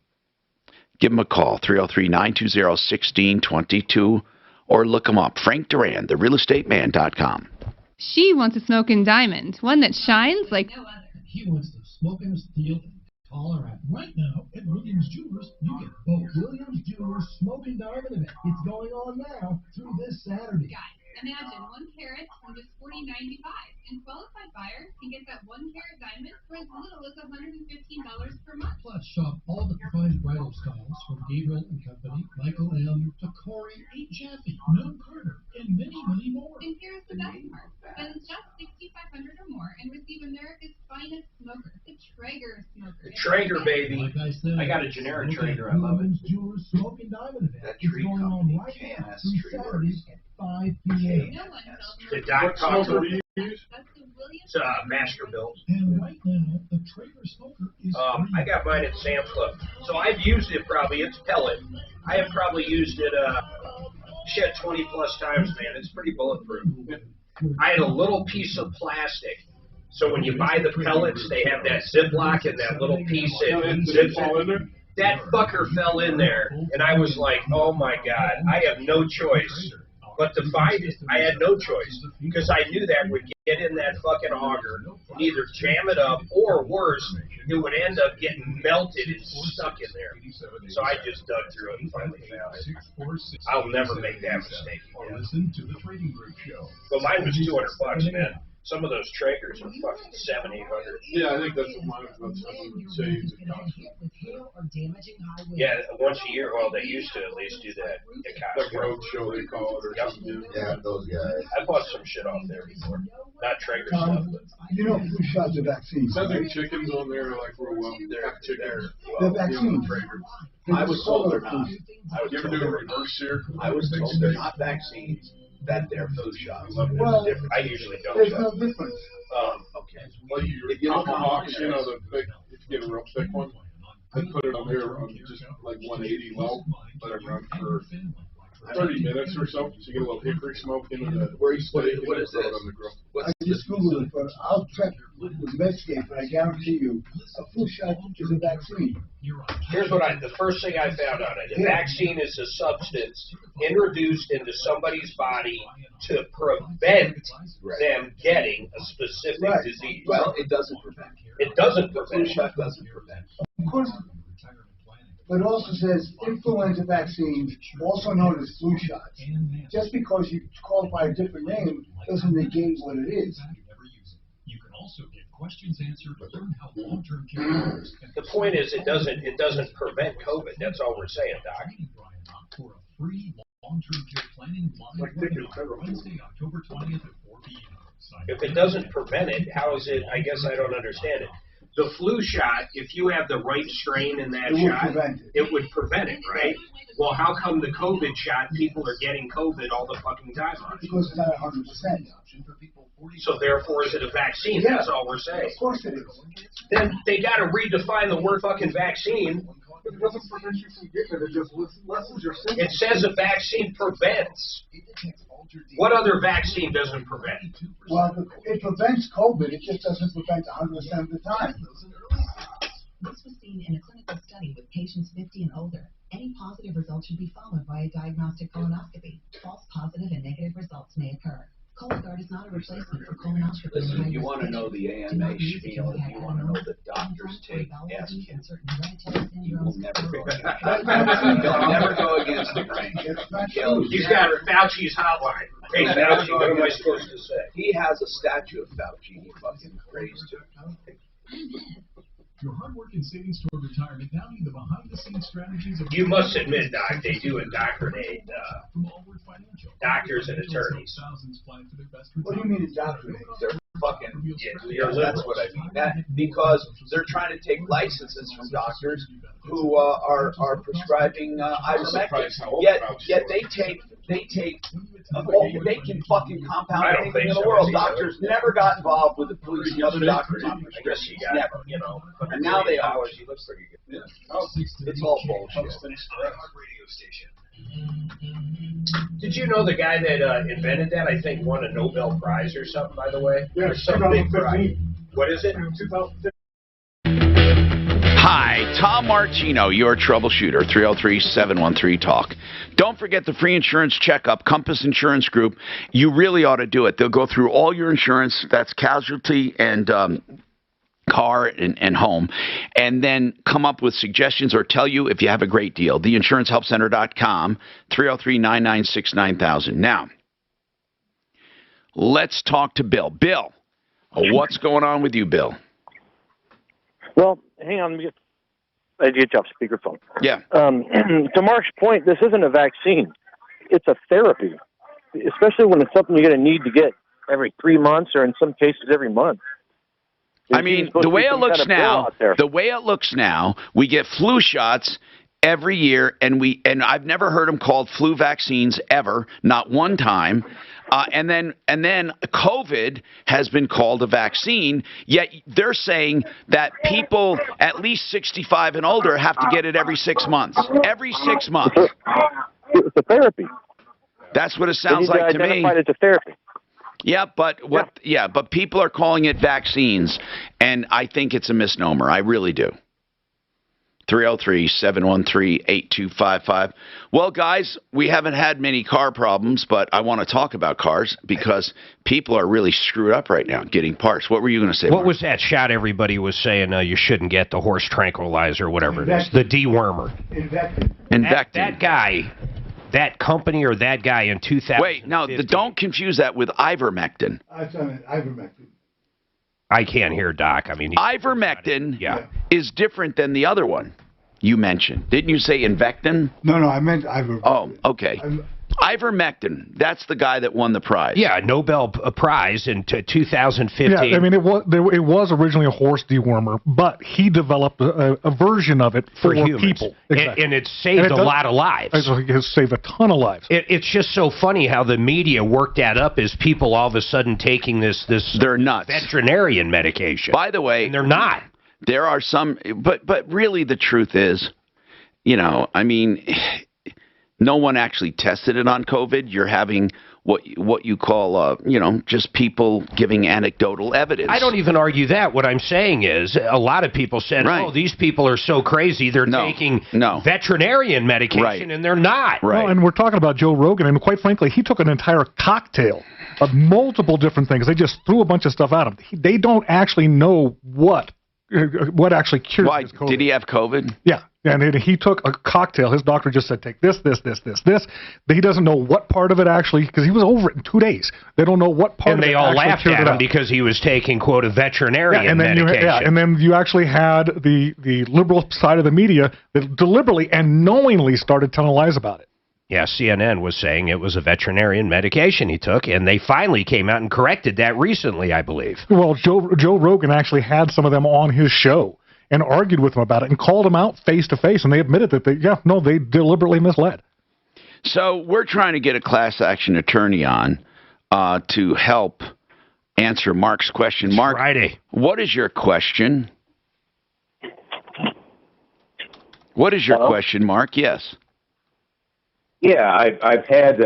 Speaker 1: Give him a call, 303-920-1622, or look him up, Frank Duran, therealestateman.com.
Speaker 4: She wants a smoking diamond, one that shines like no other.
Speaker 8: He wants the smoking steel and taller at. Right now, at Williams Jewelers, you get both Williams Jewelers Smoking Diamond event. It's going on now through this Saturday.
Speaker 4: Guys, imagine 1 carat from just $40.95, and qualified buyers can get that 1 carat diamond for as little as $115 per month.
Speaker 8: Plus, shop all the refined bridal styles from Gabriel and Company, Michael M., to Corey A. Jaffe, Mel Carter, and many, many more.
Speaker 4: And here's the best part. Spend just $6,500 or more and receive America's finest smoker, the Traeger smoker.
Speaker 2: The Traeger, baby.
Speaker 8: Like I said,
Speaker 2: I got a generic Traeger. I love it.
Speaker 8: Williams Jewelers Smoking Diamond event.
Speaker 1: That
Speaker 8: It's
Speaker 1: tree
Speaker 8: going on
Speaker 1: company,
Speaker 8: right now
Speaker 1: KNS
Speaker 8: through
Speaker 1: Tree
Speaker 8: Saturday
Speaker 1: Works.
Speaker 8: at 5 p.m.
Speaker 4: No one tells me.
Speaker 2: Did Doc talk to
Speaker 13: do you use?
Speaker 4: That's the Williams.
Speaker 2: It's Masterbuilt.
Speaker 8: And right now, the Traeger smoker is free.
Speaker 2: I got mine at Sam's Club. So I've used it probably. It's pellet. I have probably used it 20 plus times, man. It's pretty bulletproof. I had a little piece of plastic. So when you buy the pellets, they have that Ziploc and that little piece that zips it. That fucker fell in there, and I was like, oh my God, I have no choice but to find it. I had no choice, because I knew that would get in that fucking auger and either jam it up, or worse, it would end up getting melted and stuck in there. So I just dug through it and finally found it. I'll never make that mistake again.
Speaker 17: Listen to the Trading Group Show.
Speaker 2: But mine was $200, man. Some of those Traegers are fucking $700-800.
Speaker 13: Yeah, I think that's what mine was saying.
Speaker 2: Yeah, once a year. Well, they used to at least do that.
Speaker 13: Like road show, they call it, or something.
Speaker 16: Yeah, those guys.
Speaker 2: I bought some shit off there before. Not Traeger stuff, but
Speaker 9: You know, flu shots are vaccines.
Speaker 13: Sending
Speaker 9: Right?
Speaker 13: chickens on there like real well. Chickens.
Speaker 9: They're vaccines.
Speaker 14: I was told they're not. I was
Speaker 13: You ever
Speaker 14: told
Speaker 13: do a reverse here?
Speaker 14: I was told they're not vaccines, that they're flu shots.
Speaker 9: Well,
Speaker 2: I usually don't.
Speaker 9: there's no difference.
Speaker 14: Okay.
Speaker 13: Well,
Speaker 14: If you look
Speaker 13: tomahawks,
Speaker 14: on
Speaker 13: you know, the big, if you get a real thick one, they put it on there on just like 180 low, let it run for 30 minutes or so, so you get a little hickory smoke into the steak,
Speaker 14: what
Speaker 13: and
Speaker 14: is
Speaker 13: throw it
Speaker 14: this?
Speaker 13: on the grill.
Speaker 9: I just Googled it, but I'll check with Medscape, but I guarantee you, a flu shot is a vaccine.
Speaker 2: Here's what the first thing I found on it. A vaccine is a substance introduced into somebody's body to prevent them getting a specific disease.
Speaker 14: Well, it doesn't prevent.
Speaker 2: It doesn't
Speaker 14: The
Speaker 2: prevent.
Speaker 14: flu shot doesn't prevent.
Speaker 9: Of course, but it also says influenza vaccine, also known as flu shots. Just because you call it by a different name doesn't negate what it is.
Speaker 8: You can also get questions answered, learn how long-term care works.
Speaker 2: The point is, it doesn't prevent COVID. That's all we're saying, Doc.
Speaker 8: For a free long-term care planning live webinar Wednesday, October 20th at 4 p.m.
Speaker 2: If it doesn't prevent it, how is it? I guess I don't understand it. The flu shot, if you have the right strain in that shot, it would prevent it, right? Well, how come the COVID shot, people are getting COVID all the fucking time on it?
Speaker 9: Because it's not 100%.
Speaker 2: So therefore, is it a vaccine?
Speaker 9: Yeah.
Speaker 2: That's all we're saying.
Speaker 9: Of course it is.
Speaker 2: Then they got to redefine the word fucking vaccine.
Speaker 13: It doesn't prevent you from getting it, it just lessens your symptoms.
Speaker 2: It says a vaccine prevents. What other vaccine doesn't prevent?
Speaker 9: Well, it prevents COVID, it just doesn't prevent 100% of the time.
Speaker 23: This was seen in a clinical study with patients 50 and older. Any positive results should be followed by a diagnostic colonoscopy. False positive and negative results may occur. Cologuard is not a replacement for colonoscopy.
Speaker 14: Listen, if you want to know the AMA spiel, if you want to know that doctors take, ask him. You will never go against They'll never go against the grain.
Speaker 2: He's got Fauci's hotline. Hey, Fauci, what am I supposed to say?
Speaker 14: He has a statue of Fauci he fucking prays to.
Speaker 8: Your hard work in savings toward retirement now need the behind-the-scenes strategies of...
Speaker 2: You must admit, Doc, they do indoctrinate doctors and attorneys.
Speaker 9: What do you mean indoctrinate?
Speaker 14: They're fucking, that's what I mean. Because they're trying to take licenses from doctors who are prescribing ivermectin. Yet they can fucking compound anything in the world. Doctors never got involved with the police and other doctors on prescriptions. Never, you know. And now they are. Yeah. It's all bullshit.
Speaker 2: Did you know the guy that invented that, I think, won a Nobel Prize or something, by the way?
Speaker 13: Yeah,
Speaker 2: Or some big prize.
Speaker 13: 2015.
Speaker 2: What is it?
Speaker 13: 2015.
Speaker 1: Hi, Tom Martino, your troubleshooter, 303-713-TALK. Don't forget the free insurance checkup, Compass Insurance Group. You really ought to do it. They'll go through all your insurance, that's casualty and car and home, and then come up with suggestions or tell you if you have a great deal. TheInsuranceHelpCenter.com, 303-996-9000. Now, let's talk to Bill. Bill, what's going on with you, Bill?
Speaker 12: Well, hang on. I get you off speakerphone.
Speaker 1: Yeah.
Speaker 12: To Mark's point, this isn't a vaccine. It's a therapy, especially when it's something you're going to need to get every 3 months or in some cases every month.
Speaker 1: I mean, the way it looks now, we get flu shots every year, and I've never heard them called flu vaccines ever, not one time. And then COVID has been called a vaccine, yet they're saying that people at least 65 and older have to get it every 6 months. Every 6 months.
Speaker 12: It's a therapy.
Speaker 1: That's what it sounds like to me.
Speaker 12: Identified as a therapy.
Speaker 1: Yeah, but but people are calling it vaccines, and I think it's a misnomer. I really do. 303-713-8255. Well, guys, we haven't had many car problems, but I want to talk about cars because people are really screwed up right now getting parts. What were you going to say,
Speaker 11: What
Speaker 1: Mark?
Speaker 11: was that shot everybody was saying you shouldn't get, the horse tranquilizer, whatever it is, the dewormer?
Speaker 1: Invectin.
Speaker 11: That that company or that guy in 2000.
Speaker 1: Wait, no, don't confuse that with ivermectin.
Speaker 9: Ivermectin.
Speaker 11: I can't hear Doc. I mean,
Speaker 1: ivermectin is different than the other one you mentioned. Didn't you say Invectin?
Speaker 9: No, I meant ivermectin.
Speaker 1: Oh, okay. Ivermectin, that's the guy that won the prize.
Speaker 11: Yeah, Nobel Prize in 2015.
Speaker 22: Yeah, I mean, it was originally a horse dewormer, but he developed a version of it for
Speaker 11: humans.
Speaker 22: People. Exactly.
Speaker 11: And it saved a lot of lives.
Speaker 22: It has saved a ton of lives.
Speaker 11: It's just so funny how the media worked that up as people all of a sudden taking this
Speaker 1: they're nuts.
Speaker 11: Veterinarian medication.
Speaker 1: By the way,
Speaker 11: and they're not.
Speaker 1: There are some, but really the truth is, I mean, no one actually tested it on COVID. You're having what you call, just people giving anecdotal evidence.
Speaker 11: I don't even argue that. What I'm saying is a lot of people said, oh, these people are so crazy. They're taking veterinarian medication, and they're not.
Speaker 22: Right. Well, and we're talking about Joe Rogan, and quite frankly, he took an entire cocktail of multiple different things. They just threw a bunch of stuff at him. They don't actually know what actually cured his COVID.
Speaker 1: Did he have COVID?
Speaker 22: Yeah. And he took a cocktail. His doctor just said, take this. But he doesn't know what part of it actually, because he was over it in 2 days. They don't know what part of it actually
Speaker 11: And they all laughed at him because he was taking, quote, a veterinarian medication.
Speaker 22: And then you actually had the liberal side of the media that deliberately and knowingly started telling lies about it.
Speaker 11: Yeah, CNN was saying it was a veterinarian medication he took, and they finally came out and corrected that recently, I believe.
Speaker 22: Well, Joe Rogan actually had some of them on his show and argued with them about it and called them out face to face, and they admitted that they deliberately misled.
Speaker 1: So we're trying to get a class action attorney on to help answer Mark's question. Mark,
Speaker 11: Friday.
Speaker 1: What is your question? What is your question, Mark? Yes.
Speaker 7: Yeah, I've had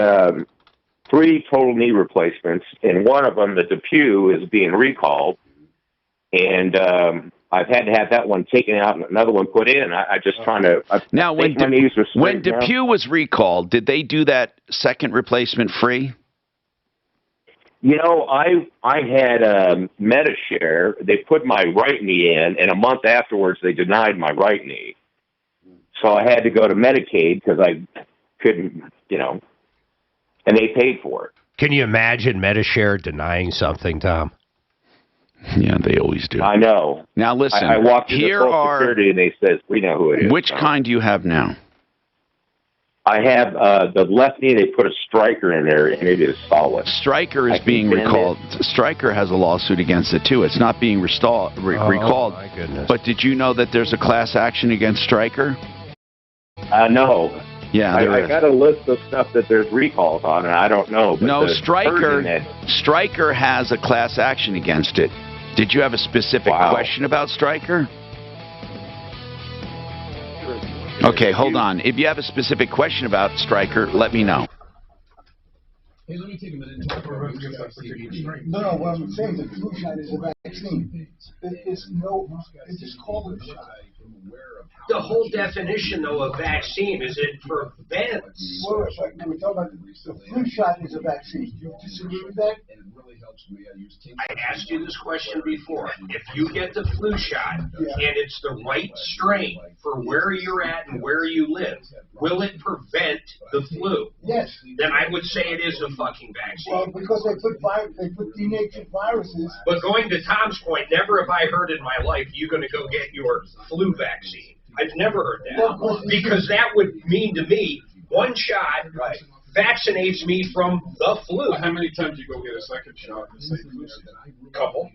Speaker 7: 3 total knee replacements, and one of them, the DePuy, is being recalled, and I've had to have that one taken out and another one put in. I just trying to.
Speaker 1: Now, when DePuy was recalled, did they do that second replacement free?
Speaker 7: I had MediShare. They put my right knee in, and a month afterwards, they denied my right knee. So I had to go to Medicaid because I couldn't, and they paid for it.
Speaker 11: Can you imagine MediShare denying something, Tom?
Speaker 1: Yeah, they always do.
Speaker 7: I know.
Speaker 1: Now listen,
Speaker 7: I walked into Social Security and they said, we know who it is.
Speaker 1: Which kind do you have now?
Speaker 7: I have the left knee. They put a Stryker in there, and it is solid.
Speaker 1: Stryker is being recalled. Stryker has a lawsuit against it too. It's not being recalled.
Speaker 11: Oh my goodness!
Speaker 1: But did you know that there's a class action against Stryker?
Speaker 7: No.
Speaker 1: Yeah,
Speaker 7: I got a list of stuff that there's recalls on, and I don't know. But
Speaker 1: no, Stryker has a class action against it. Did you have a specific question about Stryker? Okay, hold on. If you have a specific question about Stryker, let me know.
Speaker 17: Hey, let me take a minute and talk about
Speaker 15: No, what I'm saying is the flu shot is a vaccine. It's just called a shot.
Speaker 2: The whole definition, though, of vaccine is it prevents.
Speaker 15: We're talking about the flu shot is a vaccine. Do you disagree with that?
Speaker 2: I asked you this question before. If you get the flu shot and it's the right strain for where you're at and where you live, will it prevent the flu?
Speaker 15: Yes.
Speaker 2: Then I would say it is a fucking vaccine.
Speaker 15: Well, because they put denatured viruses.
Speaker 2: But going to Tom's point, never have I heard in my life you're going to go get your flu vaccine. I've never heard that. Because that would mean to me, one shot vaccinates me from the flu.
Speaker 13: How many times do you go get a second shot in the same flu season?
Speaker 2: Couple.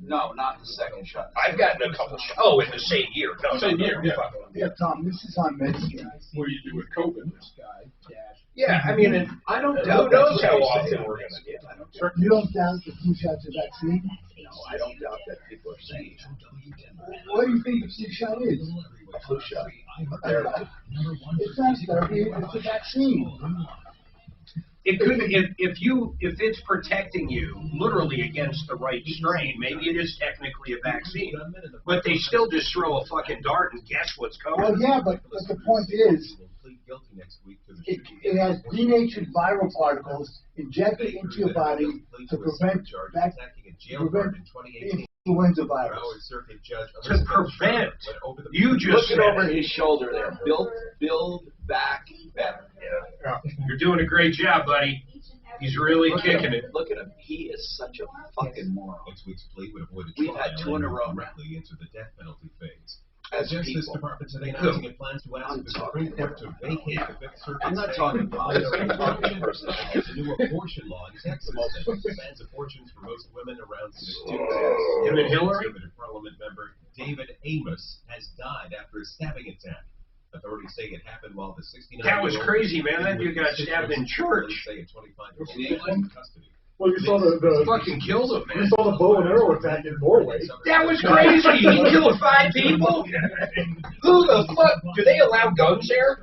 Speaker 18: No, not the second shot.
Speaker 2: I've gotten a couple shots. Oh, in the same year. No,
Speaker 13: same year,
Speaker 15: Yeah, Tom, this is on medicine.
Speaker 13: What do you do with COVID?
Speaker 2: Yeah, I mean, I don't doubt who knows how often we're going to get it.
Speaker 15: You don't doubt the flu shot's a vaccine?
Speaker 18: No, I don't doubt that people are saying it.
Speaker 15: What do you think the flu shot is?
Speaker 18: A flu shot.
Speaker 15: It's not therapy, it's a vaccine.
Speaker 2: It could, if it's protecting you literally against the right strain, maybe it is technically a vaccine. But they still just throw a fucking dart and guess what's coming.
Speaker 15: Well, yeah, but the point is, it has denatured viral particles injected into your body to prevent influenza virus.
Speaker 2: To prevent. You just
Speaker 18: looking over his shoulder there. Build back better.
Speaker 2: You're doing a great job, buddy. He's really kicking it.
Speaker 18: Look at him. He is such a fucking moron.
Speaker 17: Next week's plea would avoid a
Speaker 18: We've
Speaker 17: trial
Speaker 18: had 2 in a row.
Speaker 17: directly into the death penalty phase.
Speaker 18: As
Speaker 17: The Justice
Speaker 18: people.
Speaker 17: Department today announcing it plans to ask the Supreme Court to vacate the Fifth Circuit.
Speaker 18: I'm not talking about it. I'm talking personally.
Speaker 17: The new abortion law in Texas that bans abortions for most women around 16 years.
Speaker 2: Him and Hillary?
Speaker 17: Conservative Parliament member David Amos has died after a stabbing attack. Authorities say it happened while the 69-year-old...
Speaker 2: That was crazy, man. That dude got stabbed in church.
Speaker 13: Well, you saw the
Speaker 2: fucking killed him, man.
Speaker 13: You saw the bow and arrow attack in Norway.
Speaker 2: That was crazy. He killed 5 people. Who the fuck? Do they allow guns there?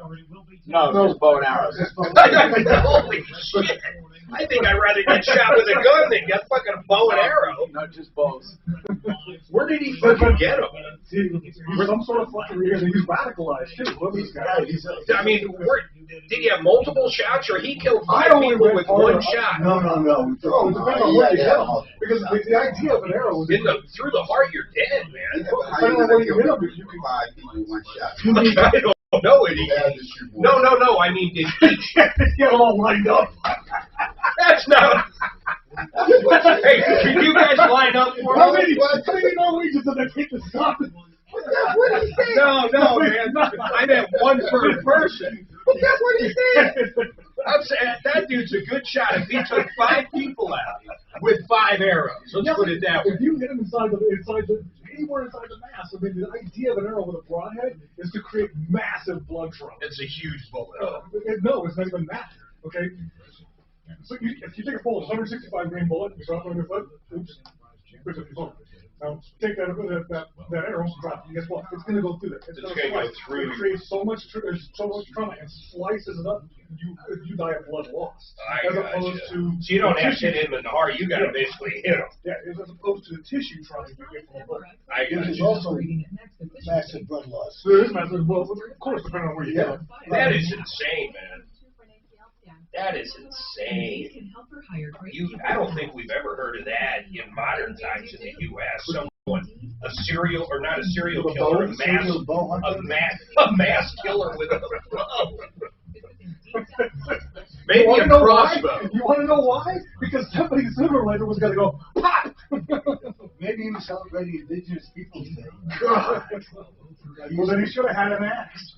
Speaker 18: No, there's bow and arrows.
Speaker 2: Holy shit! I think I'd rather get shot with a gun than get fucking bow and arrow.
Speaker 18: Not just bows.
Speaker 2: Where did he fucking get them?
Speaker 13: Some sort of fucking reason he's radicalized too. Look at this guy.
Speaker 2: I mean, did he have multiple shots, or he killed 5 people with 1 shot?
Speaker 15: No.
Speaker 13: Oh, it depends on where you hit him. Because the idea of an arrow is
Speaker 2: through the heart, you're dead, man.
Speaker 13: Depending on where you hit him, you can
Speaker 16: 5 people in 1 shot.
Speaker 2: I don't know it. No. I mean, did he
Speaker 13: get them all lined up?
Speaker 2: That's not. Hey, can you guys line up for
Speaker 13: How
Speaker 2: me?
Speaker 13: many Norwegians did they take to stop it?
Speaker 2: No, man. I meant 1 per person. That's what he said. I'm saying that dude's a good shot if he took 5 people out with 5 arrows. Let's put it that way.
Speaker 13: If you hit him anywhere inside the mass, I mean, the idea of an arrow with a broadhead is to create massive blood flow.
Speaker 2: It's a huge bullet.
Speaker 13: No, it's not even that. Okay. So if you take a bullet, 165 grain bullet, you drop it on your foot. Oops. Now take that arrow, drop it. Guess what? It's going to go through there. It's going to go through. It creates so much trauma and slices it up. You die of blood loss. As opposed to.
Speaker 2: So you don't have to hit him in the heart. You got to basically hit him.
Speaker 13: Yeah, as opposed to the tissue trauma you get from a bullet.
Speaker 15: There's also massive blood loss.
Speaker 13: There is massive blood loss, of course, depending on where you get it.
Speaker 2: That is insane, man. That is insane. I don't think we've ever heard of that in modern times in the U.S. Someone, a serial killer, a mass killer with a bow. Maybe a crossbow.
Speaker 13: You want to know why? Because somebody sooner or later was going to go pop.
Speaker 15: Maybe he was celebrating Indigenous Peoples Day.
Speaker 13: God. Well, then he should have had an axe.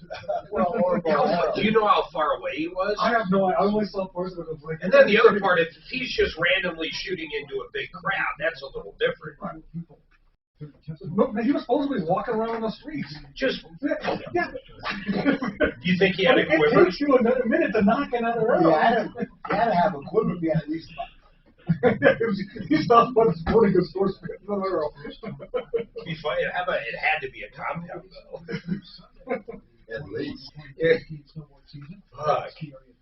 Speaker 2: Do you know how far away he was?
Speaker 13: I have no idea. I only saw parts of it.
Speaker 2: And then the other part, if he's just randomly shooting into a big crowd, that's a little different.
Speaker 13: No, he was supposed to be walking around in the streets.
Speaker 2: Just,
Speaker 13: yeah.
Speaker 2: Do you think he had a quiver?
Speaker 13: It takes you a minute to knock another arrow.
Speaker 15: Yeah, you had to have a quiver to be at least.
Speaker 13: He's not supporting a source of an arrow.
Speaker 2: Be funny. How about it had to be a compound though?
Speaker 16: At least.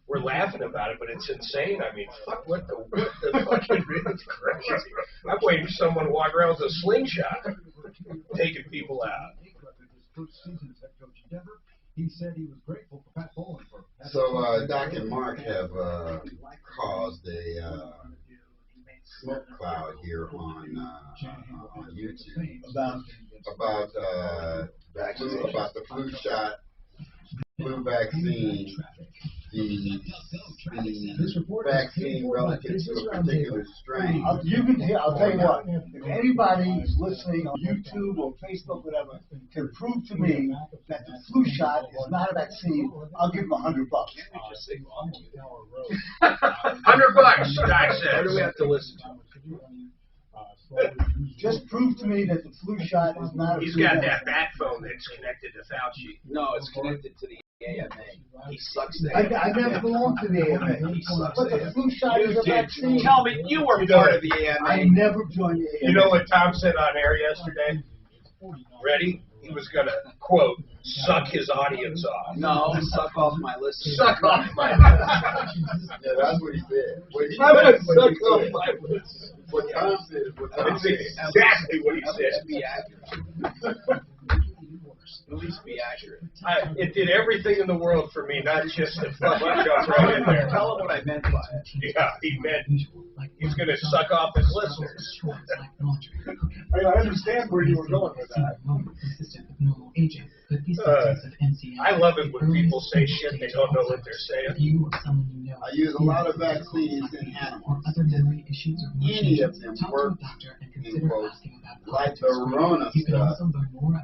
Speaker 2: We're laughing about it, but it's insane. I mean, fuck, what the fucking, it's crazy. I'm waiting for someone to walk around with a slingshot, taking people out.
Speaker 8: He said he was grateful for Pat Bowlen for.
Speaker 16: So Doc and Mark have caused a smoke cloud here on YouTube about the flu shot, flu vaccine, the vaccine relative to a particular strain.
Speaker 15: I'll tell you what, if anybody is listening on YouTube or Facebook, whatever, can prove to me that the flu shot is not a vaccine, I'll give them $100.
Speaker 2: $100, Doc said. What do we have to listen to?
Speaker 15: Just prove to me that the flu shot is not a
Speaker 2: He's
Speaker 15: flu
Speaker 2: got
Speaker 15: vaccine.
Speaker 2: that bat phone that's connected to Fauci.
Speaker 18: No, it's connected to the AMA. He sucks there.
Speaker 15: I never belonged to the AMA. But the flu shot is a vaccine.
Speaker 2: Tell me, you were part of the AMA.
Speaker 15: I never joined the AMA.
Speaker 2: You know what Tom said on air yesterday? Ready? He was going to, quote, suck his audience off.
Speaker 18: No, suck off my list.
Speaker 2: Suck off my list.
Speaker 16: Yeah, that's what he said.
Speaker 2: I'm going to suck off my list.
Speaker 16: What Tom said is what Tom
Speaker 2: That's
Speaker 16: said.
Speaker 2: exactly what he said.
Speaker 18: Be accurate. At least be accurate.
Speaker 2: It did everything in the world for me, not just to fucking jump right in there.
Speaker 18: Tell him what I meant by it.
Speaker 2: Yeah, he meant he's going to suck off his listeners.
Speaker 13: I understand where you were going with that.
Speaker 2: I love it when people say shit they don't know what they're saying.
Speaker 16: I use a lot of vaccines in animals. Any of them work, in quotes, like the Rona stuff.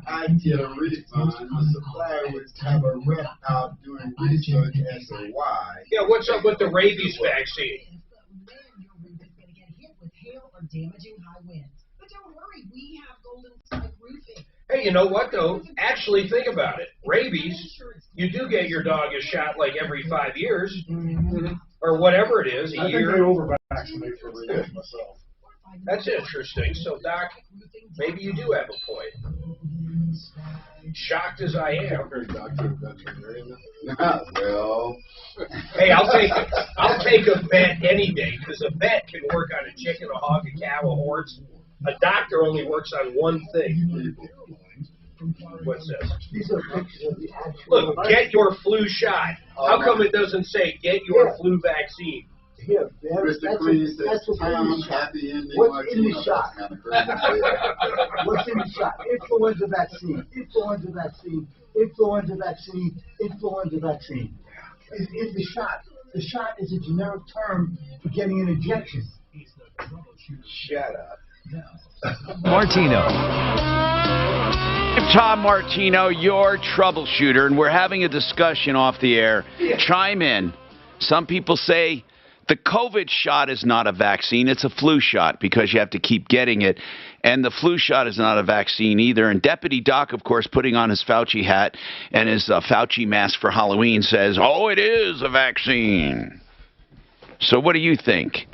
Speaker 16: I'd get a refund. The supplier would have a rep out doing research as to why.
Speaker 2: Yeah, what's up with the rabies vaccine? Hey, you know what, though? Actually, think about it. Rabies, you do get your dog a shot like every 5 years, or whatever it is, a year.
Speaker 13: I think they over-vaccinate for rabies myself.
Speaker 2: That's interesting. So, Doc, maybe you do have a point. Shocked as I am.
Speaker 16: Well,
Speaker 2: hey, I'll take a vet any day, because a vet can work on a chicken, a hog, a cow, a horse. A doctor only works on one thing. What's this? Look, get your flu shot. How come it doesn't say get your flu vaccine?
Speaker 15: Here,
Speaker 16: Mr. Clean says, Tom's happy ending.
Speaker 15: What's in the shot? What's in the shot? Influenza vaccine. Influenza vaccine. Influenza vaccine. Influenza vaccine. Is the shot? The shot is a generic term for getting an injection.
Speaker 16: Shut up.
Speaker 1: Martino. I'm Tom Martino, your troubleshooter, and we're having a discussion off the air. Chime in. Some people say the COVID shot is not a vaccine, it's a flu shot because you have to keep getting it. And the flu shot is not a vaccine either. And Deputy Doc, of course, putting on his Fauci hat and his Fauci mask for Halloween says, oh, it is a vaccine. So what do you think?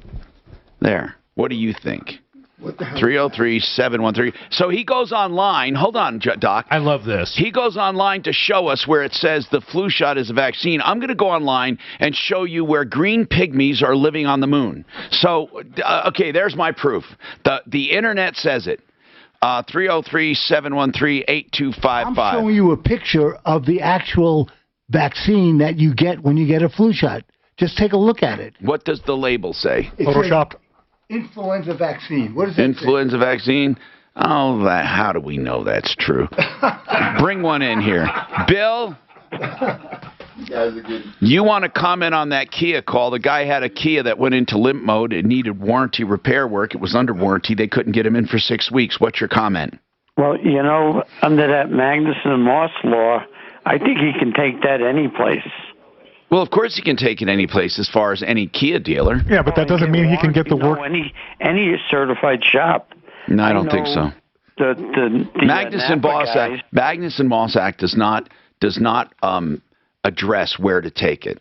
Speaker 1: There. What do you think? 303-713. So he goes online. Hold on, Doc.
Speaker 11: I love this.
Speaker 1: He goes online to show us where it says the flu shot is a vaccine. I'm going to go online and show you where green pygmies are living on the moon. So, okay, there's my proof. The internet says it. 303-713-8255.
Speaker 9: I'm showing you a picture of the actual vaccine that you get when you get a flu shot. Just take a look at it.
Speaker 1: What does the label say?
Speaker 9: Photoshopped. Influenza vaccine. What is it?
Speaker 1: Influenza vaccine? Oh, how do we know that's true? Bring one in here. Bill? You want to comment on that Kia call? The guy had a Kia that went into limp mode. It needed warranty repair work. It was under warranty. They couldn't get him in for 6 weeks. What's your comment?
Speaker 19: Well, you know, under that Magnuson and Moss law, I think he can take that any place.
Speaker 1: Well, of course he can take it any place as far as any Kia dealer.
Speaker 22: Yeah, but that doesn't mean he can get the work.
Speaker 19: Any certified shop.
Speaker 1: No, I don't think so. Magnus and Moss Act does not address where to take it.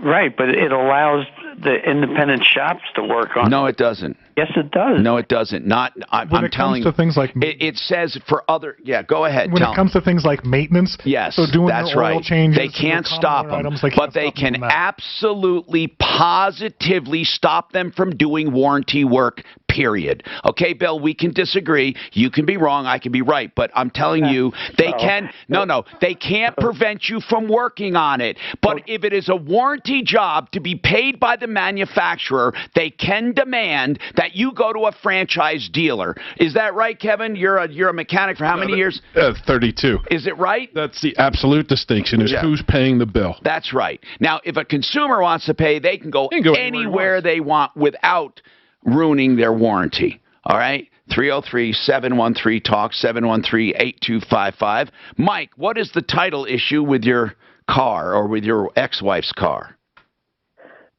Speaker 19: Right, but it allows the independent shops to work on it.
Speaker 1: No, it doesn't.
Speaker 19: Yes, it does.
Speaker 1: No, it doesn't. I'm telling you.
Speaker 22: Things like
Speaker 1: it says for other. Yeah, go ahead.
Speaker 22: When it comes to things like maintenance,
Speaker 1: yes,
Speaker 22: so doing
Speaker 1: that's
Speaker 22: their oil
Speaker 1: right.
Speaker 22: Changes,
Speaker 1: they can't stop them, but they can absolutely, positively stop them from doing warranty work. Period. Okay, Bill, we can disagree. You can be wrong. I can be right. But I'm telling you, they can. No, they can't prevent you from working on it. But if it is a warranty job to be paid by the manufacturer, they can demand that you go to a franchise dealer. Is that right, Kevin? You're a mechanic for how many years?
Speaker 20: 32.
Speaker 1: Is it right?
Speaker 20: That's the absolute distinction, is who's paying the bill.
Speaker 1: That's right. Now, if a consumer wants to pay, they can go anywhere they want without ruining their warranty. All right? 303-713-TALK, 713-8255. Mike, what is the title issue with your car or with your ex-wife's car?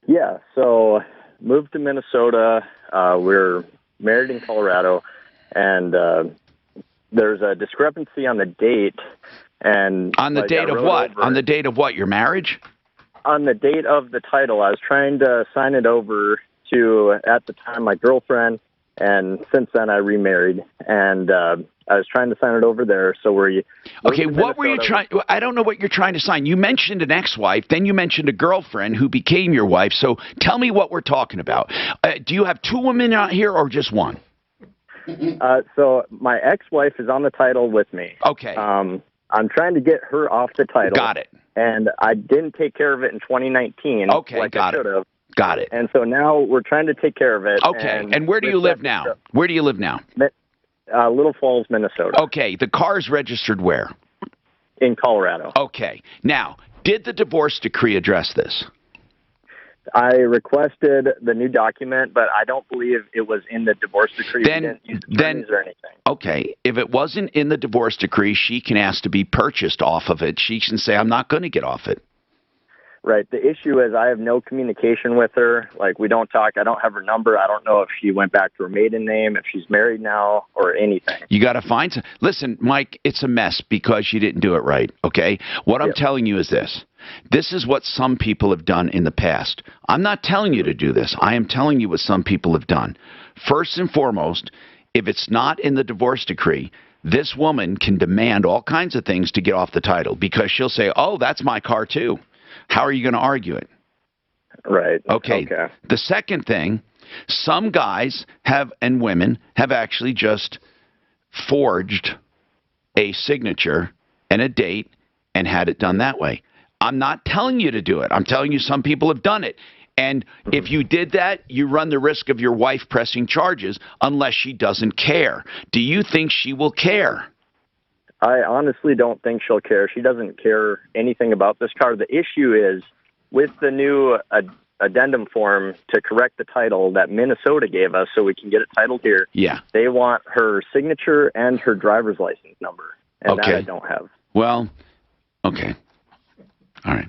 Speaker 21: Yeah, so moved to Minnesota. We're married in Colorado, and there's a discrepancy on the date. And
Speaker 1: on the date of what? On the date of what? Your marriage?
Speaker 21: On the date of the title. I was trying to sign it over to, at the time, my girlfriend, and since then I remarried, and I was trying to sign it over there. So
Speaker 1: okay, what were you trying? I don't know what you're trying to sign. You mentioned an ex-wife, then you mentioned a girlfriend who became your wife. So tell me what we're talking about. Do you have two women out here or just one?
Speaker 21: So my ex-wife is on the title with me.
Speaker 1: Okay.
Speaker 21: I'm trying to get her off the title.
Speaker 1: Got it.
Speaker 21: And I didn't take care of it in 2019.
Speaker 1: Okay,
Speaker 21: like
Speaker 1: got
Speaker 21: I should have.
Speaker 1: Got it.
Speaker 21: And so now we're trying to take care of it.
Speaker 1: Okay. And where do you live now? Where do you live now?
Speaker 21: Little Falls, Minnesota.
Speaker 1: Okay. The car is registered where?
Speaker 21: In Colorado.
Speaker 1: Okay. Now, did the divorce decree address this?
Speaker 21: I requested the new document, but I don't believe it was in the divorce decree.
Speaker 1: Then,
Speaker 21: we didn't use attorneys or anything.
Speaker 1: Okay. If it wasn't in the divorce decree, she can ask to be purchased off of it. She can say, I'm not going to get off it.
Speaker 21: Right. The issue is I have no communication with her. Like, we don't talk. I don't have her number. I don't know if she went back to her maiden name, if she's married now, or anything.
Speaker 1: You got to find some. Listen, Mike, it's a mess because you didn't do it right, okay? What I'm telling you is this. This is what some people have done in the past. I'm not telling you to do this. I am telling you what some people have done. First and foremost, if it's not in the divorce decree, this woman can demand all kinds of things to get off the title because she'll say, oh, that's my car too. How are you going to argue it?
Speaker 21: Right.
Speaker 1: Okay. The second thing, some guys have and women have actually just forged a signature and a date and had it done that way. I'm not telling you to do it. I'm telling you some people have done it. And if you did that, you run the risk of your wife pressing charges unless she doesn't care. Do you think she will care?
Speaker 21: I honestly don't think she'll care. She doesn't care anything about this car. The issue is with the new addendum form to correct the title that Minnesota gave us so we can get it titled here.
Speaker 1: Yeah.
Speaker 21: They want her signature and her driver's license number. And that I don't have.
Speaker 1: Well, okay. All right.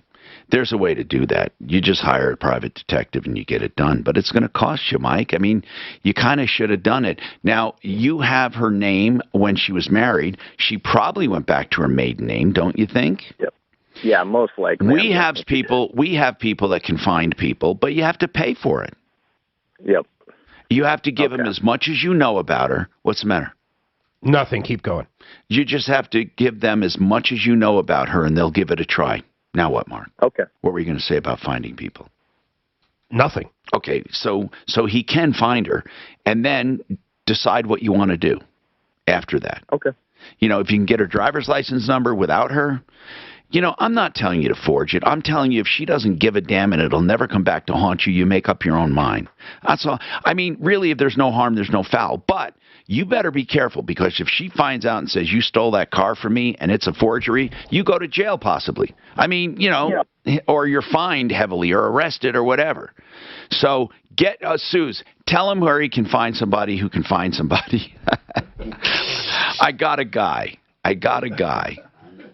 Speaker 1: There's a way to do that. You just hire a private detective and you get it done. But it's going to cost you, Mike. I mean, you kind of should have done it. Now, you have her name when she was married. She probably went back to her maiden name, don't you think?
Speaker 21: Yep. Yeah, most likely.
Speaker 1: We have people that can find people, but you have to pay for it.
Speaker 21: Yep.
Speaker 1: You have to give them as much as you know about her. What's the matter?
Speaker 11: Nothing. Keep going.
Speaker 1: You just have to give them as much as you know about her, and they'll give it a try. Now what, Mark?
Speaker 21: Okay.
Speaker 1: What were you going to say about finding people?
Speaker 11: Nothing.
Speaker 1: Okay, so he can find her, and then decide what you want to do after that.
Speaker 21: Okay.
Speaker 1: You know, if you can get her driver's license number without her, you know, I'm not telling you to forge it. I'm telling you if she doesn't give a damn and it'll never come back to haunt you, you make up your own mind. That's all. I mean, really, if there's no harm, there's no foul. But you better be careful because if she finds out and says you stole that car from me and it's a forgery, you go to jail possibly. I mean, you know, or you're fined heavily or arrested or whatever. So get Suze, tell him where he can find somebody who can find somebody. I got a guy.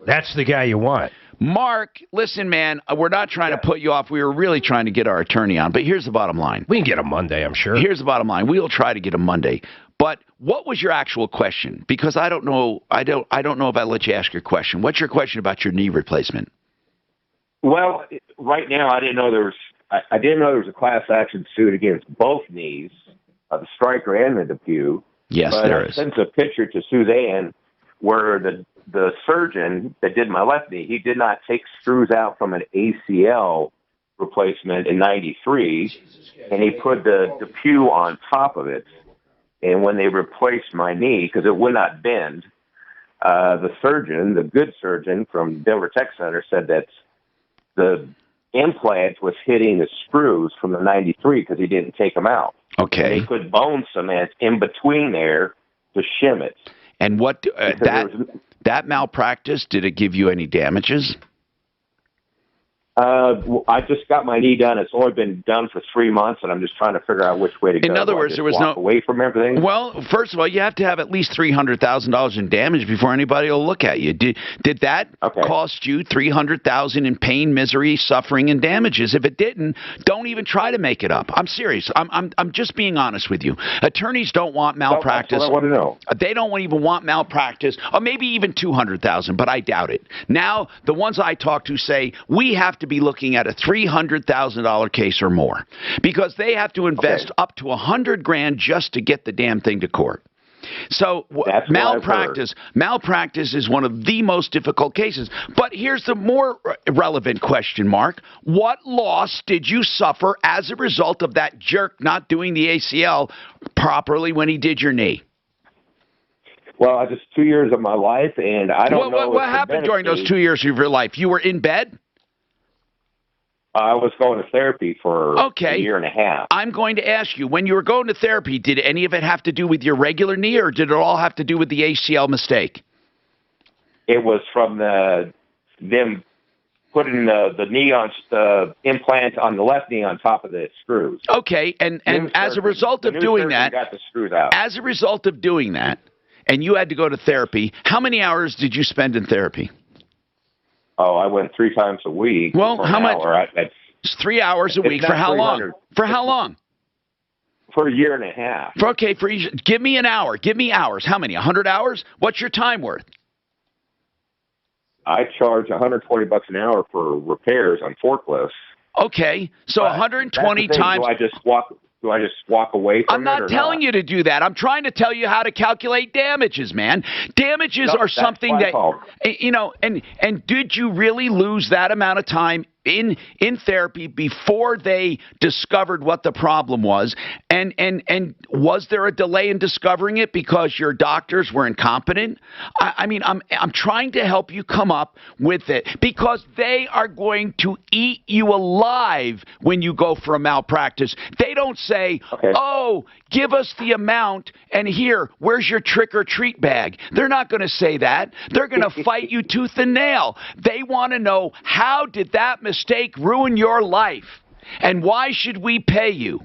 Speaker 11: That's the guy you want.
Speaker 1: Mark, listen, man, we're not trying to put you off. We were really trying to get our attorney on, but here's the bottom line.
Speaker 11: We can get him Monday, I'm sure.
Speaker 1: Here's the bottom line. We'll try to get him Monday. But what was your actual question? Because I don't know. I don't know if I let you ask your question. What's your question about your knee replacement?
Speaker 7: Well, right now I didn't know there was. I didn't know there was a class action suit against both knees, the striker and the DePuy.
Speaker 1: Yes,
Speaker 7: but
Speaker 1: there
Speaker 7: I
Speaker 1: is.
Speaker 7: sent a picture to Suzanne where the surgeon that did my left knee, he did not take screws out from an ACL replacement in '93, and he put the DePuy on top of it. And when they replaced my knee, because it would not bend, the surgeon, the good surgeon from Denver Tech Center, said that the implant was hitting the screws from the '93 because he didn't take them out.
Speaker 1: Okay.
Speaker 7: And he put bone cement in between there to shim it.
Speaker 1: And what that malpractice, did it give you any damages?
Speaker 7: I just got my knee done. It's only been done for 3 months, and I'm just trying to figure out which way to go.
Speaker 1: In other words, there was no
Speaker 7: away from everything.
Speaker 1: Well, first of all, you have to have at least $300,000 in damage before anybody will look at you. Did that cost you $300,000 in pain, misery, suffering, and damages? If it didn't, don't even try to make it up. I'm serious. I'm just being honest with you. Attorneys don't want malpractice.
Speaker 7: That's what I want to know.
Speaker 1: They don't even want malpractice, or maybe even $200,000, but I doubt it. Now, the ones I talk to say we have to be looking at a $300,000 case or more because they have to invest up to $100,000 just to get the damn thing to court. So malpractice is one of the most difficult cases. But here's the more relevant question, Mark. What loss did you suffer as a result of that jerk not doing the ACL properly when he did your knee?
Speaker 7: Well, just 2 years of my life, and I don't know.
Speaker 1: What happened during those 2 years of your life? You were in bed?
Speaker 7: I was going to therapy for a year and a half.
Speaker 1: I'm going to ask you, when you were going to therapy, did any of it have to do with your regular knee, or did it all have to do with the ACL mistake?
Speaker 7: it was from them putting the knee on the implant on the left knee on top of the screws.
Speaker 1: Okay, and as a result of doing that,
Speaker 7: got the screws out.
Speaker 1: As a result of doing that, and you had to go to therapy, how many hours did you spend in therapy?
Speaker 7: Oh, I went 3 times a week.
Speaker 1: Well, how much?
Speaker 7: It's
Speaker 1: 3 hours a week. For how long? For how long?
Speaker 7: For a year and a half.
Speaker 1: Give me an hour. Give me hours. How many? 100 hours? What's your time worth?
Speaker 7: I charge $120 an hour for repairs on forklifts.
Speaker 1: Okay, so 120 times.
Speaker 7: Do I just walk away from it?
Speaker 1: I'm not telling you to do that. I'm trying to tell you how to calculate damages, man. Damages are something that, you know, and did you really lose that amount of time in therapy before they discovered what the problem was? And was there a delay in discovering it because your doctors were incompetent? I mean, I'm trying to help you come up with it, because they are going to eat you alive when you go for a malpractice. They don't say, oh, give us the amount and here, where's your trick or treat bag? They're not going to say that. They're going to fight you tooth and nail. They want to know, how did that mistake ruin your life? And why should we pay you?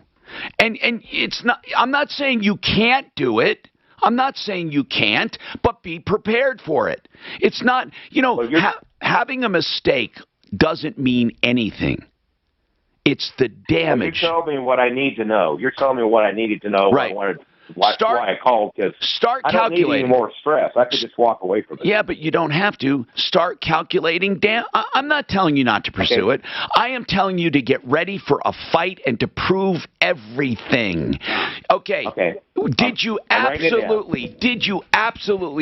Speaker 1: And it's not, I'm not saying you can't do it. I'm not saying you can't, but be prepared for it. It's not, you know, having a mistake doesn't mean anything. It's the damage.
Speaker 7: You're telling me what I need to know. You're telling me what I needed to know.
Speaker 1: Right.
Speaker 7: Why I called, because
Speaker 1: I
Speaker 7: don't need any more stress. I could just walk away from it.
Speaker 1: Yeah, but you don't have to. Start calculating. I'm not telling you not to pursue it. I am telling you to get ready for a fight and to prove everything. Okay. Did you absolutely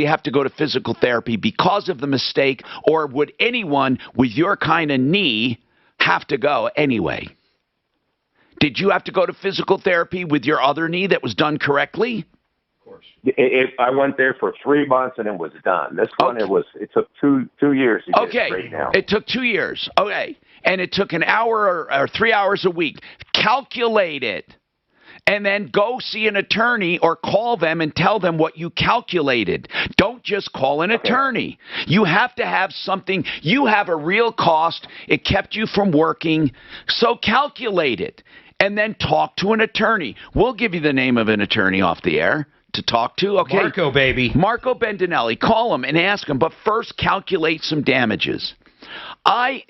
Speaker 1: have to go to physical therapy because of the mistake, or would anyone with your kind of knee have to go anyway? Did you have to go to physical therapy with your other knee that was done correctly?
Speaker 7: Of course. I went there for 3 months and it was done. This one, it took two years to get straight now.
Speaker 1: It took 2 years. Okay. And it took an hour or 3 hours a week. Calculate it. And then go see an attorney or call them and tell them what you calculated. Don't just call an attorney. You have to have something. You have a real cost. It kept you from working. So calculate it. And then talk to an attorney. We'll give you the name of an attorney off the air to talk to. Okay.
Speaker 11: Marco, baby.
Speaker 1: Marco Bendinelli. Call him and ask him. But first, calculate some damages.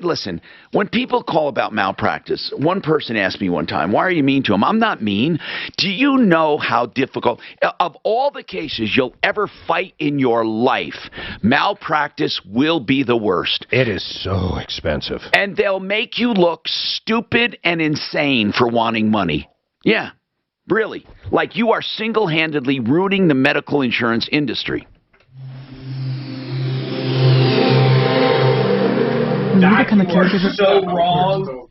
Speaker 1: Listen, when people call about malpractice, one person asked me one time, why are you mean to him? I'm not mean. Do you know how difficult, of all the cases you'll ever fight in your life, malpractice will be the worst.
Speaker 11: It is so expensive.
Speaker 1: And they'll make you look stupid and insane for wanting money. Yeah, really. Like you are single-handedly ruining the medical insurance industry.
Speaker 4: Will you become a caregiver?
Speaker 2: So wrong.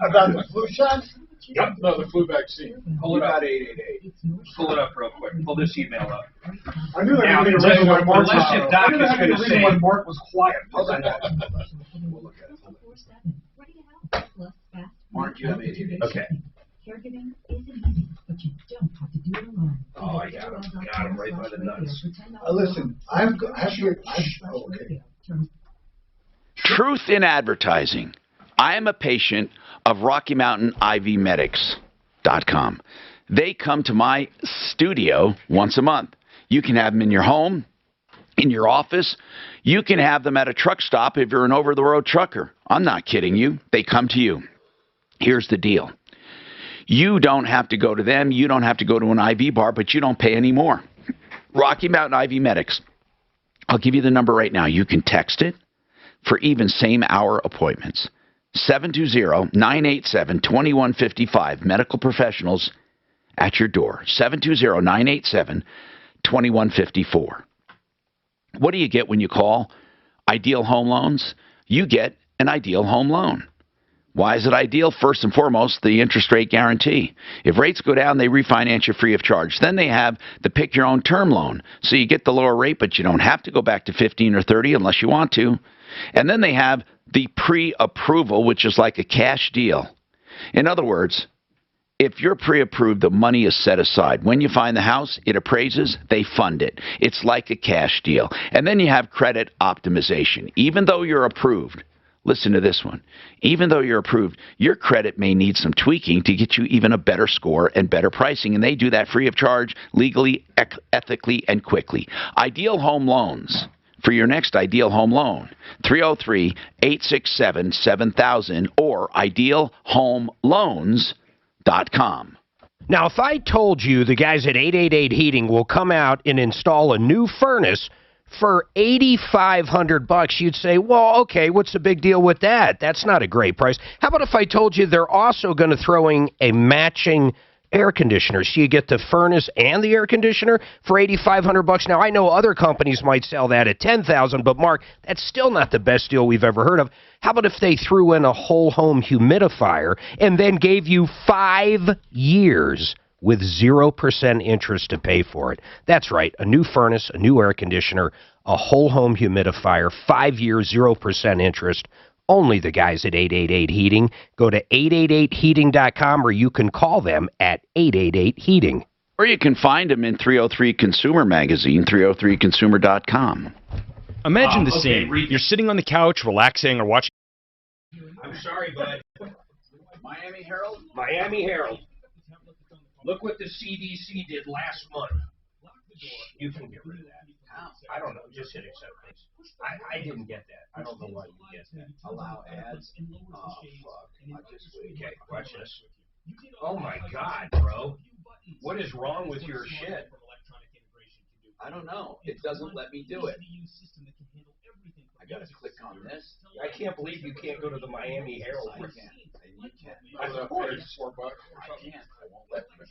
Speaker 15: About the flu shot?
Speaker 13: Yep, no, the flu vaccine.
Speaker 2: Pull it up. 888. Pull it up real quick. Pull this email up.
Speaker 13: I knew that was the reason why Mark was quiet.
Speaker 2: Mark, you have 888. Okay.
Speaker 23: Caregiving isn't easy, but you don't have to do it alone.
Speaker 2: Oh, I got him right by the nuts.
Speaker 15: Listen, okay.
Speaker 1: Truth in advertising. I am a patient of RockyMountainIVMedics.com. They come to my studio once a month. You can have them in your home, in your office. You can have them at a truck stop if you're an over-the-road trucker. I'm not kidding you. They come to you. Here's the deal. You don't have to go to them. You don't have to go to an IV bar, but you don't pay any more. Rocky Mountain IV Medics. I'll give you the number right now. You can text it for even same-hour appointments. 720-987-2155. Medical professionals at your door. 720-987-2154. What do you get when you call Ideal Home Loans? You get an Ideal Home Loan. Why is it ideal? First and foremost, the interest rate guarantee. If rates go down, they refinance you free of charge. Then they have the pick-your-own term loan. So you get the lower rate, but you don't have to go back to 15 or 30 unless you want to. And then they have the pre-approval, which is like a cash deal. In other words, If you're pre-approved, the money is set aside. When you find the house, it appraises, they fund it. It's like a cash deal. And then you have credit optimization. Even though you're approved, listen to this one. Even though you're approved, your credit may need some tweaking to get you even a better score and better pricing. And they do that free of charge, legally, ethically, and quickly. Ideal Home Loans. For your next ideal home loan, 303-867-7000 or idealhomeloans.com.
Speaker 11: Now, if I told you the guys at 888 Heating will come out and install a new furnace for $8,500, you'd say, well, okay, what's the big deal with that? That's not a great price. How about if I told you they're also going to throw in a matching air conditioner, so you get the furnace and the air conditioner for $8,500? Now, I know other companies might sell that at $10,000, but Mark, that's still not the best deal we've ever heard of. How about if they threw in a whole home humidifier and then gave you 5 years with 0% interest to pay for it? That's right, a new furnace, a new air conditioner, a whole home humidifier, 5 years, 0% interest. Only the guys at 888 Heating. Go to 888heating.com or you can call them at 888 Heating.
Speaker 1: Or you can find them in 303 Consumer Magazine, 303consumer.com.
Speaker 3: Imagine the scene. You're sitting on the couch, relaxing, or watching.
Speaker 2: I'm sorry, bud.
Speaker 14: Miami Herald?
Speaker 2: Miami Herald. Look what the CDC did last month. You can get rid of that. I don't know. Just hit accept, please. I didn't get that. I don't know why you get that.
Speaker 14: Allow ads? Oh, fuck.
Speaker 2: Okay, watch this. Oh, my God, bro. What is wrong with your shit?
Speaker 14: I don't know. It doesn't let me do it. I gotta click on this.
Speaker 2: I can't believe you can't go to the Miami Herald.
Speaker 14: I can. You can.
Speaker 2: Of course.
Speaker 14: I can't. I won't let me.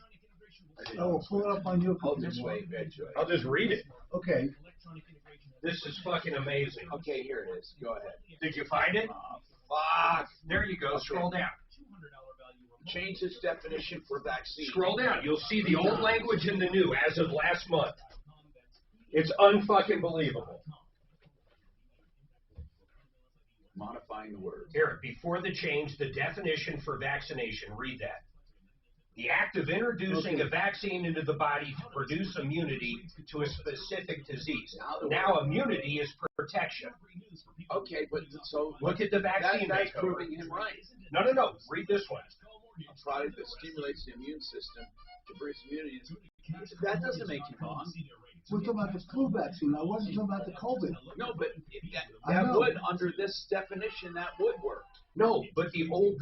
Speaker 15: I will pull it up on your
Speaker 14: Oh,
Speaker 15: computer.
Speaker 14: this way, eventually.
Speaker 2: I'll just read it.
Speaker 15: Okay.
Speaker 2: This is fucking amazing.
Speaker 14: Okay, here it is. Go ahead.
Speaker 2: Did you find it?
Speaker 14: Fuck.
Speaker 2: There you go. Scroll down.
Speaker 14: Change this definition for vaccine.
Speaker 2: Scroll down. You'll see the old language and the new as of last month. It's unfucking believable.
Speaker 14: Modifying the words.
Speaker 2: Here, before the change, the definition for vaccination. Read that. The act of introducing a vaccine into the body to produce immunity to a specific disease. Now immunity is protection.
Speaker 14: Okay, but so
Speaker 2: look at the vaccine.
Speaker 14: That's proving him right.
Speaker 2: No. Read this one.
Speaker 14: A product that stimulates the immune system to produce immunity. That doesn't make you wrong.
Speaker 15: We're talking about the flu vaccine. I wasn't talking about the COVID.
Speaker 14: No, but that would, under this definition, that would work.
Speaker 2: No, but the old...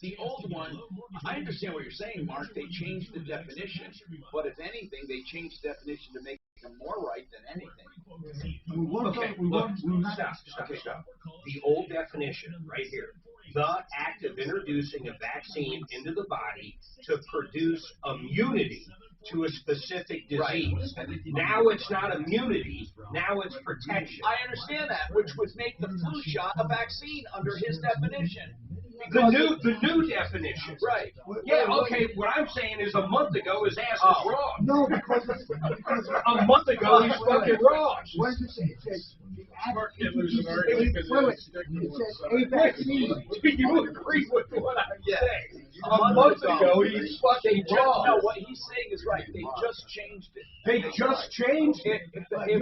Speaker 14: The old one, I understand what you're saying, Mark. They changed the definition, but if anything, they changed the definition to make them more right than anything.
Speaker 2: Stop. The old definition, right here. The act of introducing a vaccine into the body to produce immunity to a specific disease. Right. Now it's not immunity, now it's protection.
Speaker 14: I understand that, which would make the flu shot a vaccine under his definition.
Speaker 2: The new definition.
Speaker 14: Right.
Speaker 2: Yeah, okay, what I'm saying is a month ago his ass was wrong.
Speaker 15: No, because
Speaker 2: a month ago he's fucking wrong.
Speaker 15: What does it say? It says
Speaker 2: a vaccine. You agree with what I'm saying. A month ago he's fucking wrong.
Speaker 14: No, what he's saying is right. They just changed it.
Speaker 2: They just changed it.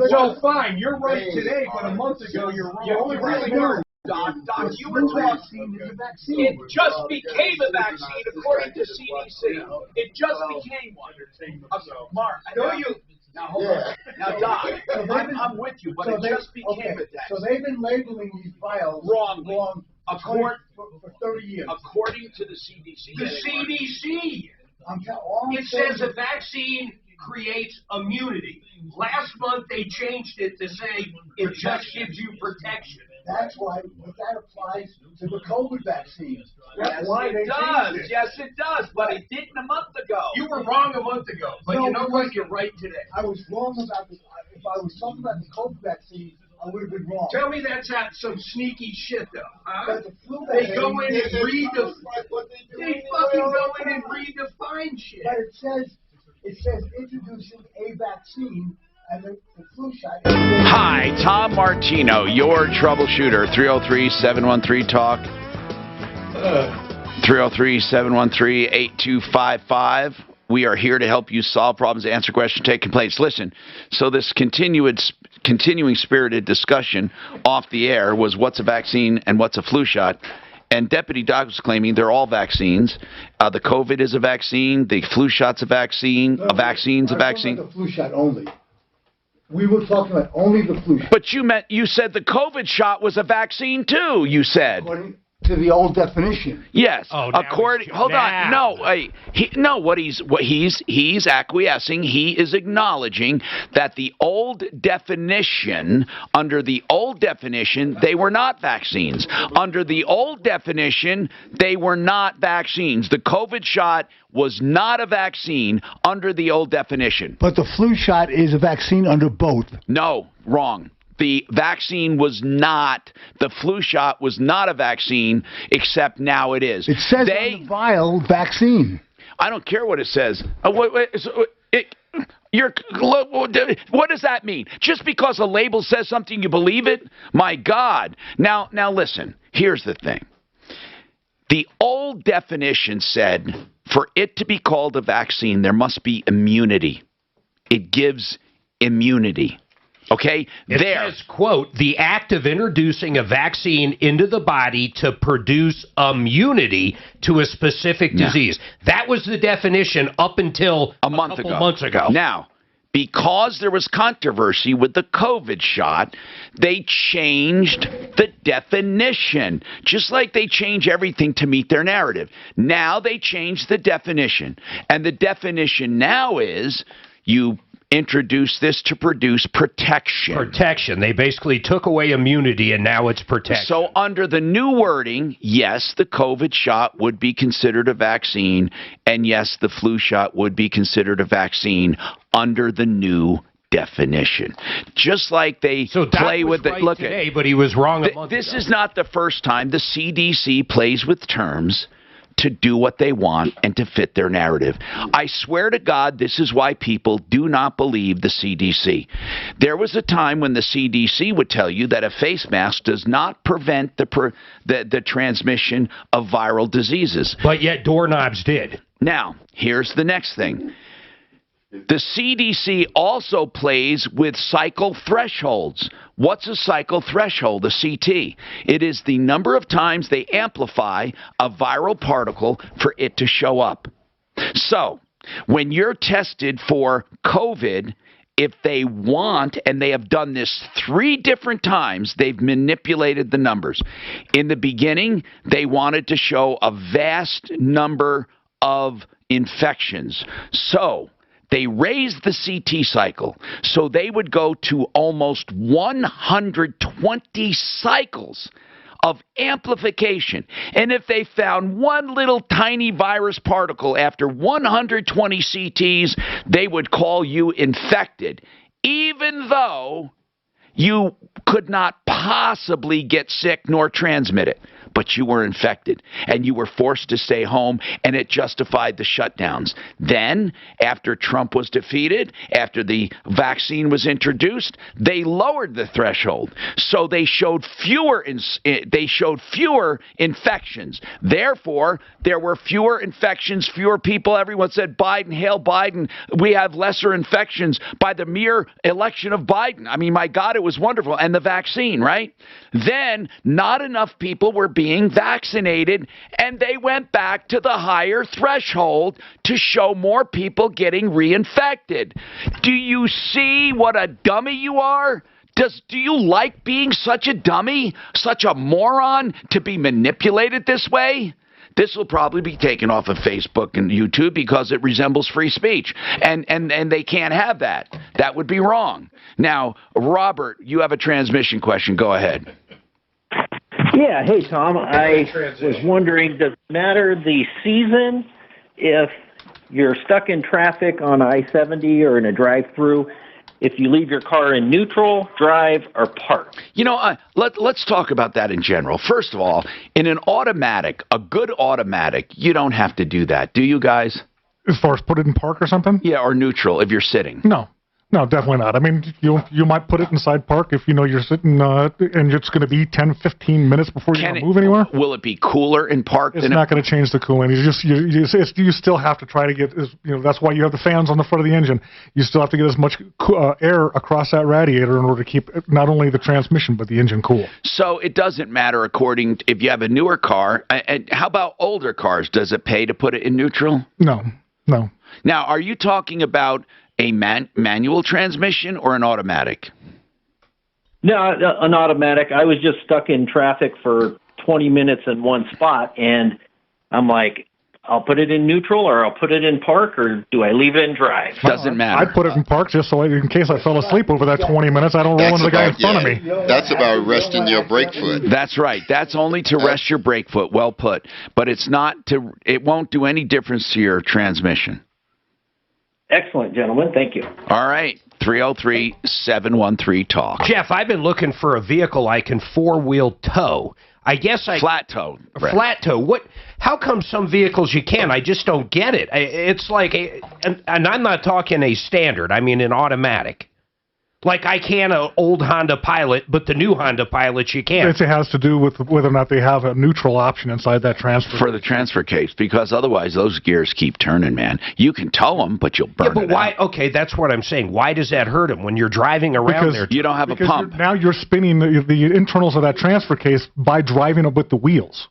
Speaker 2: So fine, you're right today, but a month ago you're wrong. You really are.
Speaker 14: Doc, you were talking. It just became a vaccine according to CDC. It just became one. Mark, now hold on. Now, Doc, I'm with you, but it just became a vaccine.
Speaker 15: So they've been labeling these vials wrong for 30 years.
Speaker 14: According to the CDC.
Speaker 2: The CDC. It says a vaccine creates immunity. Last month they changed it to say it just gives you protection.
Speaker 15: That's why that applies to the COVID vaccine. That's
Speaker 14: Yes,
Speaker 15: why
Speaker 14: it
Speaker 15: they
Speaker 14: does.
Speaker 15: changed it.
Speaker 14: Yes, it does. But it didn't a month ago.
Speaker 2: You were wrong a month ago, but
Speaker 15: No,
Speaker 2: you know what? You're right today.
Speaker 15: I was wrong about this. If I was talking about the COVID vaccine, I would have been wrong.
Speaker 2: Tell me that's not some sneaky shit, though. Huh?
Speaker 15: But the flu
Speaker 2: They
Speaker 15: vaccine,
Speaker 2: go in and they fucking go in and redefine shit.
Speaker 15: But it says introducing a vaccine. And the flu shot.
Speaker 1: Hi, Tom Martino, your troubleshooter, 303-713-TALK. 303-713-8255. We are here to help you solve problems, answer questions, take complaints. Listen, so this continuing spirited discussion off the air was what's a vaccine and what's a flu shot. And Deputy Doc was claiming they're all vaccines. The COVID is a vaccine. The flu shot's a vaccine.
Speaker 9: No,
Speaker 1: a vaccine's a vaccine.
Speaker 9: The flu shot only. We were talking about only the flu shot.
Speaker 1: But you said the COVID shot was a vaccine too. You said.
Speaker 9: According to the old definition.
Speaker 1: Yes.
Speaker 11: Oh,
Speaker 1: hold on. No. He's acquiescing. He is acknowledging that the old definition, under the old definition, they were not vaccines. Under the old definition, they were not vaccines. The COVID shot was not a vaccine under the old definition.
Speaker 9: But the flu shot is a vaccine under both.
Speaker 1: No, wrong. The vaccine was not, the flu shot was not a vaccine, except now it is.
Speaker 9: It says on the vial vaccine.
Speaker 1: I don't care what it says. What does that mean? Just because a label says something, you believe it? My God. Now listen, here's the thing. The old definition said for it to be called a vaccine, there must be immunity. It gives immunity. Okay,
Speaker 11: it says, quote, the act of introducing a vaccine into the body to produce immunity to a specific disease. That was the definition up until a couple months ago.
Speaker 1: Now, because there was controversy with the COVID shot, they changed the definition, just like they change everything to meet their narrative. Now they changed the definition, and the definition now is you introduce this to produce protection.
Speaker 11: Protection. They basically took away immunity, and now it's protection.
Speaker 1: So under the new wording, yes, the COVID shot would be considered a vaccine, and yes, the flu shot would be considered a vaccine under the new definition. Just like they play with it.
Speaker 11: Right look today, but he was wrong a month ago.
Speaker 1: This is not the first time the CDC plays with terms to do what they want and to fit their narrative. I swear to God, this is why people do not believe the CDC. There was a time when the CDC would tell you that a face mask does not prevent the transmission of viral diseases.
Speaker 11: But yet doorknobs did.
Speaker 1: Now, here's the next thing. The CDC also plays with cycle thresholds. What's a cycle threshold, a CT? It is the number of times they amplify a viral particle for it to show up. So, when you're tested for COVID, if they want, and they have done this 3 different times, they've manipulated the numbers. In the beginning, they wanted to show a vast number of infections. So, they raised the CT cycle, so they would go to almost 120 cycles of amplification. And if they found one little tiny virus particle after 120 CTs, they would call you infected, even though you could not possibly get sick nor transmit it. But you were infected, and you were forced to stay home, and it justified the shutdowns. Then, after Trump was defeated, after the vaccine was introduced, they lowered the threshold. So they showed fewer infections. Therefore, there were fewer infections, fewer people. Everyone said, Biden, hail Biden. We have lesser infections by the mere election of Biden. I mean, my God, it was wonderful. And the vaccine, right? Then, not enough people were being vaccinated, and they went back to the higher threshold to show more people getting reinfected. Do you see what a dummy you are? Do you like being such a dummy, such a moron, to be manipulated this way? This will probably be taken off of Facebook and YouTube because it resembles free speech, and they can't have that. That would be wrong. Now, Robert, you have a transmission question. Go ahead.
Speaker 5: Yeah, hey, Tom. I was wondering, does it matter the season if you're stuck in traffic on I-70 or in a drive-through, if you leave your car in neutral, drive, or park?
Speaker 1: You know, let's talk about that in general. First of all, in an automatic, a good automatic, you don't have to do that, do you guys?
Speaker 22: As far as put it in park or something?
Speaker 1: Yeah, or neutral if you're sitting.
Speaker 22: No. No, definitely not. I mean, you might put it inside park if you know you're sitting and it's going to be 10, 15 minutes before you move anywhere.
Speaker 1: Will it be cooler in park?
Speaker 22: It's not going to change the cooling. You still have to try to get, that's why you have the fans on the front of the engine. You still have to get as much air across that radiator in order to keep not only the transmission but the engine cool.
Speaker 1: So it doesn't matter if you have a newer car. And how about older cars? Does it pay to put it in neutral?
Speaker 22: No.
Speaker 1: Now, are you talking about a manual transmission or an automatic?
Speaker 5: No, an automatic. I was just stuck in traffic for 20 minutes in one spot, and I'm like, I'll put it in neutral or I'll put it in park, or do I leave it in drive?
Speaker 1: Doesn't matter.
Speaker 22: I put it in park just so in case I fell asleep over that 20 minutes, I don't roll into the guy in front of me.
Speaker 6: That's about resting your brake foot.
Speaker 1: That's right. That's only to rest your brake foot. Well put. But it's not to. It won't do any difference to your transmission.
Speaker 5: Excellent, gentlemen. Thank you.
Speaker 1: All right. 303-713-TALK.
Speaker 11: Jeff, I've been looking for a vehicle I can four-wheel tow. I guess
Speaker 1: flat tow. Right.
Speaker 11: Flat tow. What? How come some vehicles you can? I just don't get it. It's like, and I'm not talking a standard. I mean an automatic. Like I can an old Honda Pilot, but the new Honda Pilot you can't.
Speaker 22: It has to do with whether or not they have a neutral option inside that transfer.
Speaker 1: For the transfer case, because otherwise those gears keep turning, man. You can tow them, but you'll burn
Speaker 11: but why? Out. Okay, that's what I'm saying. Why does that hurt them when you're driving around there?
Speaker 1: You don't have a pump.
Speaker 22: Now you're spinning the internals of that transfer case by driving it with the wheels.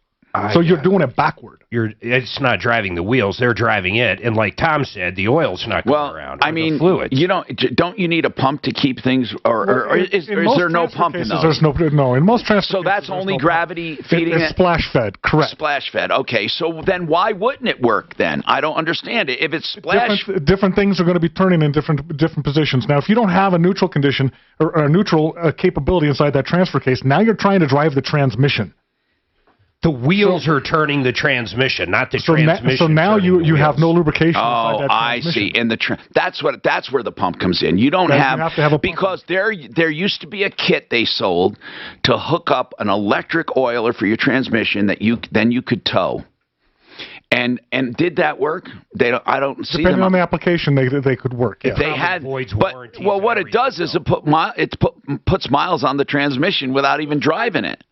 Speaker 22: So you're doing it backward.
Speaker 11: It's not driving the wheels; they're driving it. And like Tom said, the oil's not going around.
Speaker 1: I mean,
Speaker 11: fluid.
Speaker 1: Don't you need a pump to keep things, or is there no pump in those?
Speaker 22: There's no. In most transfer
Speaker 1: so that's only gravity feeding it.
Speaker 22: It's splash fed, correct?
Speaker 1: Splash fed. Okay, so then why wouldn't it work then? I don't understand it. If it's splash,
Speaker 22: different things are going to be turning in different positions. Now, if you don't have a neutral condition or a neutral capability inside that transfer case, now you're trying to drive the transmission.
Speaker 11: The wheels are turning the transmission, not the transmission.
Speaker 22: So now you have no lubrication.
Speaker 1: Oh, I see. And that's where the pump comes in. You don't have
Speaker 22: to have a pump.
Speaker 1: Because there used to be a kit they sold to hook up an electric oiler for your transmission that you could tow. And did that work? I don't see them.
Speaker 22: Depending on the application, they could work.
Speaker 1: If they had, what it does is it puts miles on the transmission without even driving it.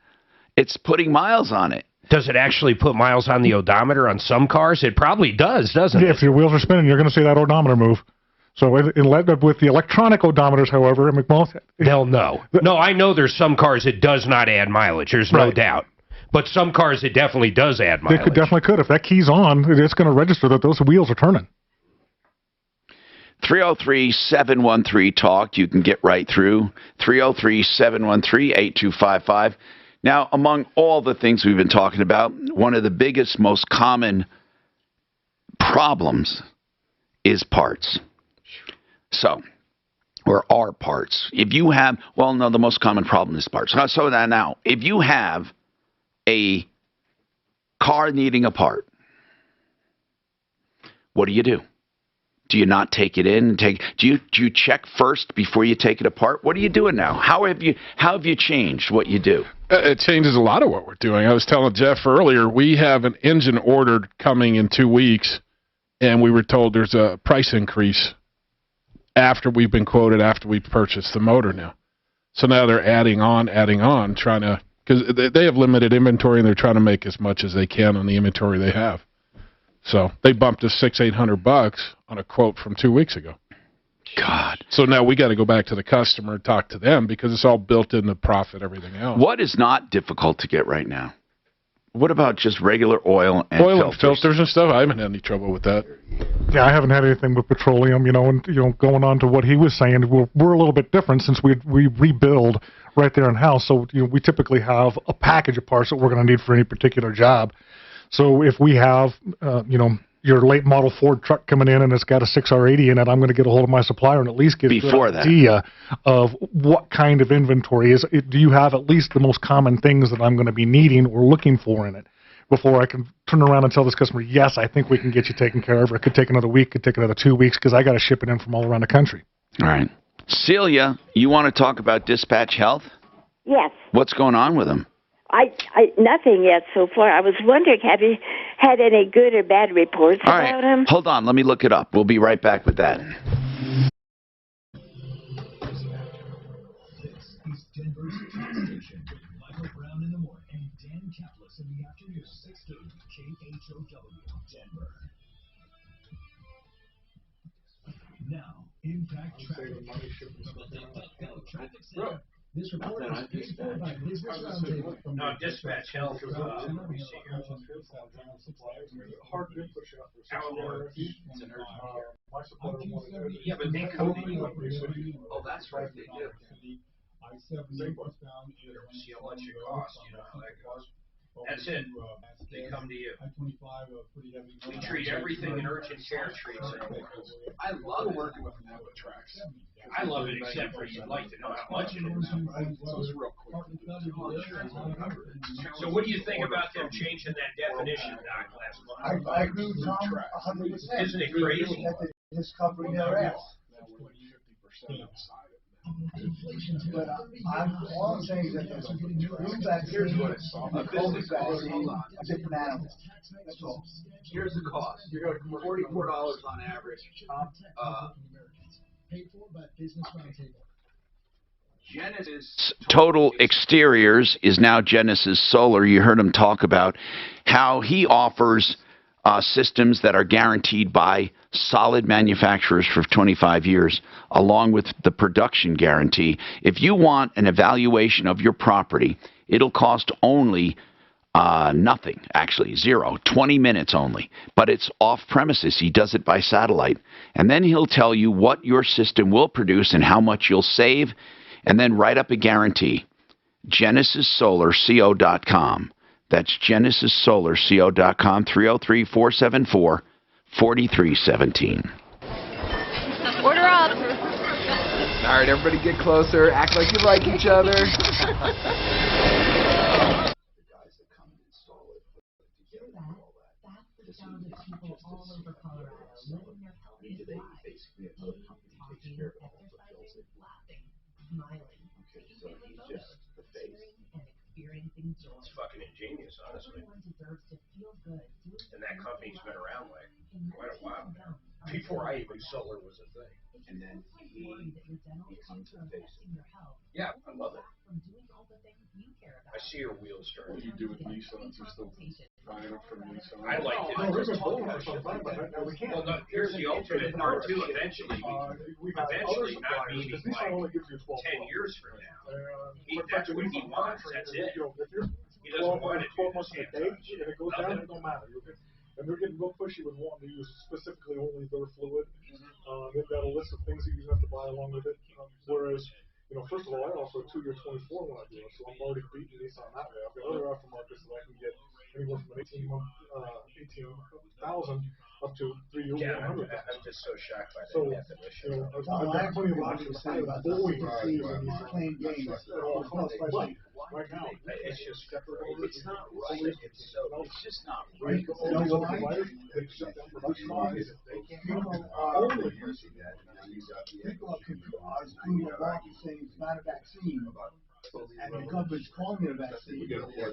Speaker 1: It's putting miles on it.
Speaker 11: Does it actually put miles on the odometer on some cars? It probably does, doesn't it?
Speaker 22: If your wheels are spinning, you're going to see that odometer move. So with the electronic odometers, however,
Speaker 11: they'll know. No, I know there's some cars it does not add mileage. There's no doubt. But some cars it definitely does add mileage.
Speaker 22: It definitely could. If that key's on, it's going to register that those wheels are turning.
Speaker 1: 303-713-TALK. You can get right through. 303-713-8255. Now, among all the things we've been talking about, one of the biggest, most common problems is parts. So, or are parts. If you have, the most common problem is parts. So now, if you have a car needing a part, what do? Do you not take it in? Do you check first before you take it apart? What are you doing now? How have you changed what you do?
Speaker 20: It changes a lot of what we're doing. I was telling Jeff earlier, we have an engine ordered coming in 2 weeks, and we were told there's a price increase after we've been quoted, after we've purchased the motor now. So now they're adding on, trying to, because they have limited inventory, and they're trying to make as much as they can on the inventory they have. So they bumped us $600-800 on a quote from 2 weeks ago.
Speaker 1: God.
Speaker 20: So now we got to go back to the customer and talk to them because it's all built in the profit, everything else.
Speaker 1: What is not difficult to get right now? What about just regular oil and
Speaker 20: filters and stuff? I haven't had any trouble with that.
Speaker 22: Yeah, I haven't had anything with petroleum, and going on to what he was saying, we're a little bit different since we rebuild right there in house. So we typically have a package of parts that we're going to need for any particular job. So if we have, your late model Ford truck coming in and it's got a 6R80 in it, I'm going to get a hold of my supplier and at least get an idea of what kind of inventory is. Do you have at least the most common things that I'm going to be needing or looking for in it before I can turn around and tell this customer, yes, I think we can get you taken care of. Or it could take another week, could take another 2 weeks because I got to ship it in from all around the country.
Speaker 1: All right. Celia, you want to talk about Dispatch Health?
Speaker 10: Yes.
Speaker 1: What's going on with them?
Speaker 10: Nothing yet so far. I was wondering, have you had any good or bad reports about him?
Speaker 1: Hold on. Let me look it up. We'll be right back with that.
Speaker 18: in the afternoon, 6:30 KHOW, Denver. Now, Impact Traffic. This report is paid for by Business Roundtable.
Speaker 2: No, dispatch health.
Speaker 13: Hard input shop. My supplier wanted.
Speaker 2: Yeah, but they come to you.
Speaker 14: Oh, that's right, they do.
Speaker 2: See how much it costs, you know how that goes. That's it. They come to you. We treat everything in urgent care treats it.
Speaker 14: I love working with them with tracks.
Speaker 2: I love it, except for you'd like to know how much it is. So what do you think about them changing that definition, Doc, last month?
Speaker 15: I agree with Tom 100%.
Speaker 2: Isn't it crazy?
Speaker 15: That they're just covering their ass. But all I'm saying is that there's flu vaccine and COVID vaccine are different animals. That's all.
Speaker 14: Here's the cost. You're going to $44 on average.
Speaker 18: Paid for by Business Roundtable.
Speaker 1: Genesis Total Exteriors is now Genesis Solar. You heard him talk about how he offers systems that are guaranteed by solid manufacturers for 25 years, along with the production guarantee. If you want an evaluation of your property, it'll cost only nothing, actually, 20 minutes only. But it's off premises. He does it by satellite. And then he'll tell you what your system will produce and how much you'll save, and then write up a guarantee. GenesisSolarCO.com. That's GenesisSolarCO.com, 303-474-4317.
Speaker 8: Order up.
Speaker 12: All right, everybody get closer. Act like you like each other.
Speaker 23: Sound of people all over Colorado living their healthiest lives, eating, talking, exercising, laughing, smiling, taking family photos, sharing, and experiencing joy.
Speaker 2: It's fucking ingenious, honestly.
Speaker 23: Everyone deserves to feel good.
Speaker 2: And that company's been around like quite a while now. Before I even solar was a thing.
Speaker 23: And then he comes to face it.
Speaker 2: Yeah, I love it.
Speaker 23: From doing all the things you care about.
Speaker 2: I see your wheels turning.
Speaker 13: What do you do with Nissan? You're still buying them from Nissan?
Speaker 2: I liked it.
Speaker 13: We've been holding for some time, but now we can't.
Speaker 2: Well, no, here's the ultimate part too. Eventually, not meaning like 10 years from now. That's what he wants. That's it. He doesn't want it.
Speaker 13: 12 months in a day, and it goes down, it don't matter. And they're getting real pushy with wanting to use specifically only their fluid. They've got a list of things that you have to buy along with it. Whereas, first of all, I offer a 2-year 24 when I do it, so I'm already beating Nissan that way. I've got other aftermarkets that I can get anywhere from an 18,000 up to 3 years.
Speaker 2: Yeah, I'm just so shocked by that definition.
Speaker 13: I've got plenty of options to say about Boeing
Speaker 15: playing games.
Speaker 13: Right now,
Speaker 2: it's just
Speaker 14: it's not right. It's just not right.
Speaker 15: People are doing a lot of saying it's not a vaccine, and the government's calling it a vaccine.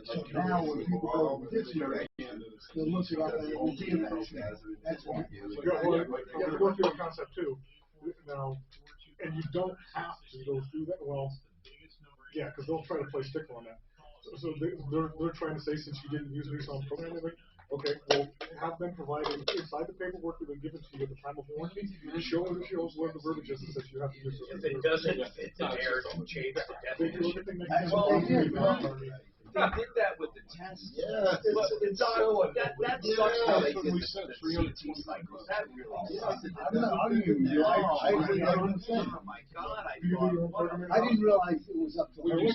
Speaker 15: So now when people go to the dictionary, they'll look it up and it will be a vaccine. That's why.
Speaker 13: You got to go through the concept too. Now, and you don't have to go through that. Well, yeah, because they'll try to play stickler on that. So they're trying to say, since you didn't use Nissan programming, okay, well, have them provided inside the paperwork that they give it to you at the time of warranty. Shows where the verbiage is that says you have to use it.
Speaker 2: If it doesn't fit the narrative, change the definition.
Speaker 14: They did that with the test.
Speaker 16: Yeah,
Speaker 14: it's so that sucks how they did the CT cycles.
Speaker 15: I'm not arguing with you. I didn't
Speaker 14: Oh my God!
Speaker 15: I didn't realize it was up to.
Speaker 13: We do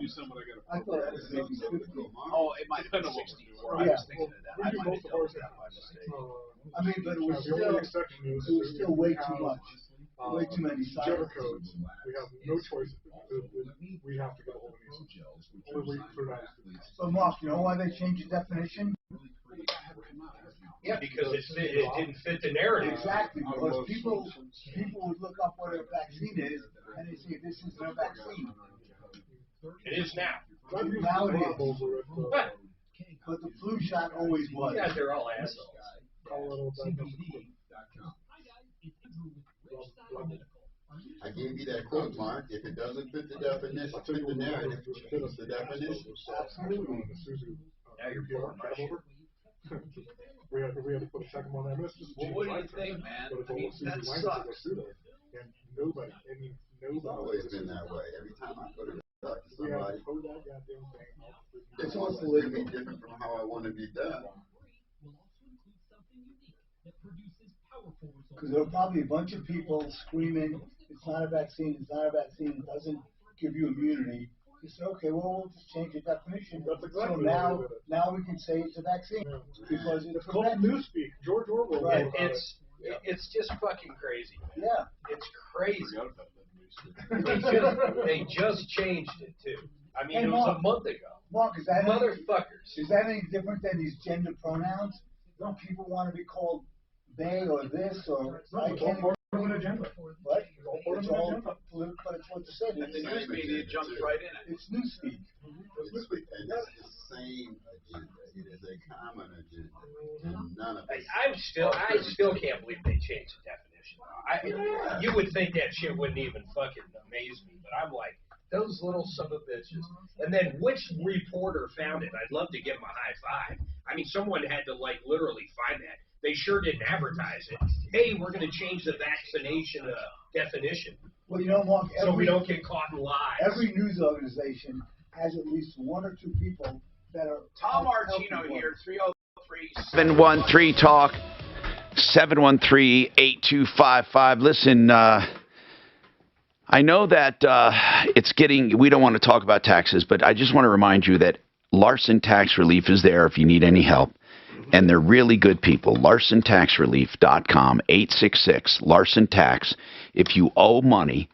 Speaker 13: some, but
Speaker 15: I thought it was maybe 50.
Speaker 14: Oh, it might have been 64. I was thinking of that. I might have done that by mistake.
Speaker 15: I mean, but it was still way too much. Way too many
Speaker 13: Jetta codes. We have no choice. We have to get a hold of these.
Speaker 15: So, Mark, you know why they changed the definition?
Speaker 2: Yeah, because it didn't fit the narrative.
Speaker 15: Exactly, because people would look up what a vaccine is, and they say this isn't a vaccine.
Speaker 2: It is now.
Speaker 15: Now it is. But the flu shot always was.
Speaker 2: Yeah, they're all assholes.
Speaker 16: I gave you that quote, Mark. If it doesn't fit the definition, fit the narrative, it's the definition.
Speaker 15: Absolutely.
Speaker 2: Now you're pulling my shit.
Speaker 13: we had to put a second one on this.
Speaker 14: Well, what do you think, man? I mean, that sucks.
Speaker 13: And nobody,
Speaker 14: It's always been that way. Every time I go to talk to somebody, they're supposed to look at me different from how I want to be done.
Speaker 15: Because there are probably a bunch of people screaming, it's not a vaccine, it's not a vaccine, it doesn't give you immunity. You say, okay, well, we'll just change the definition.
Speaker 13: That's exactly
Speaker 15: so now we can say it's a vaccine. Because it's
Speaker 13: called newspeak. George Orwell.
Speaker 15: Right.
Speaker 2: It's just fucking crazy.
Speaker 15: Yeah.
Speaker 2: It's crazy. They just changed it, too. I mean,
Speaker 15: Hey,
Speaker 2: it was
Speaker 15: Mark,
Speaker 2: a month ago.
Speaker 15: Mark, is that
Speaker 2: Motherfuckers.
Speaker 15: Is that any different than these gender pronouns? Don't people want to be called they or this or I can't even...
Speaker 13: An agenda.
Speaker 15: What? It's all but it's what you said.
Speaker 14: And the news media jumps right in it.
Speaker 15: It's newspeak.
Speaker 14: Newspeak. And that's the same agenda. It is a common agenda. And none of us.
Speaker 2: I still can't believe they changed the definition. You would think that shit wouldn't even fucking amaze me, but I'm like, those little son of bitches. And then which reporter found it? I'd love to give them a high five. I mean, someone had to like literally find that. They sure didn't advertise it. Hey, we're going to change the vaccination definition.
Speaker 15: Well, you know, Mark,
Speaker 2: so we don't get caught in lies.
Speaker 15: Every news organization has at least one or two people that are...
Speaker 1: Tom Archino here, 303-713 Talk, 713-8255. Listen, I know that we don't want to talk about taxes, but I just want to remind you that Larson Tax Relief is there if you need any help. And they're really good people. LarsonTaxRelief.com, 866 Larson Tax. If you owe money,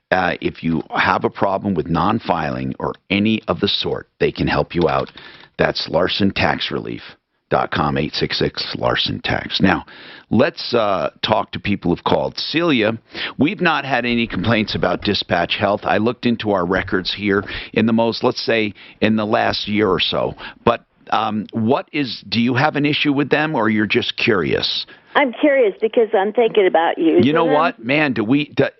Speaker 1: if you have a problem with non-filing or any of the sort, they can help you out. That's LarsonTaxRelief.com, 866 Larson Tax. Now, let's talk to people who've called. Celia, we've not had any complaints about Dispatch Health. I looked into our records here in let's say, in the last year or so. But do you have an issue with them, or you're just curious?
Speaker 10: I'm curious because I'm thinking about using
Speaker 1: You know
Speaker 10: them.
Speaker 1: what, man?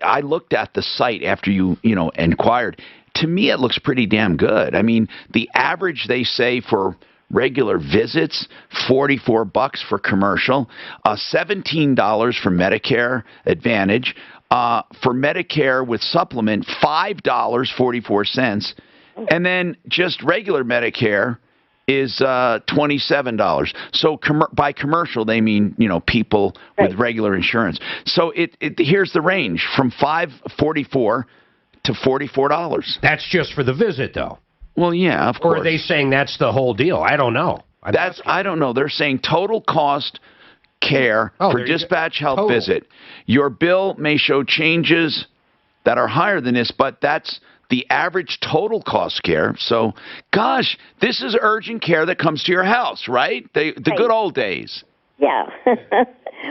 Speaker 1: I looked at the site after you inquired. To me, it looks pretty damn good. I mean, the average they say for regular visits, $44 for commercial, $17 for Medicare Advantage, for Medicare with supplement, $5.44, and then just regular Medicare is $27. So by commercial, they mean, people with regular insurance. So here's the range from $5.44 to $44.
Speaker 11: That's just for the visit, though.
Speaker 1: Well, yeah, of course.
Speaker 11: Or are they saying that's the whole deal? I don't know.
Speaker 1: I don't know. They're saying total cost care for Dispatch Health visit. Your bill may show changes that are higher than this, but that's the average total cost care. So, gosh, this is urgent care that comes to your house, right? The good old days.
Speaker 10: Yeah.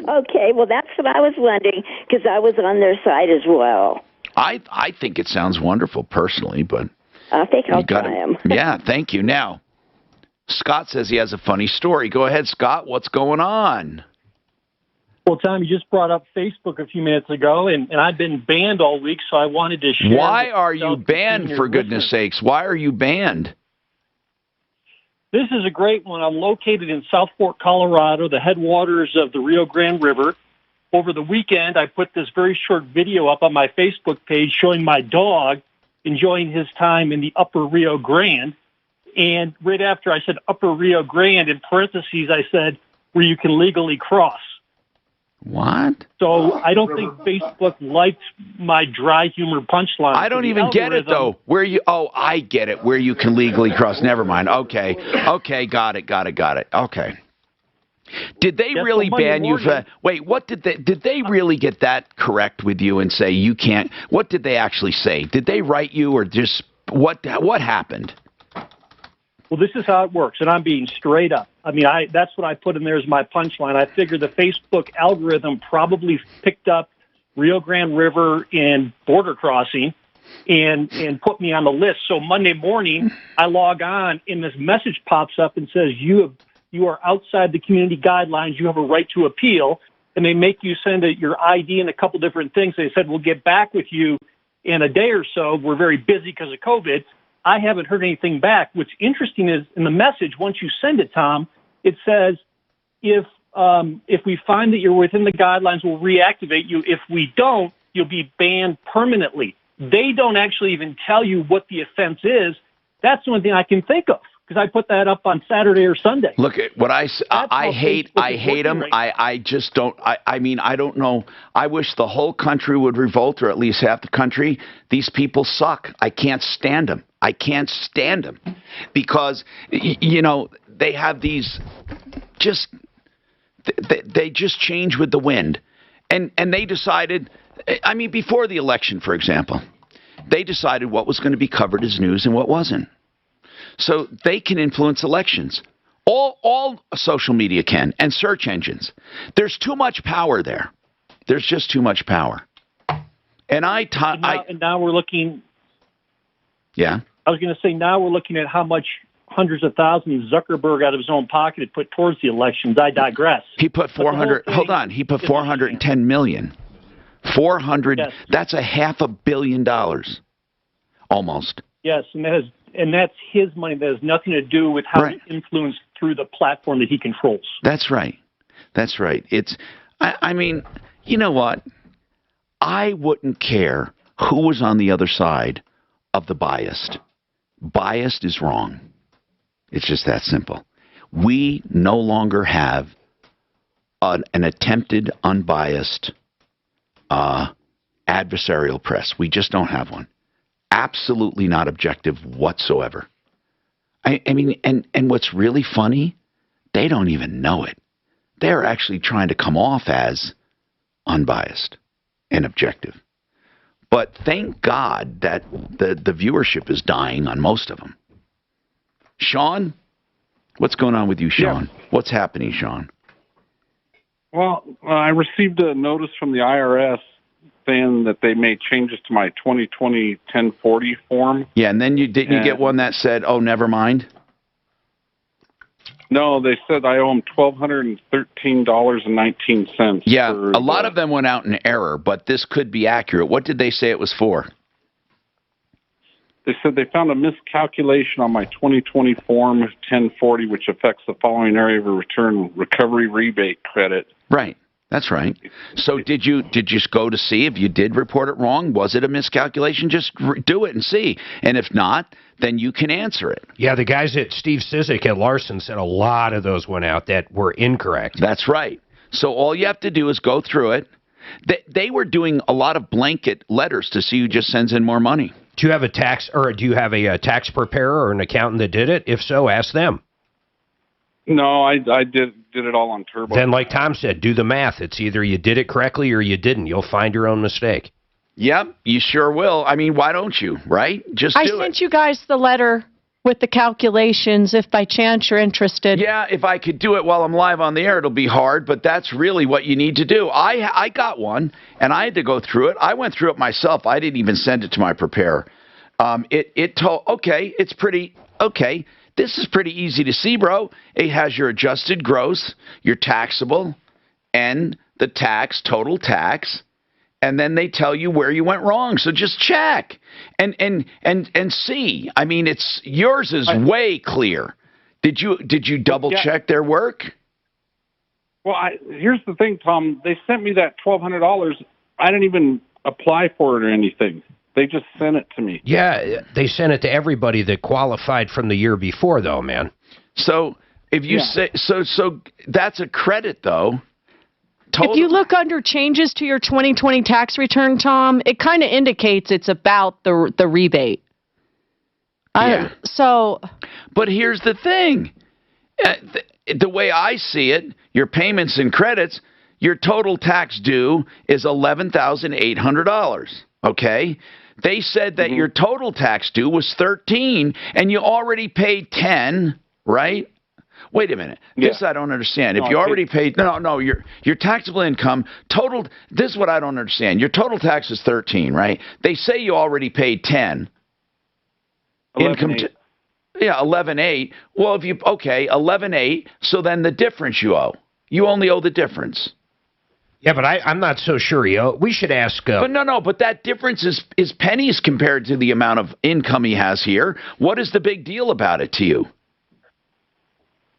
Speaker 10: Okay, well, that's what I was wondering, because I was on their site as well.
Speaker 1: I think it sounds wonderful, personally, but...
Speaker 10: I think I'll try them.
Speaker 1: Yeah, thank you. Now, Scott says he has a funny story. Go ahead, Scott. What's going on?
Speaker 17: Well, Tom, you just brought up Facebook a few minutes ago, and I've been banned all week, so I wanted to share.
Speaker 1: Why are you banned, for goodness sakes? Why are you banned?
Speaker 17: This is a great one. I'm located in Southport, Colorado, the headwaters of the Rio Grande River. Over the weekend, I put this very short video up on my Facebook page showing my dog enjoying his time in the upper Rio Grande. And right after I said upper Rio Grande, in parentheses, I said where you can legally cross.
Speaker 1: What?
Speaker 17: So I don't think Facebook liked my dry humor punchline.
Speaker 1: I don't even get it, though. I get it. Where you can legally cross. Never mind. Okay, got it. Okay. Did they really ban you for... Wait, what did they really get that correct with you and say you can't... What did they actually say? Did they write you, or just... What happened?
Speaker 17: Well, this is how it works, and I'm being straight up. I mean, that's what I put in there as my punchline. I figured the Facebook algorithm probably picked up Rio Grande River and border crossing and put me on the list. So Monday morning, I log on, and this message pops up and says, you are outside the community guidelines. You have a right to appeal. And they make you send your ID and a couple different things. They said, we'll get back with you in a day or so. We're very busy because of COVID. I haven't heard anything back. What's interesting is in the message, once you send it, Tom, it says, if we find that you're within the guidelines, we'll reactivate you. If we don't, you'll be banned permanently. They don't actually even tell you what the offense is. That's the only thing I can think of, because I put that up on Saturday or Sunday.
Speaker 1: Look at what I hate them.
Speaker 17: Right.
Speaker 1: I just don't. I mean, I don't know. I wish the whole country would revolt, or at least half the country. These people suck. I can't stand them. I can't stand them because, you know, they have these just, they just change with the wind. And they decided, I mean, before the election, for example, they decided what was going to be covered as news and what wasn't. So they can influence elections. All social media can, and search engines. There's too much power there. There's just too much power. And now we're looking.
Speaker 17: Yeah. I was going to say, now we're looking at how much hundreds of thousands Zuckerberg out of his own pocket had put towards the elections. I digress.
Speaker 1: He put 400. Hold on. He put 410 million. 400. Yes. That's $500 million, almost.
Speaker 17: Yes, and that's his money. That has nothing to do with how it's influenced through the platform that he controls.
Speaker 1: That's right. That's right. It's. I mean, you know what? I wouldn't care who was on the other side of the biased. Biased is wrong. It's just that simple. We no longer have an attempted unbiased adversarial press. We just don't have one. Absolutely not objective whatsoever. I mean, and what's really funny, they don't even know it. They're actually trying to come off as unbiased and objective. But thank God that the viewership is dying on most of them. Sean, what's going on with you, Sean? Yeah. What's happening, Sean?
Speaker 7: Well, I received a notice from the IRS saying that they made changes to my 2020 1040 form.
Speaker 1: Yeah, and then you get one that said, "Oh, never mind."
Speaker 7: No, they said I owe them $1,213.19.
Speaker 1: Yeah, a lot of them went out in error, but this could be accurate. What did they say it was for?
Speaker 7: They said they found a miscalculation on my 2020 form 1040, which affects the following area of a return: recovery rebate credit.
Speaker 1: Right. That's right. So did you go to see if you did report it wrong? Was it a miscalculation? Just do it and see. And if not, then you can answer it.
Speaker 11: Yeah, the guys at Steve Sizik at Larson said a lot of those went out that were incorrect.
Speaker 1: That's right. So all you have to do is go through it. They were doing a lot of blanket letters to see who just sends in more money.
Speaker 11: Do you have a tax tax preparer or an accountant that did it? If so, ask them.
Speaker 7: No, I did it all on Turbo.
Speaker 11: Then, like Tom said, do the math. It's either you did it correctly or you didn't. You'll find your own mistake.
Speaker 1: Yep, you sure will. I mean, why don't you, right? Just do it.
Speaker 8: I sent you guys the letter with the calculations if by chance you're interested.
Speaker 1: Yeah, if I could do it while I'm live on the air, it'll be hard, but that's really what you need to do. I got one, and I had to go through it. I went through it myself. I didn't even send it to my preparer. It told, okay, it's pretty, okay. This is pretty easy to see, bro. It has your adjusted gross, your taxable, and the total tax, and then they tell you where you went wrong. So just check and see. I mean, yours is way clear. Did you double check their work?
Speaker 7: Well, here's the thing, Tom. They sent me that $1,200. I didn't even apply for it or anything. They just sent it to me.
Speaker 11: Yeah, they sent it to everybody that qualified from the year before, though, man.
Speaker 1: So if you say so, that's a credit, though.
Speaker 8: If you look under changes to your 2020 tax return, Tom, it kind of indicates it's about the rebate.
Speaker 1: Yeah.
Speaker 8: But
Speaker 1: here's the thing: the way I see it, your payments and credits, your total tax due is $11,800. Okay. They said that your total tax due was $13,000 and you already paid $10,000, right? Wait a minute. Yeah. This I don't understand. If you already paid your taxable income total, this is what I don't understand. Your total tax is $13,000, right? They say you already paid $10,000. 11,800. Well, $11,800, so then the difference you owe. You only owe the difference.
Speaker 11: Yeah, but I'm not so sure. We should ask.
Speaker 1: But that difference is pennies compared to the amount of income he has here. What is the big deal about it to you?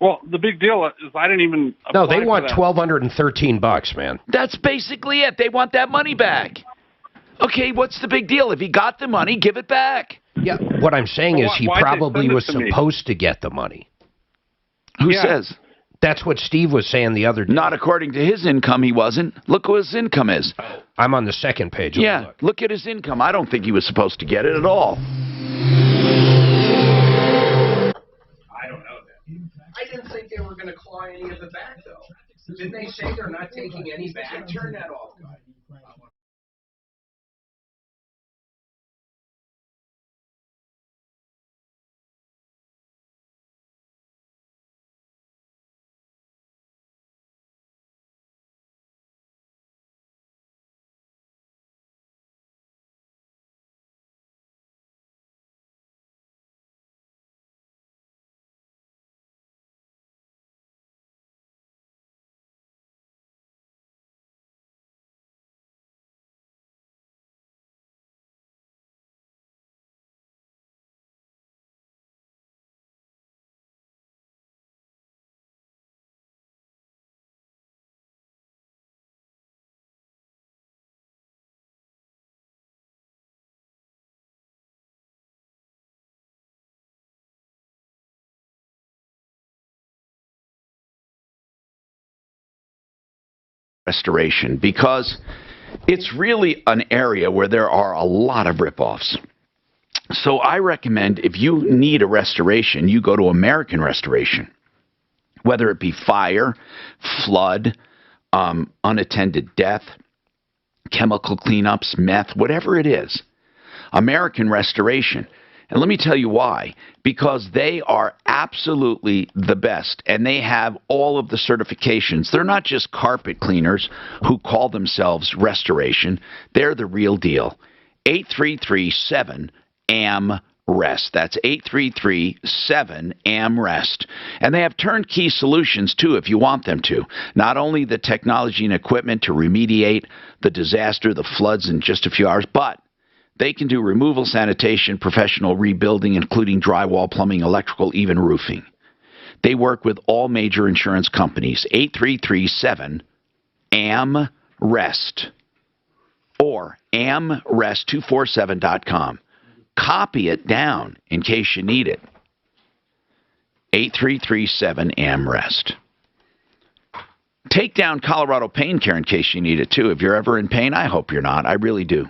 Speaker 7: Well, the big deal is I didn't even.
Speaker 11: No, they want $1,213, man.
Speaker 1: That's basically it. They want that money back. Okay, what's the big deal? If he got the money, give it back.
Speaker 11: Yeah, what I'm saying is he probably was supposed to get the money.
Speaker 1: Who says?
Speaker 11: That's what Steve was saying the other day.
Speaker 1: Not according to his income, he wasn't. Look what his income is.
Speaker 11: I'm on the second page.
Speaker 1: Yeah, look at his income. I don't think he was supposed to get it at all.
Speaker 2: I don't know that. I didn't think they were going to claw any of it back, though. Didn't they say they're not taking any back? Turn that off, guy.
Speaker 1: Restoration, because it's really an area where there are a lot of ripoffs. So I recommend if you need a restoration, you go to American Restoration, whether it be fire, flood, unattended death, chemical cleanups, meth, whatever it is. American Restoration. And let me tell you why. Because they are absolutely the best, and they have all of the certifications. They're not just carpet cleaners who call themselves restoration. They're the real deal. 833-7-AM-REST. That's 833-7-AM-REST. And they have turnkey solutions, too, if you want them to. Not only the technology and equipment to remediate the disaster, the floods in just a few hours, but they can do removal, sanitation, professional rebuilding, including drywall, plumbing, electrical, even roofing. They work with all major insurance companies. 833-7-AM-REST or amrest247.com. Copy it down in case you need it. 833-7-AM-REST. Take down Colorado Pain Care in case you need it, too. If you're ever in pain, I hope you're not. I really do.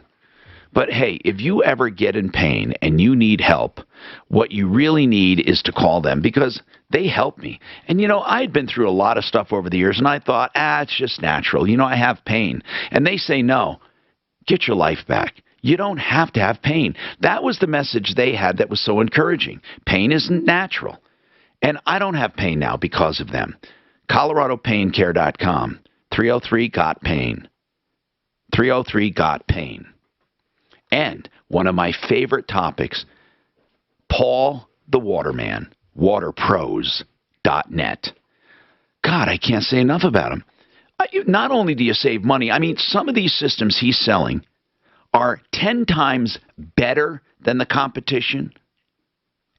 Speaker 1: But hey, if you ever get in pain and you need help, what you really need is to call them because they help me. And you know, I'd been through a lot of stuff over the years and I thought, it's just natural. You know, I have pain. And they say, no, get your life back. You don't have to have pain. That was the message they had that was so encouraging. Pain isn't natural. And I don't have pain now because of them. ColoradoPainCare.com. 303-GOT-PAIN. 303-GOT-PAIN. And one of my favorite topics, Paul the Waterman, waterpros.net. God, I can't say enough about him. Not only do you save money, I mean, some of these systems he's selling are 10 times better than the competition,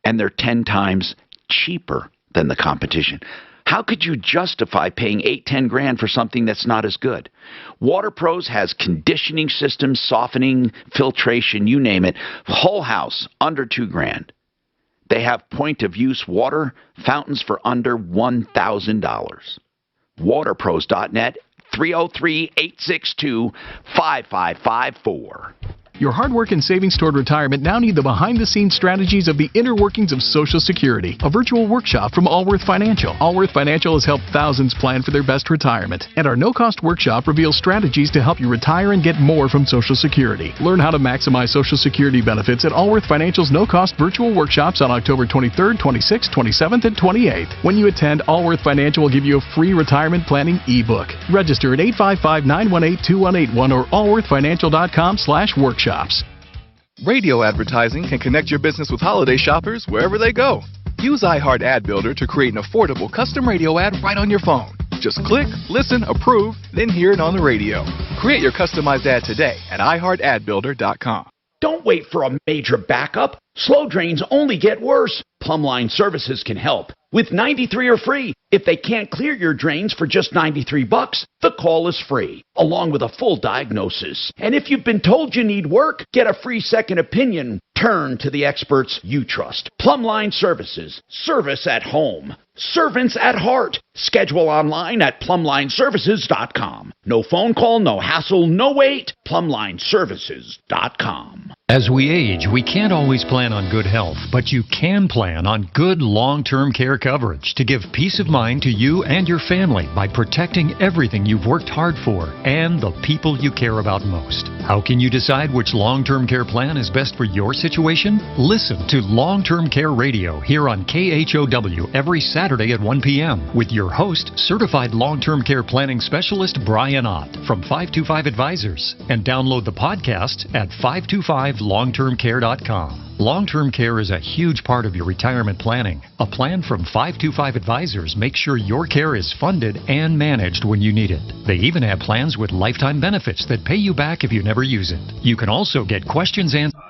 Speaker 1: and they're 10 times cheaper than the competition. How could you justify paying $8-10 grand for something that's not as good? Water Pros has conditioning systems, softening, filtration, you name it. Whole house, under $2 grand. They have point-of-use water fountains for under $1,000. Waterpros.net, 303-862-5554.
Speaker 4: Your hard work and savings toward retirement now need the behind-the-scenes strategies of the inner workings of Social Security, a virtual workshop from Allworth Financial. Allworth Financial has helped thousands plan for their best retirement, and our no-cost workshop reveals strategies to help you retire and get more from Social Security. Learn how to maximize Social Security benefits at Allworth Financial's no-cost virtual workshops on October 23rd, 26th, 27th, and 28th. When you attend, Allworth Financial will give you a free retirement planning ebook. Register at 855-918-2181 or allworthfinancial.com/workshop.
Speaker 19: Radio advertising can connect your business with holiday shoppers wherever they go. Use iHeart Ad Builder to create an affordable custom radio ad right on your phone. Just click, listen, approve, then hear it on the radio. Create your customized ad today at iHeartAdBuilder.com.
Speaker 1: Don't wait for a major backup. Slow drains only get worse. Plumbline Services can help. With 93 or free. If they can't clear your drains for just $93, the call is free, along with a full diagnosis. And if you've been told you need work, get a free second opinion. Turn to the experts you trust. Plumbline Services. Service at home. Servants at heart. Schedule online at plumblineservices.com. No phone call, no hassle, no wait. Plumblineservices.com.
Speaker 3: As we age, we can't always plan on good health, but you can plan on good long-term care coverage to give peace of mind to you and your family by protecting everything you've worked hard for and the people you care about most. How can you decide which long-term care plan is best for your situation? Listen to Long-Term Care Radio here on KHOW every Saturday at 1 p.m. with your host, Certified Long-Term Care Planning Specialist Brian Ott from 525 Advisors, and download the podcast at 525longtermcare.com. Long-term care is a huge part of your retirement planning. A plan from 525 Advisors makes sure your care is funded and managed when you need it. They even have plans with lifetime benefits that pay you back if you never use it. You can also get questions answered.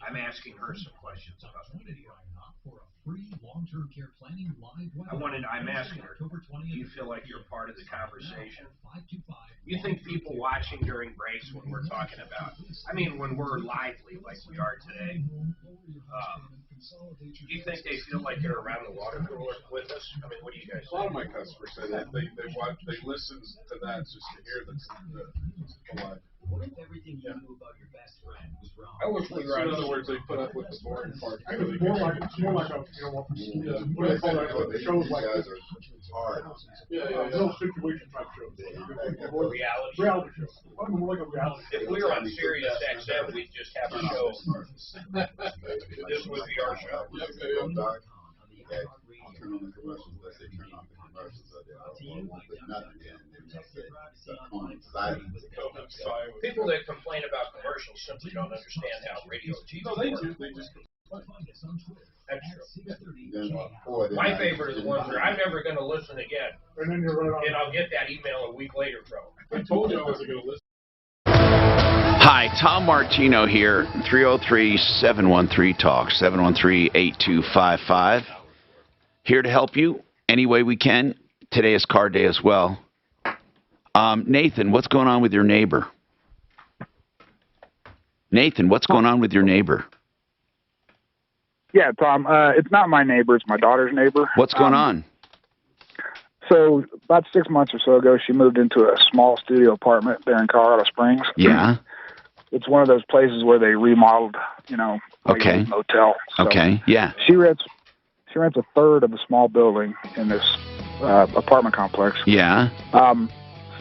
Speaker 2: I'm asking her some questions about the video. I'm asking her, do you feel like you're part of the conversation? You think people watching during breaks when we're talking about, when we're lively like we are today, do you think they feel like they're around the water cooler with us? What do you guys think?
Speaker 13: A lot of my customers say that. They listen to that just to hear the live.
Speaker 9: What if everything you knew about your best friend was wrong?
Speaker 2: I wish we were.
Speaker 13: In other words, they put up with the boring part.
Speaker 22: It's more like a, what do they call that? Shows like this. No situation type shows. Reality shows. More like a reality show.
Speaker 2: If we were on Sirius XM, we'd just have a show. This would be our show.
Speaker 14: Turn on the commercials. Let's say turn off the commercials.
Speaker 2: People that complain about commercials simply don't understand how radio and TV works. That's true. My favorite is the ones where I'm never going to listen again.
Speaker 22: And then you're right on.
Speaker 2: And I'll get that email a week later from.
Speaker 13: I told you I wasn't going to listen.
Speaker 1: Hi, Tom Martino here, 303-713-TALK, 713-8255. Here to help you any way we can. Today is card day as well. Nathan, what's going on with your neighbor? Nathan, what's going on with your neighbor?
Speaker 21: Yeah, Tom, it's not my neighbor, it's my daughter's neighbor.
Speaker 1: What's going on?
Speaker 21: So about 6 months or so ago, she moved into a small studio apartment there in Colorado Springs.
Speaker 1: Yeah.
Speaker 21: It's one of those places where they remodeled, like a motel. So
Speaker 1: okay, yeah.
Speaker 21: She rents a third of a small building in this apartment complex.
Speaker 1: Yeah.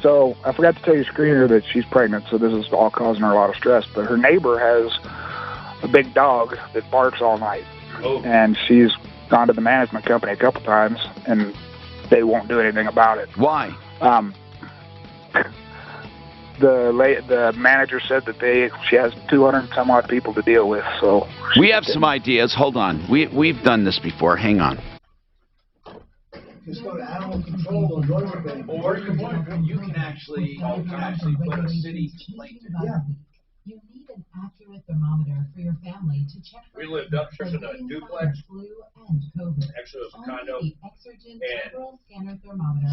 Speaker 21: So I forgot to tell your screener that she's pregnant, so this is all causing her a lot of stress. But her neighbor has a big dog that barks all night.
Speaker 2: Oh.
Speaker 21: And she's gone to the management company a couple times, and they won't do anything about it.
Speaker 1: Why?
Speaker 21: The manager said that she has 200 and some odd people to deal with. So
Speaker 1: we have some ideas. Hold on. We've done this before. Hang on.
Speaker 9: Just go to animal control or or you can actually put a city complaint.
Speaker 23: Yeah. You need an accurate thermometer for your family to check.
Speaker 2: We lived upstairs in a duplex.
Speaker 23: Flu and COVID.
Speaker 2: Actually, it was a condo.
Speaker 23: And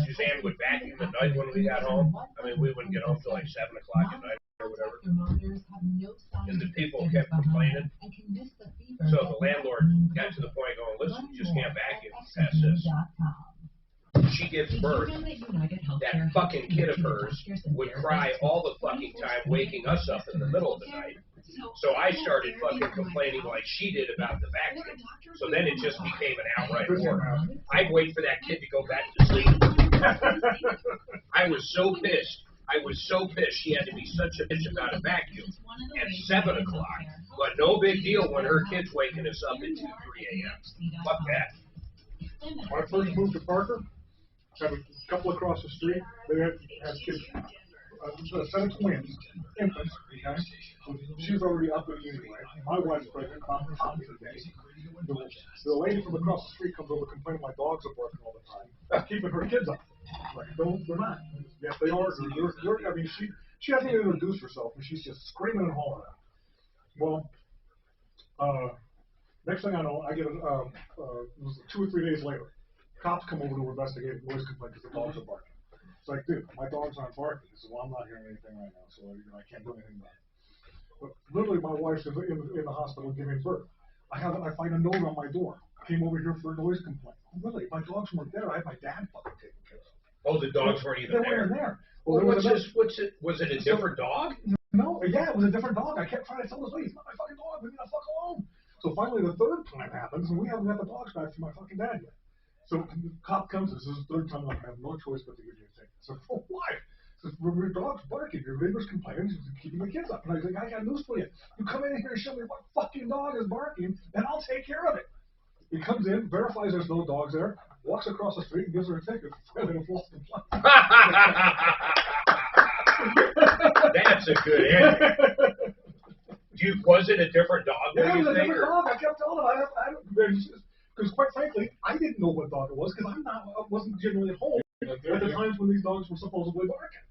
Speaker 2: Suzanne would vacuum at night when we got home. We wouldn't get home till like 7 o'clock at night or whatever. And the people kept complaining. So the landlord got to the point going, listen, you just can't vacuum past this. She gives birth, that fucking kid of hers would cry all the fucking time, waking us up in the middle of the night. So I started fucking complaining like she did about the vacuum. So then it just became an outright war. I'd wait for that kid to go back to sleep. I was so pissed. She had to be such a bitch about a vacuum at 7 o'clock. But no big deal when her kid's waking us up at 2, 3 a.m. Fuck that.
Speaker 22: When I first moved to Parker, I had a couple across the street. They had kids
Speaker 13: a set of twins, infants, okay? So she's already up in anyway. My wife's pregnant, I'm today. The lady from across the street comes over complaining my dogs are barking all the time, keeping her kids up. Like, no, they're not. Yes, they are. I mean, she hasn't even introduced herself, and she's just screaming and hollering. Well, next thing I know, I get it was 2 or 3 days later. Cops come over to investigate a noise complaint because the dogs are barking. It's like, dude, my dogs aren't barking. He said, well, I'm not hearing anything right now, so I can't do anything about it. But literally, my wife's in the hospital giving birth. I find a note on my door. Came over here for a noise complaint. Oh, really? My dogs weren't there. I had my dad fucking taken care of.
Speaker 2: Oh, the dogs weren't even there.
Speaker 13: They weren't there.
Speaker 2: Well, was it a different dog?
Speaker 13: No, yeah, it was a different dog. I kept trying to tell this lady, it's not my fucking dog. Leave me the fuck alone. So finally, the third time happens, and we haven't got the dogs back from my fucking dad yet. So the cop comes, this is the third time I have no choice but to give you a ticket. So, oh, why? Says, your dog's barking, your neighbor's complaining, she's keeping the kids up. And I was like, I got news for you. You come in here and show me what fucking dog is barking, and I'll take care of it. He comes in, verifies there's no dogs there, walks across the street and gives her a ticket for failing a false complaint.
Speaker 2: That's a good ending. Was it a different dog?
Speaker 13: Yeah, it was a different dog. I kept telling him, because quite frankly, I didn't know what dog it was because I wasn't generally at home at the times when these dogs were supposedly barking.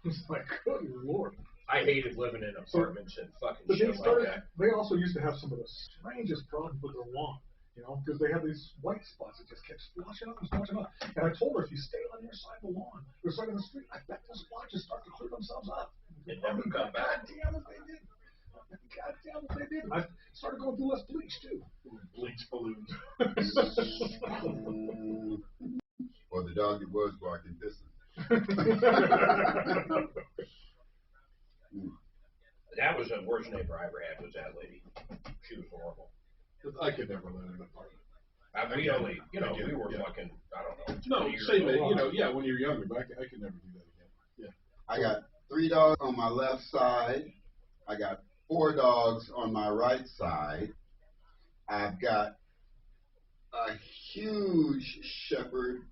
Speaker 13: It's like, good Lord.
Speaker 2: I hated living in apartments and fucking
Speaker 13: but
Speaker 2: shit like that.
Speaker 13: They also used to have some of the strangest problems with their lawn, you know, because they have these white spots that just kept splotching up and splotching up. And I told her, if you stay on your side of the lawn, or side of the street, I bet those splotches start to clear themselves up.
Speaker 2: It never come back.
Speaker 13: God damn it, they did. God damn it, they did. I started going through less bleach, too.
Speaker 14: Bleach balloons. Or the dog that was barking pissing.
Speaker 2: That was the worst neighbor I ever had, was that lady. She was horrible.
Speaker 5: I could never live in an apartment.
Speaker 2: We only, we were fucking, I don't know.
Speaker 5: No, same, when you're younger, but I could never do that again. Yeah.
Speaker 14: I got 3 dogs on my left side. I got 4 dogs on my right side. I've got a huge shepherd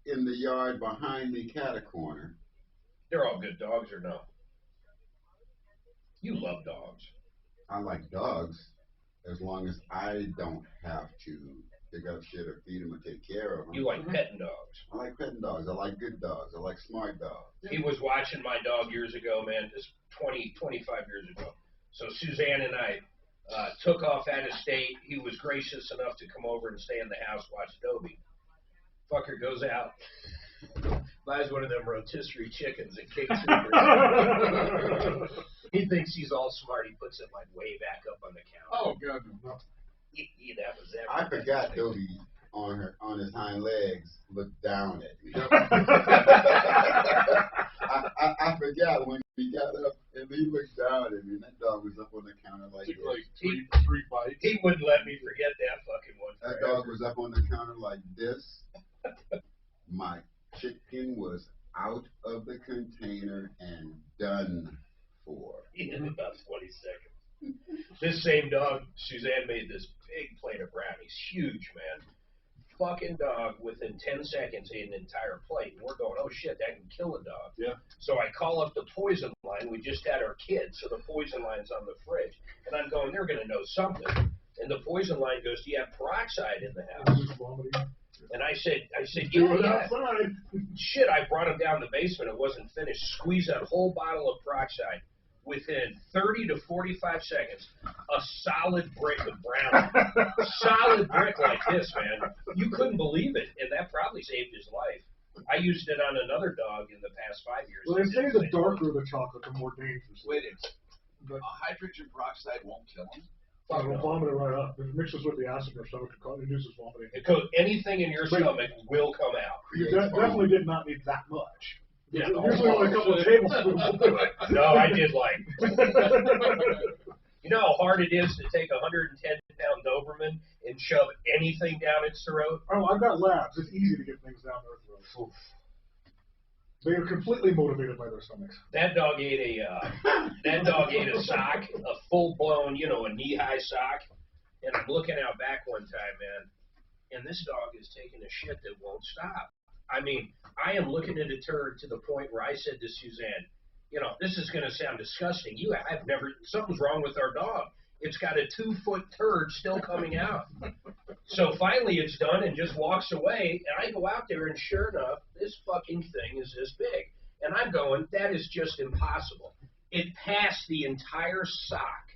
Speaker 14: in the yard behind me, cat a corner.
Speaker 2: They're all good dogs or no? You love dogs.
Speaker 14: I like dogs as long as I don't have to pick up shit or feed them or take care of them.
Speaker 2: You like petting dogs.
Speaker 14: I like petting dogs. I like good dogs. I like smart dogs.
Speaker 2: He was watching my dog years ago, man, just 25 years ago. So Suzanne and I took off out of state. He was gracious enough to come over and stay in the house, watch Dobie. Fucker goes out, buys one of them rotisserie chickens and kicks it. He thinks he's all smart. He puts it like way back up on the counter.
Speaker 5: Oh God, no.
Speaker 2: That was everything.
Speaker 14: I forgot Dobie on his hind legs looked down at me. I forgot when he got up and he looked down at me. And that dog was up on the counter like this.
Speaker 5: Like three bites.
Speaker 2: He wouldn't let me forget that fucking one.
Speaker 14: That dog was up on the counter like this. My chicken was out of the container and done for.
Speaker 2: In about 20 seconds. This same dog, Suzanne made this big plate of brownies. Huge, man. Fucking dog, within 10 seconds, ate an entire plate. And we're going, oh shit, that can kill a dog.
Speaker 5: Yeah.
Speaker 2: So I call up the poison line. We just had our kids, so the poison line's on the fridge. And I'm going, they're going to know something. And the poison line goes, do you have peroxide in the house? And I said, yeah. Shit, I brought him down the basement. It wasn't finished. Squeeze that whole bottle of peroxide. Within 30 to 45 seconds, a solid brick of brownie. Solid brick like this, man. You couldn't believe it. And that probably saved his life. I used it on another dog in the past 5 years.
Speaker 13: Well, they say the darker the chocolate, the more dangerous.
Speaker 5: Wait a minute. Hydrogen peroxide won't kill him?
Speaker 13: It'll vomit it right up. It mixes with the acid in your stomach and induces vomiting.
Speaker 2: Anything in your stomach will come out.
Speaker 13: You definitely did not need that much.
Speaker 2: Yeah,
Speaker 13: usually only a couple of tablespoons will do it.
Speaker 2: No, I did like. You know how hard it is to take a 110-pound Doberman and shove anything down its throat?
Speaker 13: Oh, I've got labs. It's easy to get things down their throats. They are completely motivated by their stomachs.
Speaker 2: That dog ate a sock, a full-blown, a knee-high sock. And I'm looking out back one time, man, and this dog is taking a shit that won't stop. I mean, I am looking at her to the point where I said to Suzanne, you know, this is going to sound disgusting. Something's wrong with our dog. It's got a 2-foot turd still coming out. So finally it's done and just walks away. And I go out there and sure enough, this fucking thing is this big. And I'm going, that is just impossible. It passed the entire sock.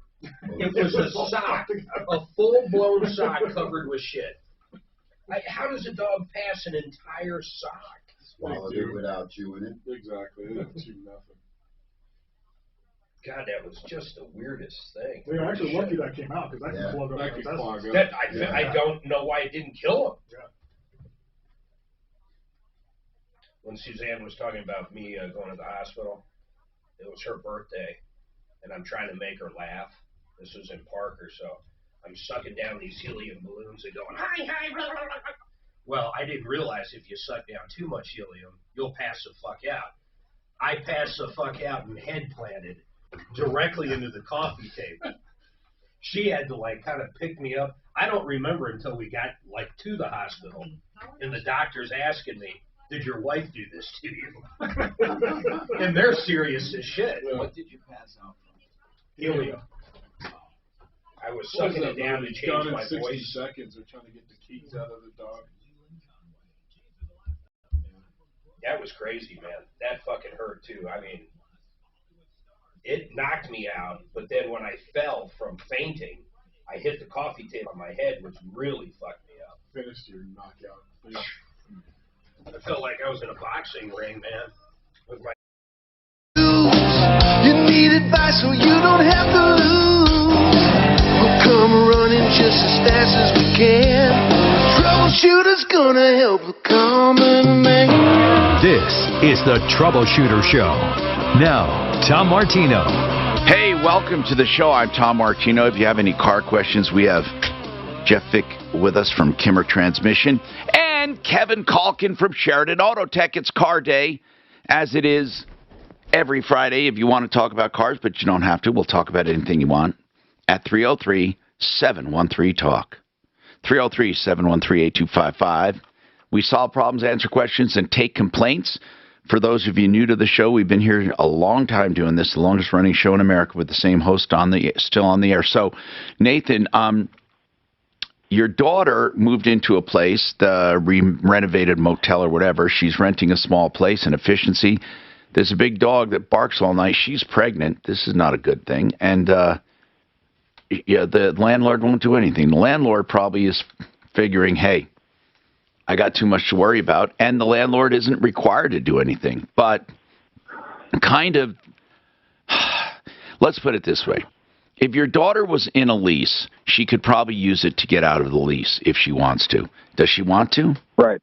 Speaker 2: It was a sock, a full-blown sock covered with shit. How does a dog pass an entire sock?
Speaker 16: Swallowed it without chewing it.
Speaker 5: Exactly. They didn't chew nothing.
Speaker 2: God, that was just the weirdest thing.
Speaker 13: They're actually lucky that came out because that can plug up.
Speaker 2: I don't know why it didn't kill him.
Speaker 13: Yeah.
Speaker 2: When Suzanne was talking about me going to the hospital, it was her birthday, and I'm trying to make her laugh. This was in Parker, so I'm sucking down these helium balloons and going, hi, hi, blah, blah, blah. Well, I didn't realize if you suck down too much helium, you'll pass the fuck out. I passed the fuck out and head planted directly into the coffee table. She had to kind of pick me up. I don't remember until we got to the hospital, and the doctor's asking me, did your wife do this to you? And they're serious as shit.
Speaker 14: What did you pass out from?
Speaker 2: Helium. I was sucking it down to change my
Speaker 5: 60
Speaker 2: voice.
Speaker 5: seconds. They're trying to get the keys out of the dog.
Speaker 2: That was crazy, man. That fucking hurt too. I mean, it knocked me out, but then when I fell from fainting, I hit the coffee table on my head, which really fucked me up.
Speaker 5: Finished your knockout.
Speaker 2: I felt like I was in a boxing ring, man. With my
Speaker 6: You need advice so you don't have to lose. We'll come running just as fast as we can. Troubleshooter's gonna help a common man.
Speaker 3: This is the Troubleshooter Show. Now, Tom Martino.
Speaker 1: Hey, welcome to the show. I'm Tom Martino. If you have any car questions, we have Jeff Vick with us from Kimmer Transmission and Kevin Kalkin from Sheridan Auto Tech. It's car day, as it is every Friday. If you want to talk about cars, but you don't have to, we'll talk about anything you want at 303-713-TALK. 303-713-8255. We solve problems, answer questions, and take complaints. For those of you new to the show, we've been here a long time doing this, the longest running show in America with the same host still on the air. So, Nathan, your daughter moved into a place, the renovated motel or whatever. She's renting a small place in Efficiency. There's a big dog that barks all night. She's pregnant. This is not a good thing. And the landlord won't do anything. The landlord probably is figuring, hey, I got too much to worry about. And the landlord isn't required to do anything. But kind of, let's put it this way. If your daughter was in a lease, she could probably use it to get out of the lease if she wants to. Does she want to?
Speaker 21: Right.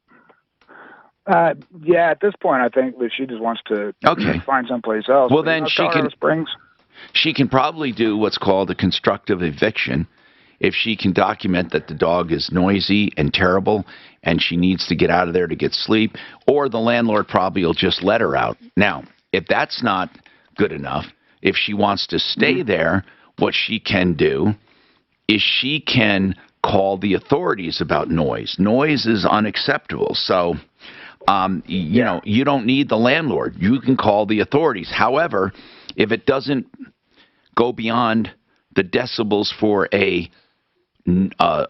Speaker 21: Yeah, at this point, I think that she just wants to find someplace else.
Speaker 1: Well, then she can.
Speaker 21: Springs.
Speaker 1: She can probably do what's called a constructive eviction if she can document that the dog is noisy and terrible and she needs to get out of there to get sleep, or the landlord probably will just let her out. Now, if that's not good enough, if she wants to stay there, what she can do is she can call the authorities about noise. Noise is unacceptable. So, you know, you don't need the landlord. You can call the authorities. However, if it doesn't go beyond the decibels for a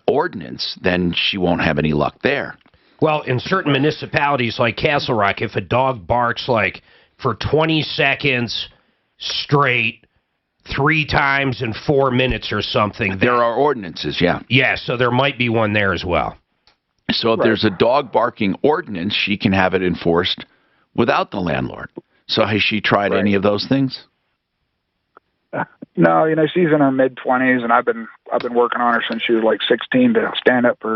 Speaker 1: ordinance, then she won't have any luck there.
Speaker 11: Well, in certain municipalities like Castle Rock, if a dog barks for 20 seconds straight, 3 times in 4 minutes or something.
Speaker 1: There are ordinances, yeah.
Speaker 11: Yeah, so there might be one there as well.
Speaker 1: So if there's a dog barking ordinance, she can have it enforced without the landlord. So has she tried any of those things?
Speaker 21: No, she's in her mid-20s, and I've been working on her since she was 16 to stand up for